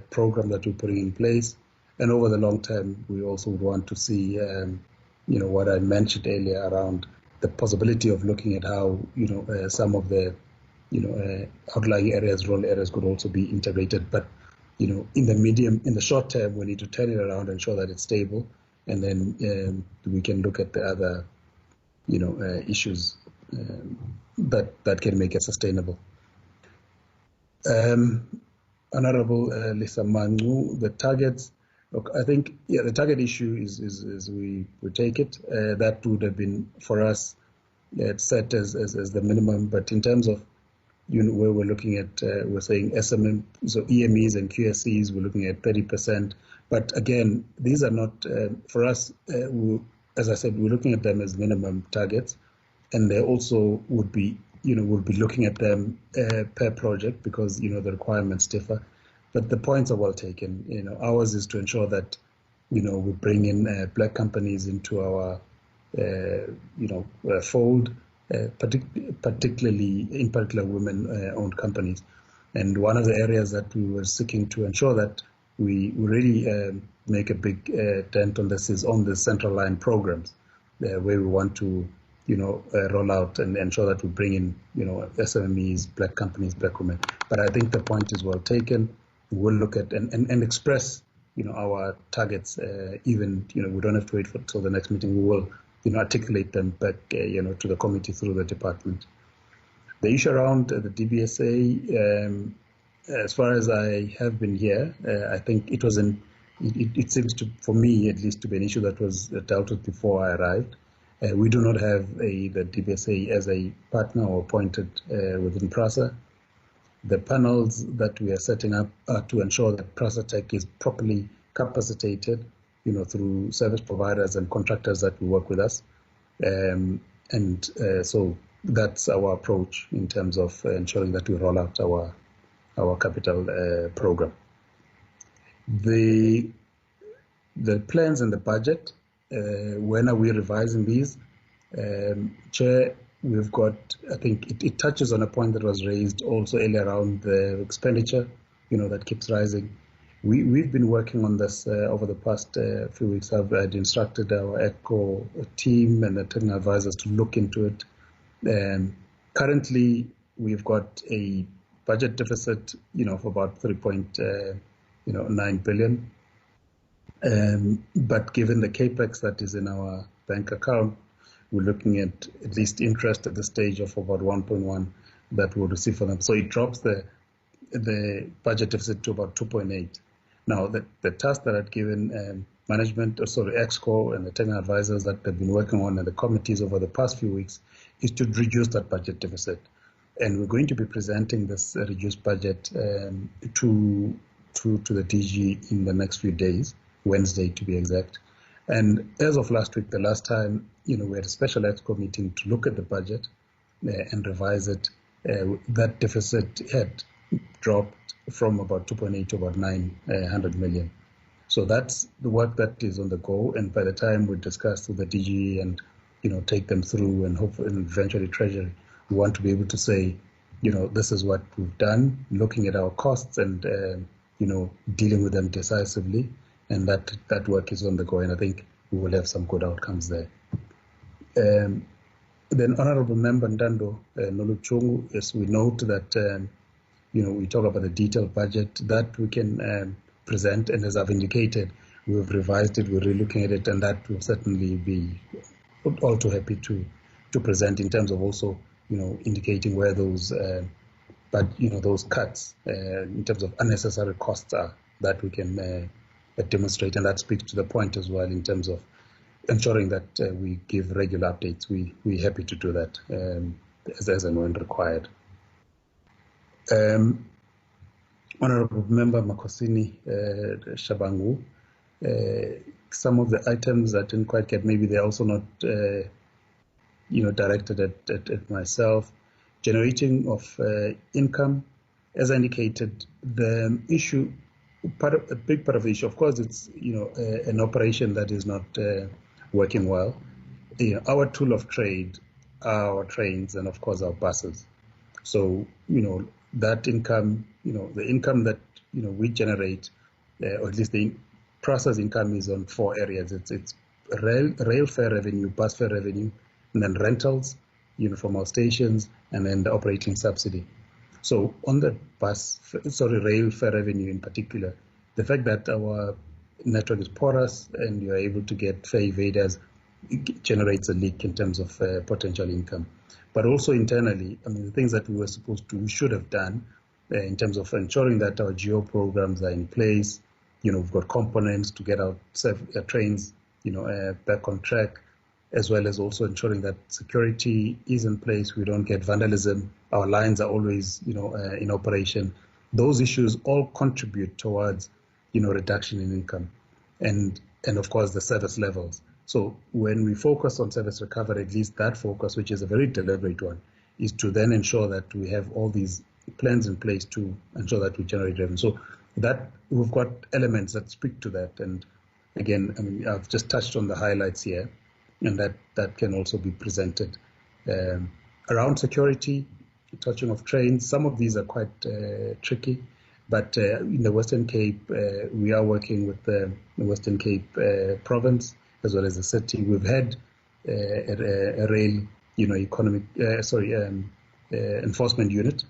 program that we're putting in place. And over the long term, we also would want to see, what I mentioned earlier around the possibility of looking at how, some of the, outlying areas, rural areas could also be integrated. But, in the short term, we need to turn it around and ensure that it's stable. And then we can look at the other, issues that can make it sustainable. Honorable Lisa Manu, the targets. Look, I think the target issue is we take it. That would have been for us set as the minimum. But in terms of where we're looking at, we're saying SMM, so EMEs and QSEs, we're looking at 30%. But again, these are not for us. As I said, we're looking at them as minimum targets, and they also would be, we'll be looking at them per project, because the requirements differ. But the points are well taken. Ours is to ensure that we bring in black companies into our fold, particularly women-owned companies. And one of the areas that we were seeking to ensure that we really make a big dent on this is on the Central Line programs, where we want to roll out and ensure that we bring in SMEs, black companies, black women. But I think the point is well taken. We'll look at and express our targets. Even we don't have to wait till the next meeting. We will articulate them back to the committee through the department. The issue around the DBSA, as far as I have been here, I think it wasn't. It seems to, for me at least, to be an issue that was dealt with before I arrived. We do not have the DBSA as a partner or appointed within PRASA. The panels that we are setting up are to ensure that PRASA Tech is properly capacitated, through service providers and contractors that will work with us. So that's our approach in terms of ensuring that we roll out our capital program. The plans and the budget, when are we revising these? Chair, we've got, I think it touches on a point that was raised also earlier around the expenditure, that keeps rising. We've been working on this over the past few weeks. I've instructed our ECO team and the technical advisors to look into it. Currently, we've got a budget deficit, of about 3.9 billion. But given the capex that is in our bank account, we're looking at least interest at the stage of about 1.1 that we'll receive for them. So it drops the budget deficit to about 2.8. Now, the task that I'd given EXCO and the technical advisors that they've been working on and the committees over the past few weeks is to reduce that budget deficit. And we're going to be presenting this reduced budget to the DG in the next few days, Wednesday to be exact. And as of last week, the last time, we had a special EXCO meeting to look at the budget and revise it. That deficit had dropped from about 2.8 to about 900 million. So that's the work that is on the go. And by the time we discuss with the DG and, take them through and hopefully eventually Treasury, we want to be able to say, this is what we've done, looking at our costs and, dealing with them decisively. And that work is on the go. And I think we will have some good outcomes there. Then Honorable Member Ndando Noluchungu, yes, we note that, we talk about the detailed budget that we can present. And as I've indicated, we've revised it, we're relooking at it, and that will certainly be all too happy to present in terms of also, indicating where those, those cuts in terms of unnecessary costs are that we can demonstrate. And that speaks to the point as well in terms of ensuring that we give regular updates. We're happy to do that as and when required. Honorable Member Makosini Shabangu, some of the items I didn't quite get, maybe they're also not, directed at myself. Generating of income, as I indicated, the issue, a big part of the issue, of course, it's an operation that is not working well. Our tool of trade are our trains and of course our buses. So that income, the income that we generate, or at least the PRASA's income is on 4 areas. It's rail fare revenue, bus fare revenue, and then rentals, from our stations, and then the operating subsidy. So on the rail fare revenue in particular, the fact that our network is porous and you're able to get fare evaders generates a leak in terms of potential income. But also internally, the things that we should have done in terms of ensuring that our geo programs are in place. We've got components to get our trains, back on track, as well as also ensuring that security is in place. We don't get vandalism. Our lines are always, in operation. Those issues all contribute towards, reduction in income, and of course the service levels. So when we focus on service recovery, at least that focus, which is a very deliberate one, is to then ensure that we have all these plans in place to ensure that we generate revenue. So that we've got elements that speak to that. And again, I've just touched on the highlights here, and that can also be presented. Around security, touching of trains, some of these are quite tricky, but in the Western Cape, we are working with the Western Cape province as well as the city. We've had a rail, enforcement unit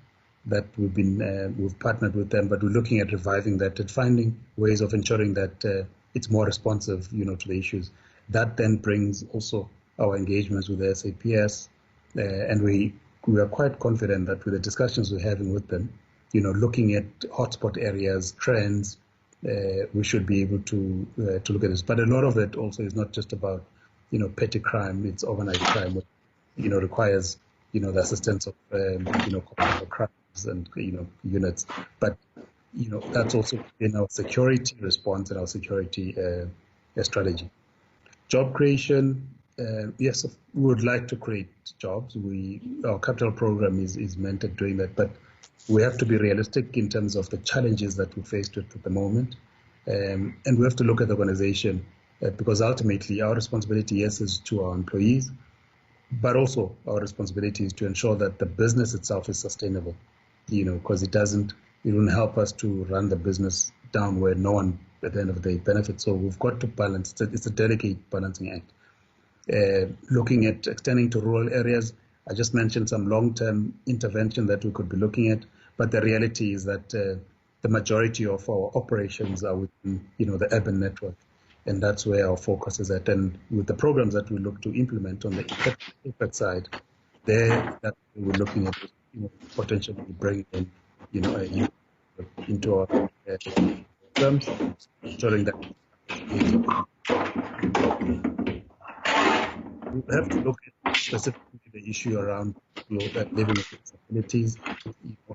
that we've partnered with them, but we're looking at reviving that and finding ways of ensuring that it's more responsive, to the issues. That then brings also our engagements with the SAPS, and we are quite confident that with the discussions we're having with them, looking at hotspot areas, trends, we should be able to look at this. But a lot of it also is not just about, petty crime. It's organized crime, which, requires, the assistance of, commercial crimes and, units. But, that's also in our security response and our security strategy. Job creation, yes, we would like to create jobs. Our capital program is meant at doing that, but we have to be realistic in terms of the challenges that we're faced with at the moment. And we have to look at the organization because ultimately our responsibility, yes, is to our employees, but also our responsibility is to ensure that the business itself is sustainable, because it wouldn't help us to run the business down where no one at the end of the day benefits. So we've got to balance. It's a delicate balancing act. Looking at extending to rural areas, I just mentioned some long-term intervention that we could be looking at, but the reality is that the majority of our operations are within, the urban network, and that's where our focus is at. And with the programs that we look to implement on the effect side, that we're looking at, potentially bringing in, a youth into our programs, ensuring that we have to look at specifically the issue around living with disabilities,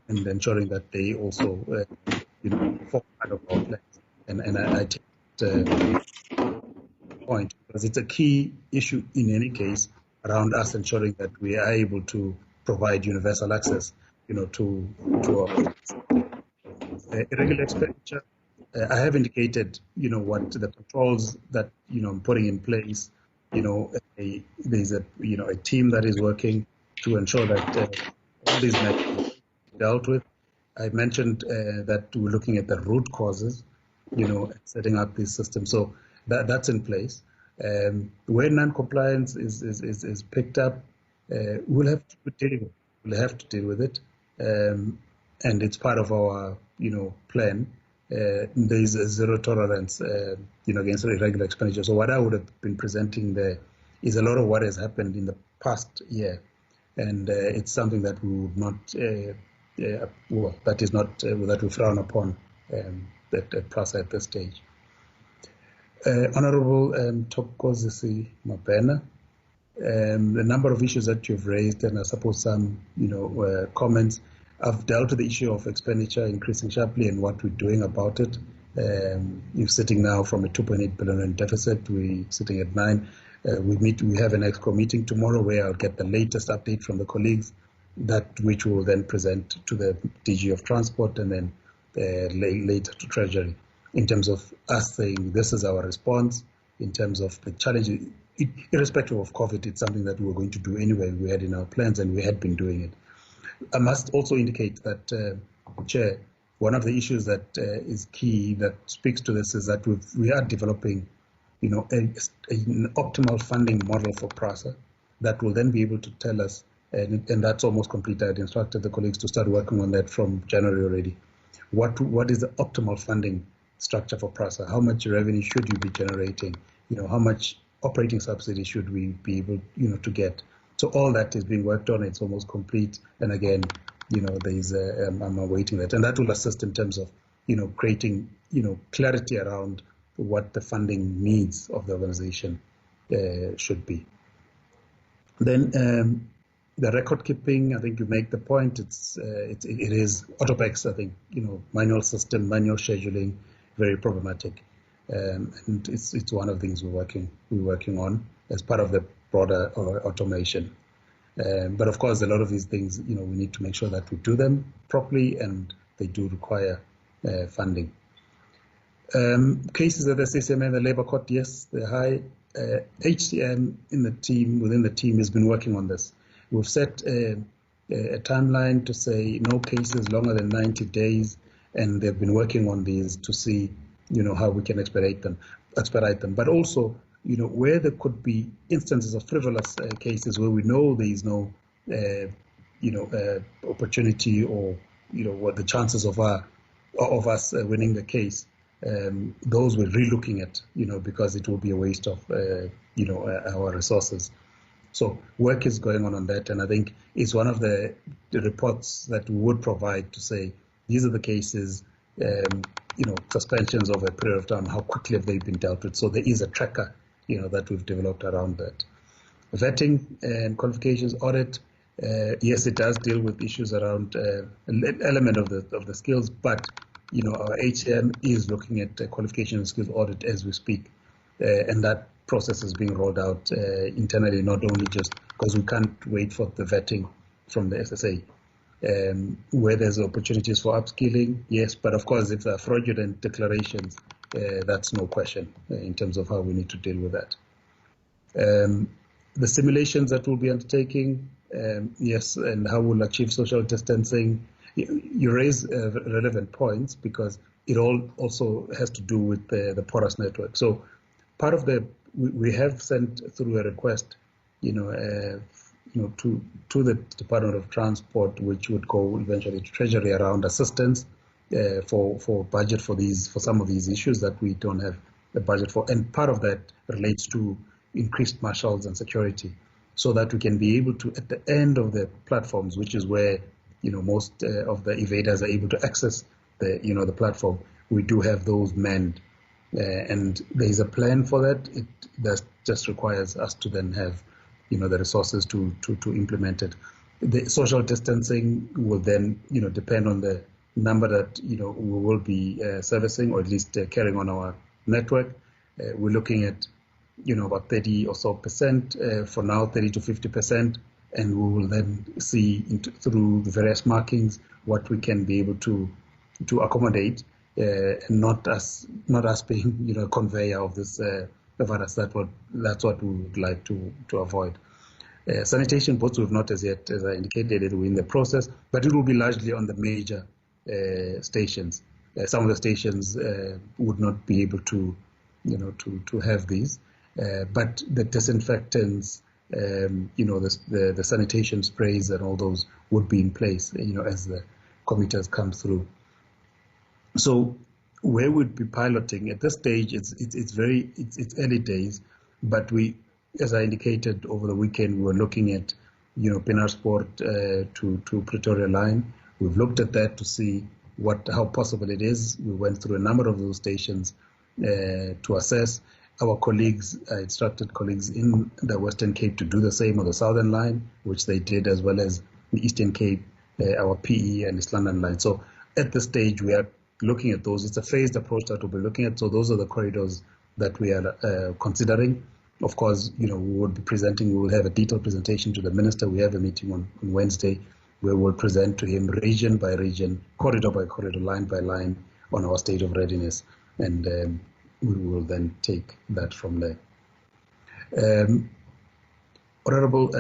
and ensuring that they also, form part of our plans. And I take the point because it's a key issue in any case around us ensuring that we are able to provide universal access, to our irregular expenditure. I have indicated, what the controls that I'm putting in place. There's a team that is working to ensure that all these matters are dealt with. I mentioned that we're looking at the root causes, setting up this system. So that's in place. Where non-compliance is picked up, we'll have to deal with it, and it's part of our plan. There's a zero tolerance, against irregular expenditure. So what I would have been presenting there is a lot of what has happened in the past year, and it's something that we would not, that we frown upon at PRASA at this stage. Honourable Bongisizwe Mpondo, the number of issues that you've raised, and I suppose some, comments. I've dealt with the issue of expenditure increasing sharply and what we're doing about it. You're sitting now from a 2.8 billion deficit. We're sitting at 9. We have an EXCO meeting tomorrow where I'll get the latest update from the colleagues, which we will then present to the DG of Transport and then later to Treasury, in terms of us saying this is our response in terms of the challenge. Irrespective of COVID, it's something that we were going to do anyway. We had in our plans and we had been doing it. I must also indicate that, Chair, one of the issues that is key that speaks to this is that we are developing, an optimal funding model for PRASA that will then be able to tell us, and that's almost complete. I'd instructed the colleagues to start working on that from January already. What is the optimal funding structure for PRASA? How much revenue should you be generating? How much operating subsidy should we be able, to get? So all that is being worked on. It's almost complete. And again, there's I'm awaiting that, and that will assist in terms of, creating, clarity around what the funding needs of the organization should be. Then the record keeping, I think you make the point. It is AutoPAX. I think manual system, manual scheduling, very problematic, and it's one of the things we're working on as part of the broader automation. But of course, a lot of these things, we need to make sure that we do them properly, and they do require funding. Cases at the CCMA and the Labour Court, yes, they're high. HCM within the team has been working on this. We've set a timeline to say no cases longer than 90 days, and they've been working on these to see, how we can expedite them. But also, where there could be instances of frivolous cases where we know there is no, opportunity or, what the chances of us winning the case, those we're re-looking at, because it will be a waste of, our resources. So work is going on that, and I think it's one of the reports that we would provide to say these are the cases, suspensions over a period of time, how quickly have they been dealt with. So there is a tracker, that we've developed around that. Vetting and qualifications audit, yes, it does deal with issues around an element of the skills, but our HCM is looking at qualification and skills audit as we speak, and that process is being rolled out internally, not only just because we can't wait for the vetting from the SSA. Where there's opportunities for upskilling, yes, but of course, if there are fraudulent declarations, That's no question in terms of how we need to deal with that. The simulations that we'll be undertaking, yes, and how we'll achieve social distancing. You raise relevant points because it all also has to do with the porous network. So part of we have sent through a request, to the Department of Transport, which would go eventually to Treasury around assistance for budget for some of these issues that we don't have a budget for, and part of that relates to increased marshals and security, so that we can be able to, at the end of the platforms, which is where most of the evaders are able to access the platform, we do have those manned, and there is a plan for that. That just requires us to then have the resources to implement it. The social distancing will then depend on the number that we will be servicing, or at least carrying on our network. We're looking at about 30 or so percent for now, 30 to 50%, and we will then see through the various markings what we can be able to accommodate, and not us being a conveyor of this virus. That's what we would like to avoid. Sanitation boats we've not as yet, as I indicated, we're in the process, but it will be largely on the major stations. Some of the stations would not be able to have these, but the disinfectants, the sanitation sprays and all those would be in place, as the commuters come through. So where we'd be piloting at this stage, it's early days, but as I indicated over the weekend, we were looking at Pienaarsport to Pretoria line. We've looked at that to see how possible it is. We went through a number of those stations to assess. Our colleagues, instructed colleagues in the Western Cape to do the same on the Southern line, which they did, as well as the Eastern Cape, our PE and East London line. So at this stage, we are looking at those. It's a phased approach that we'll be looking at. So those are the corridors that we are considering. Of course, we will have a detailed presentation to the minister. We have a meeting on Wednesday where we'll present to him region by region, corridor by corridor, line by line on our state of readiness. And we will then take that from there. Honorable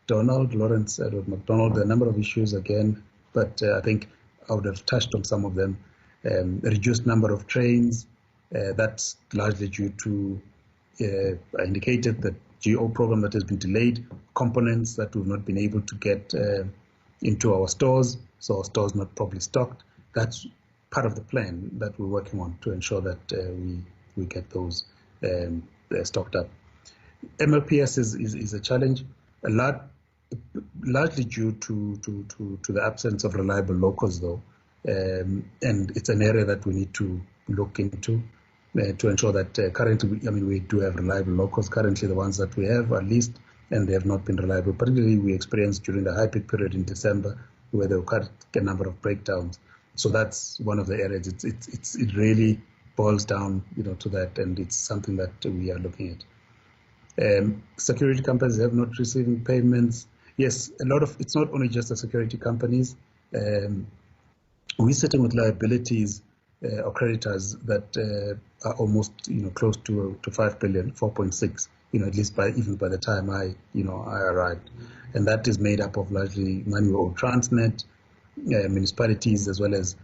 Lawrence Edward McDonald, a number of issues again, but I think I would have touched on some of them. Reduced number of trains, that's largely due to, I indicated, the GO program that has been delayed, components that we've not been able to get into our stores, so our stores not properly stocked. That's part of the plan that we're working on to ensure that we get those stocked up. MLPS is a challenge, largely due to the absence of reliable locals, though, and it's an area that we need to look into to ensure that currently, we do have reliable locals. Currently, the ones that we have are leased, and they have not been reliable. Particularly, we experienced during the high peak period in December, where there were quite a number of breakdowns. So that's one of the areas. It really boils down, to that, and it's something that we are looking at. Security companies have not receiving payments. Yes, it's not only just the security companies. We're sitting with liabilities or creditors that are almost, close to 5 billion, 4.6, at least even by the time I arrived, and that is made up of largely money we owe Transnet, municipalities, as well as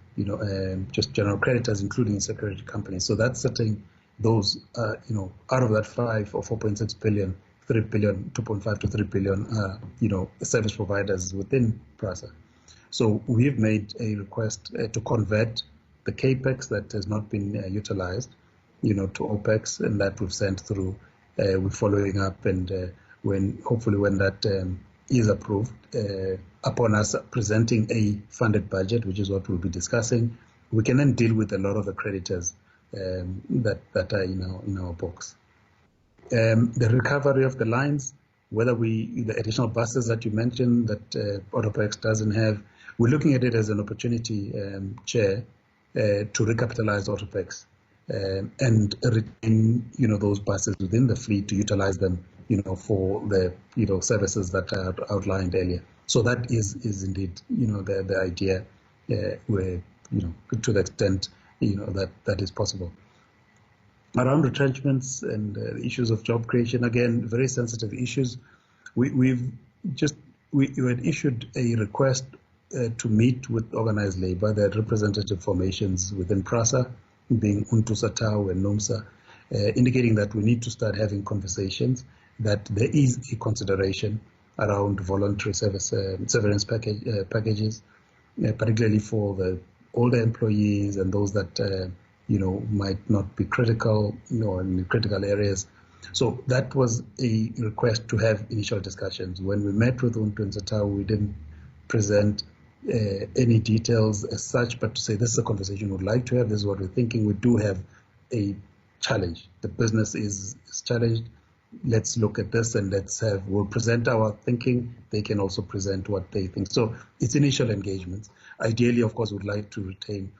just general creditors, including security companies. So that's setting those out of that 5 or 4.6 billion, 3 billion, 2.5 to 3 billion service providers within PRASA. So we've made a request to convert the CAPEX that has not been utilized to OPEX, and that we've sent through. We're following up, and hopefully when that is approved, upon us presenting a funded budget, which is what we'll be discussing, we can then deal with a lot of the creditors that are in our books. The recovery of the lines, whether the additional buses that you mentioned that Autopex doesn't have, we're looking at it as an opportunity, Chair, to recapitalize Autopex and retain those buses within the fleet to utilize them for the services that I outlined earlier. So that is indeed the idea, where to the extent that is possible. Around retrenchments and issues of job creation, again, very sensitive issues. We had issued a request to meet with organized labor, their representative formations within PRASA, being UNTUSA, and NUMSA, indicating that we need to start having conversations, that there is a consideration around voluntary severance packages, particularly for the older employees and those that might not be critical, in critical areas. So that was a request to have initial discussions. When we met with UNTUSA, we didn't present any details as such, but to say this is a conversation we'd like to have, this is what we're thinking. We do have a challenge. The business is challenged. Let's look at this and we'll present our thinking. They can also present what they think. So it's initial engagements. Ideally, of course, we'd like to retain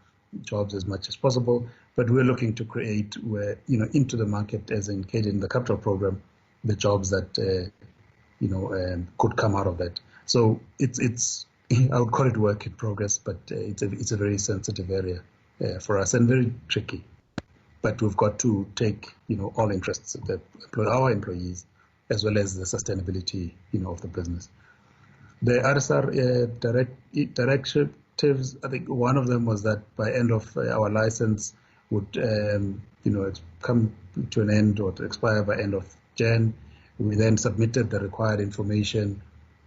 jobs as much as possible, but we're looking to create into the market, as indicated in the capital program, the jobs that could come out of that. So it's I would call it work in progress, but it's a very sensitive area for us and very tricky. But we've got to take all interests of our employees as well as the sustainability of the business. The RSR directives, I think one of them was that by end of our license would come to an end or to expire by end of Jan. We then submitted the required information.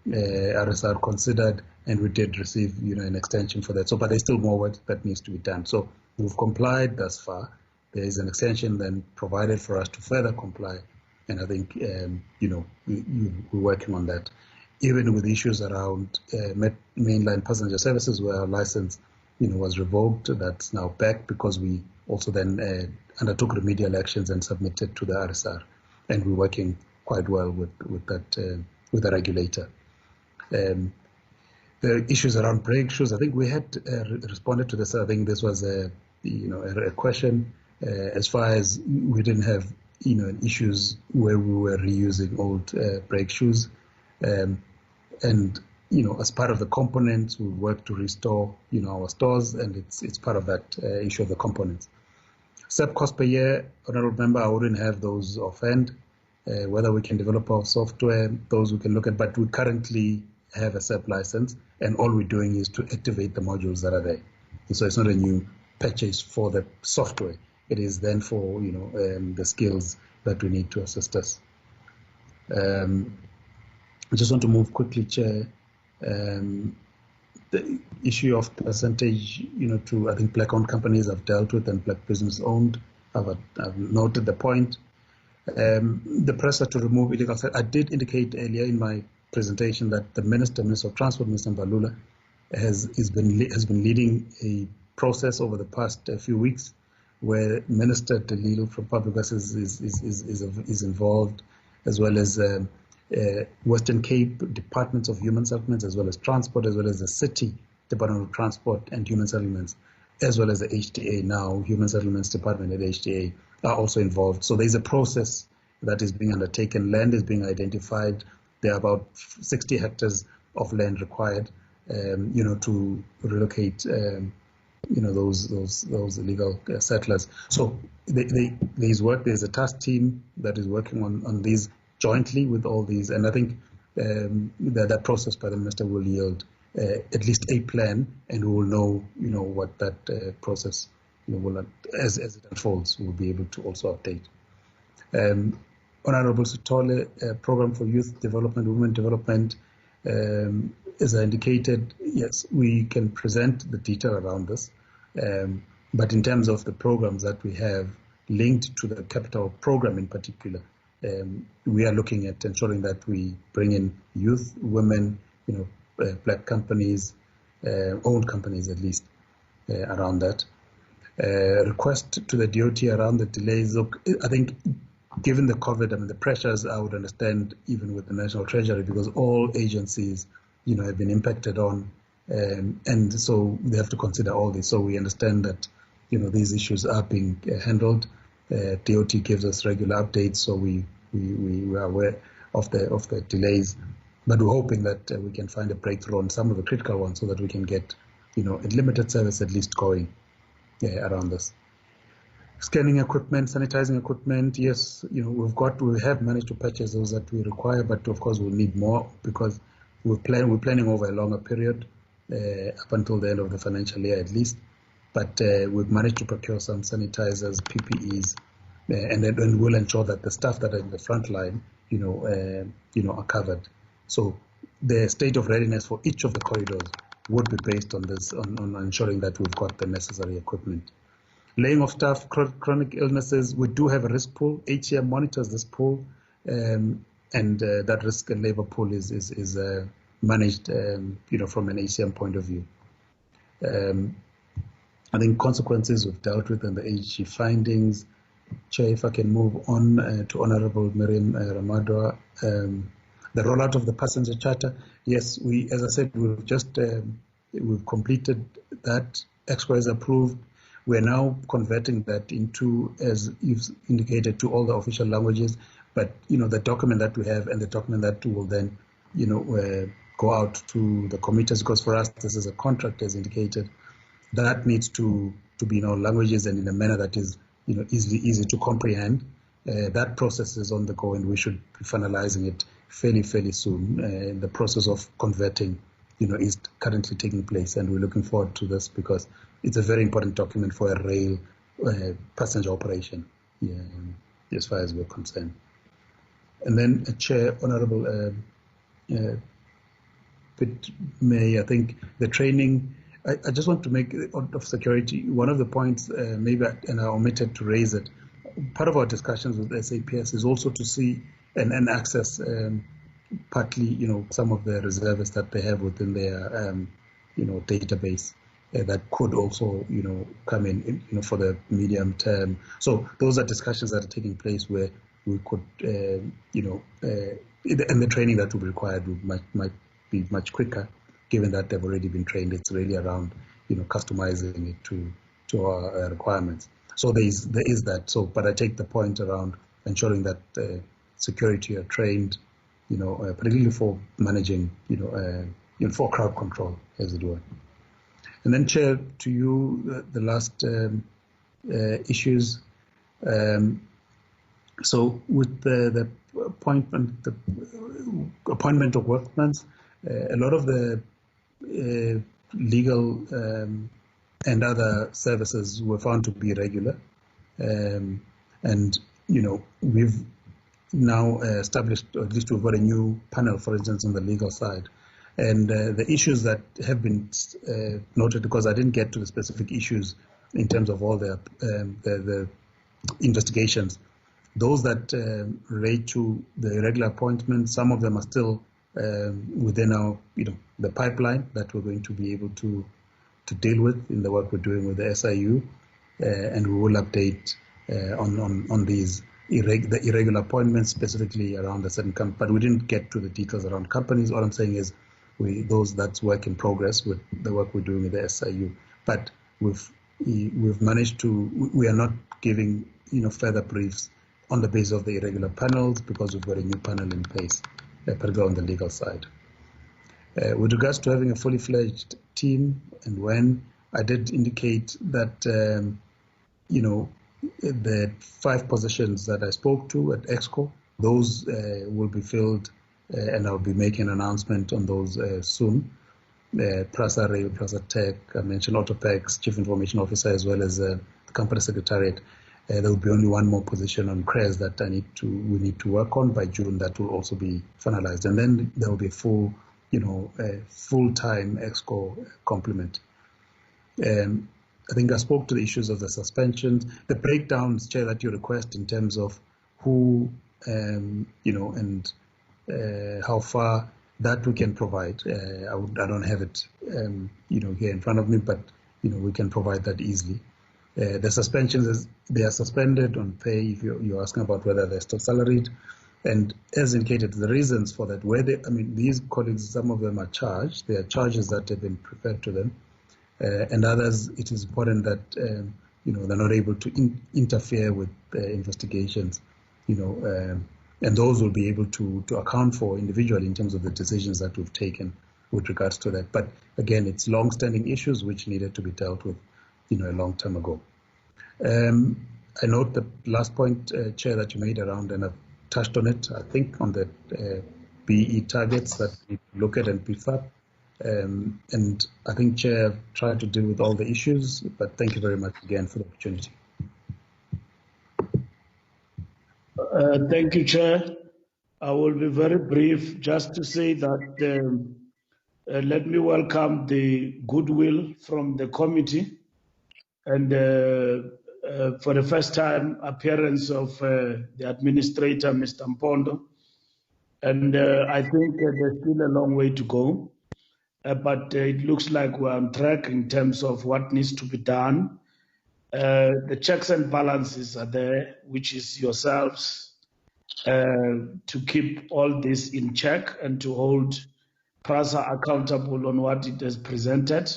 RSR considered, and we did receive an extension for that. So, but there's still more work that needs to be done. So we've complied thus far. There is an extension then provided for us to further comply, and I think we're working on that. Even with issues around mainline passenger services, where our license was revoked, that's now back because we also then undertook remedial actions and submitted to the RSR, and we're working quite well with the regulator. The issues around brake shoes, I think we had responded to this. I think this was a question as far as we didn't have issues where we were reusing old brake shoes, and as part of the components, we work to restore our stores, and it's part of that issue of the components. SEP cost per year, honorable member, I wouldn't have those offhand. Whether we can develop our software, those we can look at, but we currently have a SEP license, and all we're doing is to activate the modules that are there. And so it's not a new purchase for the software. It is then for the skills that we need to assist us. I just want to move quickly, Chair. The issue of percentage, to I think black-owned companies I've dealt with and black business-owned. I've noted the point. The pressure to remove illegal sales. I did indicate earlier in my presentation that the Minister of Transport, Mr. Mbalula, has been leading a process over the past few weeks, where Minister DeLille from Public Works is involved, as well as Western Cape Departments of Human Settlements, as well as Transport, as well as the City Department of Transport and Human Settlements, as well as the HTA now, Human Settlements Department at HTA, are also involved. So there's a process that is being undertaken. Land is being identified. There are about 60 hectares of land required, to relocate, those illegal settlers. So there's work. There's a task team that is working on these jointly with all these, and I think that process by the minister will yield at least a plan, and we will know, what that process, will, as it unfolds, we'll be able to also update. Honorable Sitole, program for youth development, women development. As I indicated, yes, we can present the detail around this, but in terms of the programs that we have linked to the capital program in particular, we are looking at ensuring that we bring in youth, women, black companies, owned companies at least, around that. Request to the DOT around the delays. Look, I think given the COVID, the pressures, I would understand even with the National Treasury, because all agencies, have been impacted on, and so they have to consider all this. So we understand that, these issues are being handled. DOT gives us regular updates, so we are aware of the delays, but we're hoping that we can find a breakthrough on some of the critical ones so that we can get, a limited service at least going. around this. Scanning equipment, sanitizing equipment, yes, we have managed to purchase those that we require, but of course we'll need more because we're planning over a longer period, up until the end of the financial year at least. But we've managed to procure some sanitizers, PPEs, and then we'll ensure that the staff that are in the front line, are covered. So the state of readiness for each of the corridors would be based on this, on ensuring that we've got the necessary equipment. Laying off staff, chronic illnesses, we do have a risk pool. HCM monitors this pool, and that risk and labor pool is managed, from an HCM point of view. I think consequences we've dealt with and the HG findings. Chair, if I can move on to Honourable Miriam Ramadwa. The rollout of the passenger charter, yes, as I said, we've completed that. EXCO is approved. We're now converting that into, as you've indicated, to all the official languages. But the document that we have and the document that will then, go out to the commuters, because for us this is a contract, as indicated. That needs to be in all languages and in a manner that is, easy to comprehend. That process is on the go, and we should be finalizing it fairly soon. The process of converting, is currently taking place, and we're looking forward to this because it's a very important document for a rail passenger operation, as far as we're concerned. And then, Chair, Honourable May, I think the training. I just want to make out of security one of the points, maybe, and I omitted to raise it. Part of our discussions with SAPS is also to see and access partly, some of the reservists that they have within their, database that could also, come in, for the medium term. So those are discussions that are taking place where we could, and the training that will be required might be much quicker, given that they've already been trained. It's really around, customizing it to our requirements. So there is that. So, but I take the point around ensuring that security are trained, particularly for managing, for crowd control, as it were. And then, Chair, to you, the last issues. So with the appointment of workmen, a lot of the legal and other services were found to be irregular, and we've now established, or at least we've got a new panel, for instance, on the legal side, and the issues that have been noted, because I didn't get to the specific issues in terms of all the investigations. Those that relate to the irregular appointments, some of them are still within our, the pipeline that we're going to be able to deal with in the work we're doing with the SIU, and we will update on these the irregular appointments, specifically around a certain company. But we didn't get to the details around companies. All I'm saying is that's work in progress with the work we're doing with the SIU. But we've managed to. We are not giving further briefs on the basis of the irregular panels, because we've got a new panel in place, particularly on the legal side. With regards to having a fully fledged team, and when I did indicate that, the 5 positions that I spoke to at EXCO, those will be filled, and I'll be making an announcement on those soon. PRASA Rail, PRASA Tech, I mentioned Autopex, Chief Information Officer, as well as the Company Secretariat. There will be only one more position on CRES that we need to work on by June. That will also be finalized, and then there will be a full, full-time EXCO complement. I think I spoke to the issues of the suspensions, the breakdowns, Chair, that you request in terms of who, and how far that we can provide. I don't have it, here in front of me, but we can provide that easily. The suspensions, they are suspended on pay. If you're asking about whether they're still salaried, and as indicated, the reasons for that, these colleagues, some of them are charged. There are charges that have been preferred to them, and others, it is important that they're not able to interfere with investigations, and those will be able to account for individually in terms of the decisions that we've taken with regards to that. But again, it's long-standing issues which needed to be dealt with a long time ago. I note the last point, Chair, that you made around, and I've touched on it, I think, on the BE targets that we look at and beef up. And I think, Chair, I've tried to deal with all the issues, but thank you very much again for the opportunity. Thank you, Chair. I will be very brief, just to say that let me welcome the goodwill from the committee and for the first time appearance of the administrator, Mr. Mpondo. And I think there's still a long way to go, but it looks like we're on track in terms of what needs to be done. The checks and balances are there, which is yourselves, to keep all this in check and to hold PRASA accountable on what it has presented.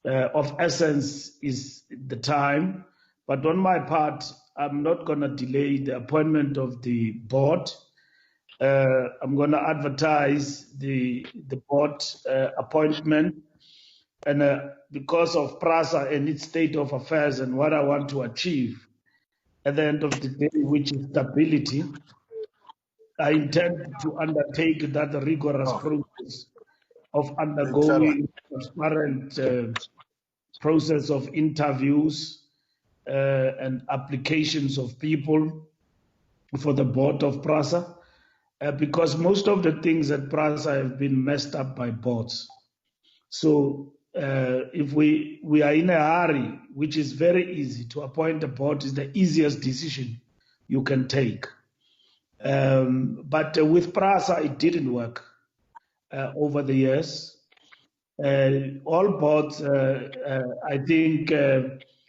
Of essence is the time, but on my part, I'm not going to delay the appointment of the board. I'm going to advertise the board appointment, and because of PRASA and its state of affairs and what I want to achieve at the end of the day, which is stability, I intend to undertake that rigorous process of undergoing transparent process of interviews and applications of people for the board of PRASA, because most of the things at PRASA have been messed up by boards. So if we are in a hurry, which is very easy, to appoint a board is the easiest decision you can take. But with PRASA, it didn't work over the years. All boards, I think,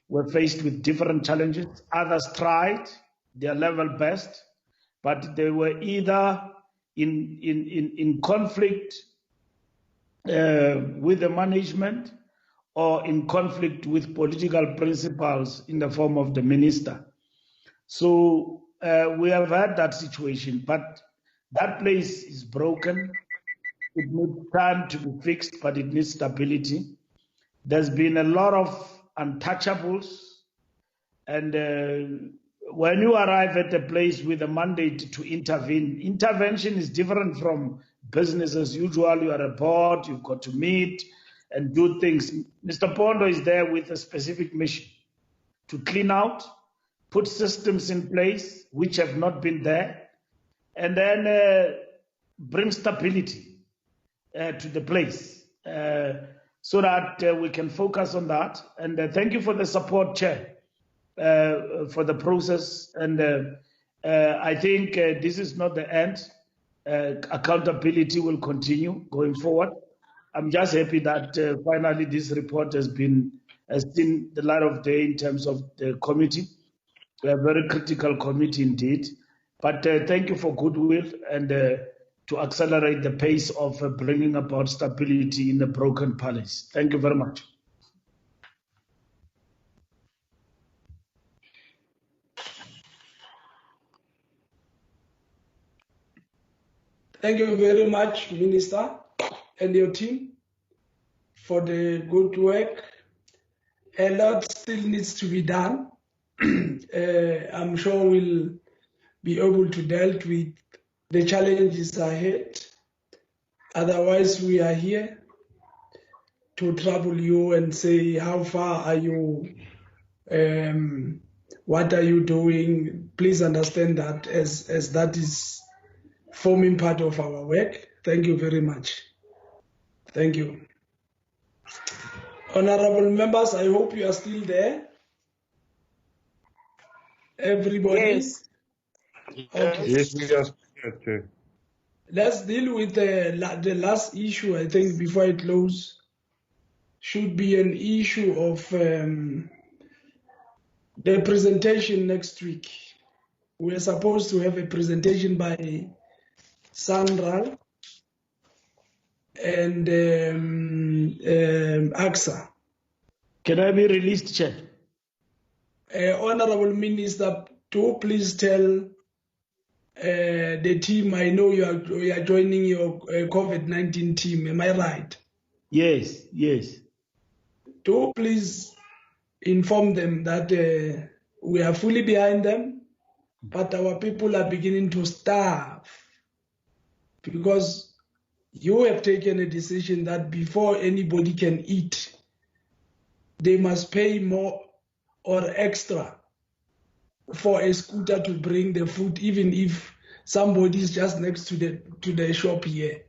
were faced with different challenges. Others tried their level best, but they were either in conflict with the management or in conflict with political principles in the form of the minister. So we have had that situation, but that place is broken. It needs time to be fixed, but it needs stability. There's been a lot of untouchables, and when you arrive at a place with a mandate to intervene, intervention is different from business as usual. You are a board, you've got to meet and do things. Mr. Mpondo is there with a specific mission to clean out, put systems in place which have not been there, and then bring stability to the place so that we can focus on that. And thank you for the support, Chair, for the process. And I think this is not the end. Accountability will continue going forward. I'm just happy that finally this report has seen the light of day in terms of the committee. We are a very critical committee indeed. But thank you for goodwill and to accelerate the pace of bringing about stability in the broken palace. Thank you very much. Thank you very much, Minister, and your team for the good work. A lot still needs to be done. I'm sure we'll be able to deal with the challenges ahead. Otherwise, we are here to trouble you and say, how far are you? What are you doing? Please understand that as that is forming part of our work. Thank you very much. Thank you. Honorable members, I hope you are still there. Everybody? Yes. Okay. Yes, we are still. Let's deal with the last issue, I think, before I close. Should be an issue of the presentation next week. We're supposed to have a presentation by Sandra and AXA. Can I be released, Chair? Honorable Minister, do please tell the team, I know you are joining your COVID-19 team, am I right? Yes, yes. Do please inform them that we are fully behind them, but our people are beginning to starve because you have taken a decision that before anybody can eat, they must pay more or extra for a scooter to bring the food, even if somebody is just next to the shop here.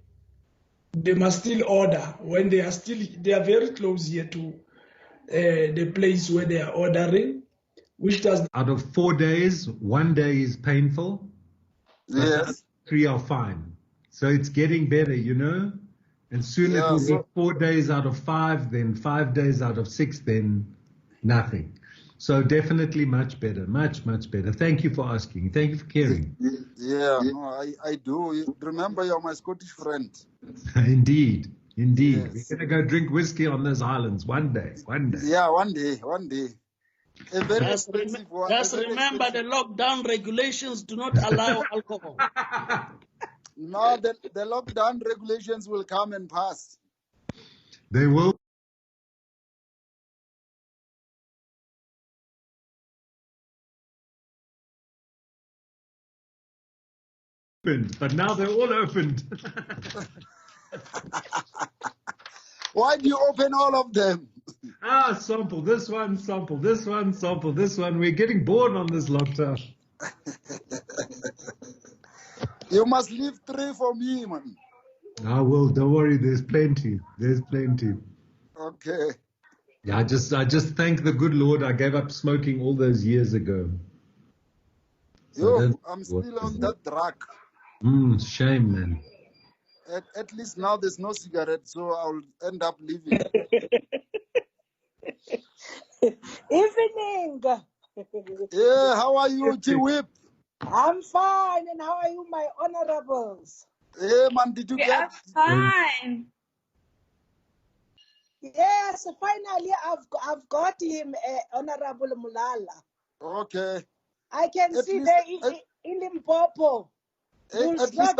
They must still order when they are very close here to the place where they are ordering, which does. Out of 4 days, 1 day is painful. Yes. 3 are fine. So it's getting better, you know. And soon it will be 4 days out of 5, then 5 days out of 6, then nothing. So definitely much better, much better. Thank you for asking. Thank you for caring. Yeah, no, I do. Remember, you're my Scottish friend. Indeed. Yes. We're going to go drink whiskey on those islands one day. Yeah, one day. A very Just expensive one. remember the lockdown regulations do not allow alcohol. No, the lockdown regulations will come and pass. They will. But now they're all opened. Why do you open all of them? Sample this one, sample this one, sample this one. We're getting bored on this lockdown. You must leave 3 for me, man. I will. Don't worry. There's plenty. Okay. Yeah, I just thank the good Lord. I gave up smoking all those years ago. So I'm still on that drug. Shame, man. At least now there's no cigarette, so I'll end up leaving. Evening. Yeah, how are you, Chiwip? I'm fine, and how are you, my honorables? Hey, man, did you get? Fine. Yes, finally, I've got him, Honorable Mulala. Okay. I can see there in Limpopo. At least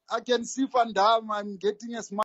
I can see Van Dam. I'm getting a smile.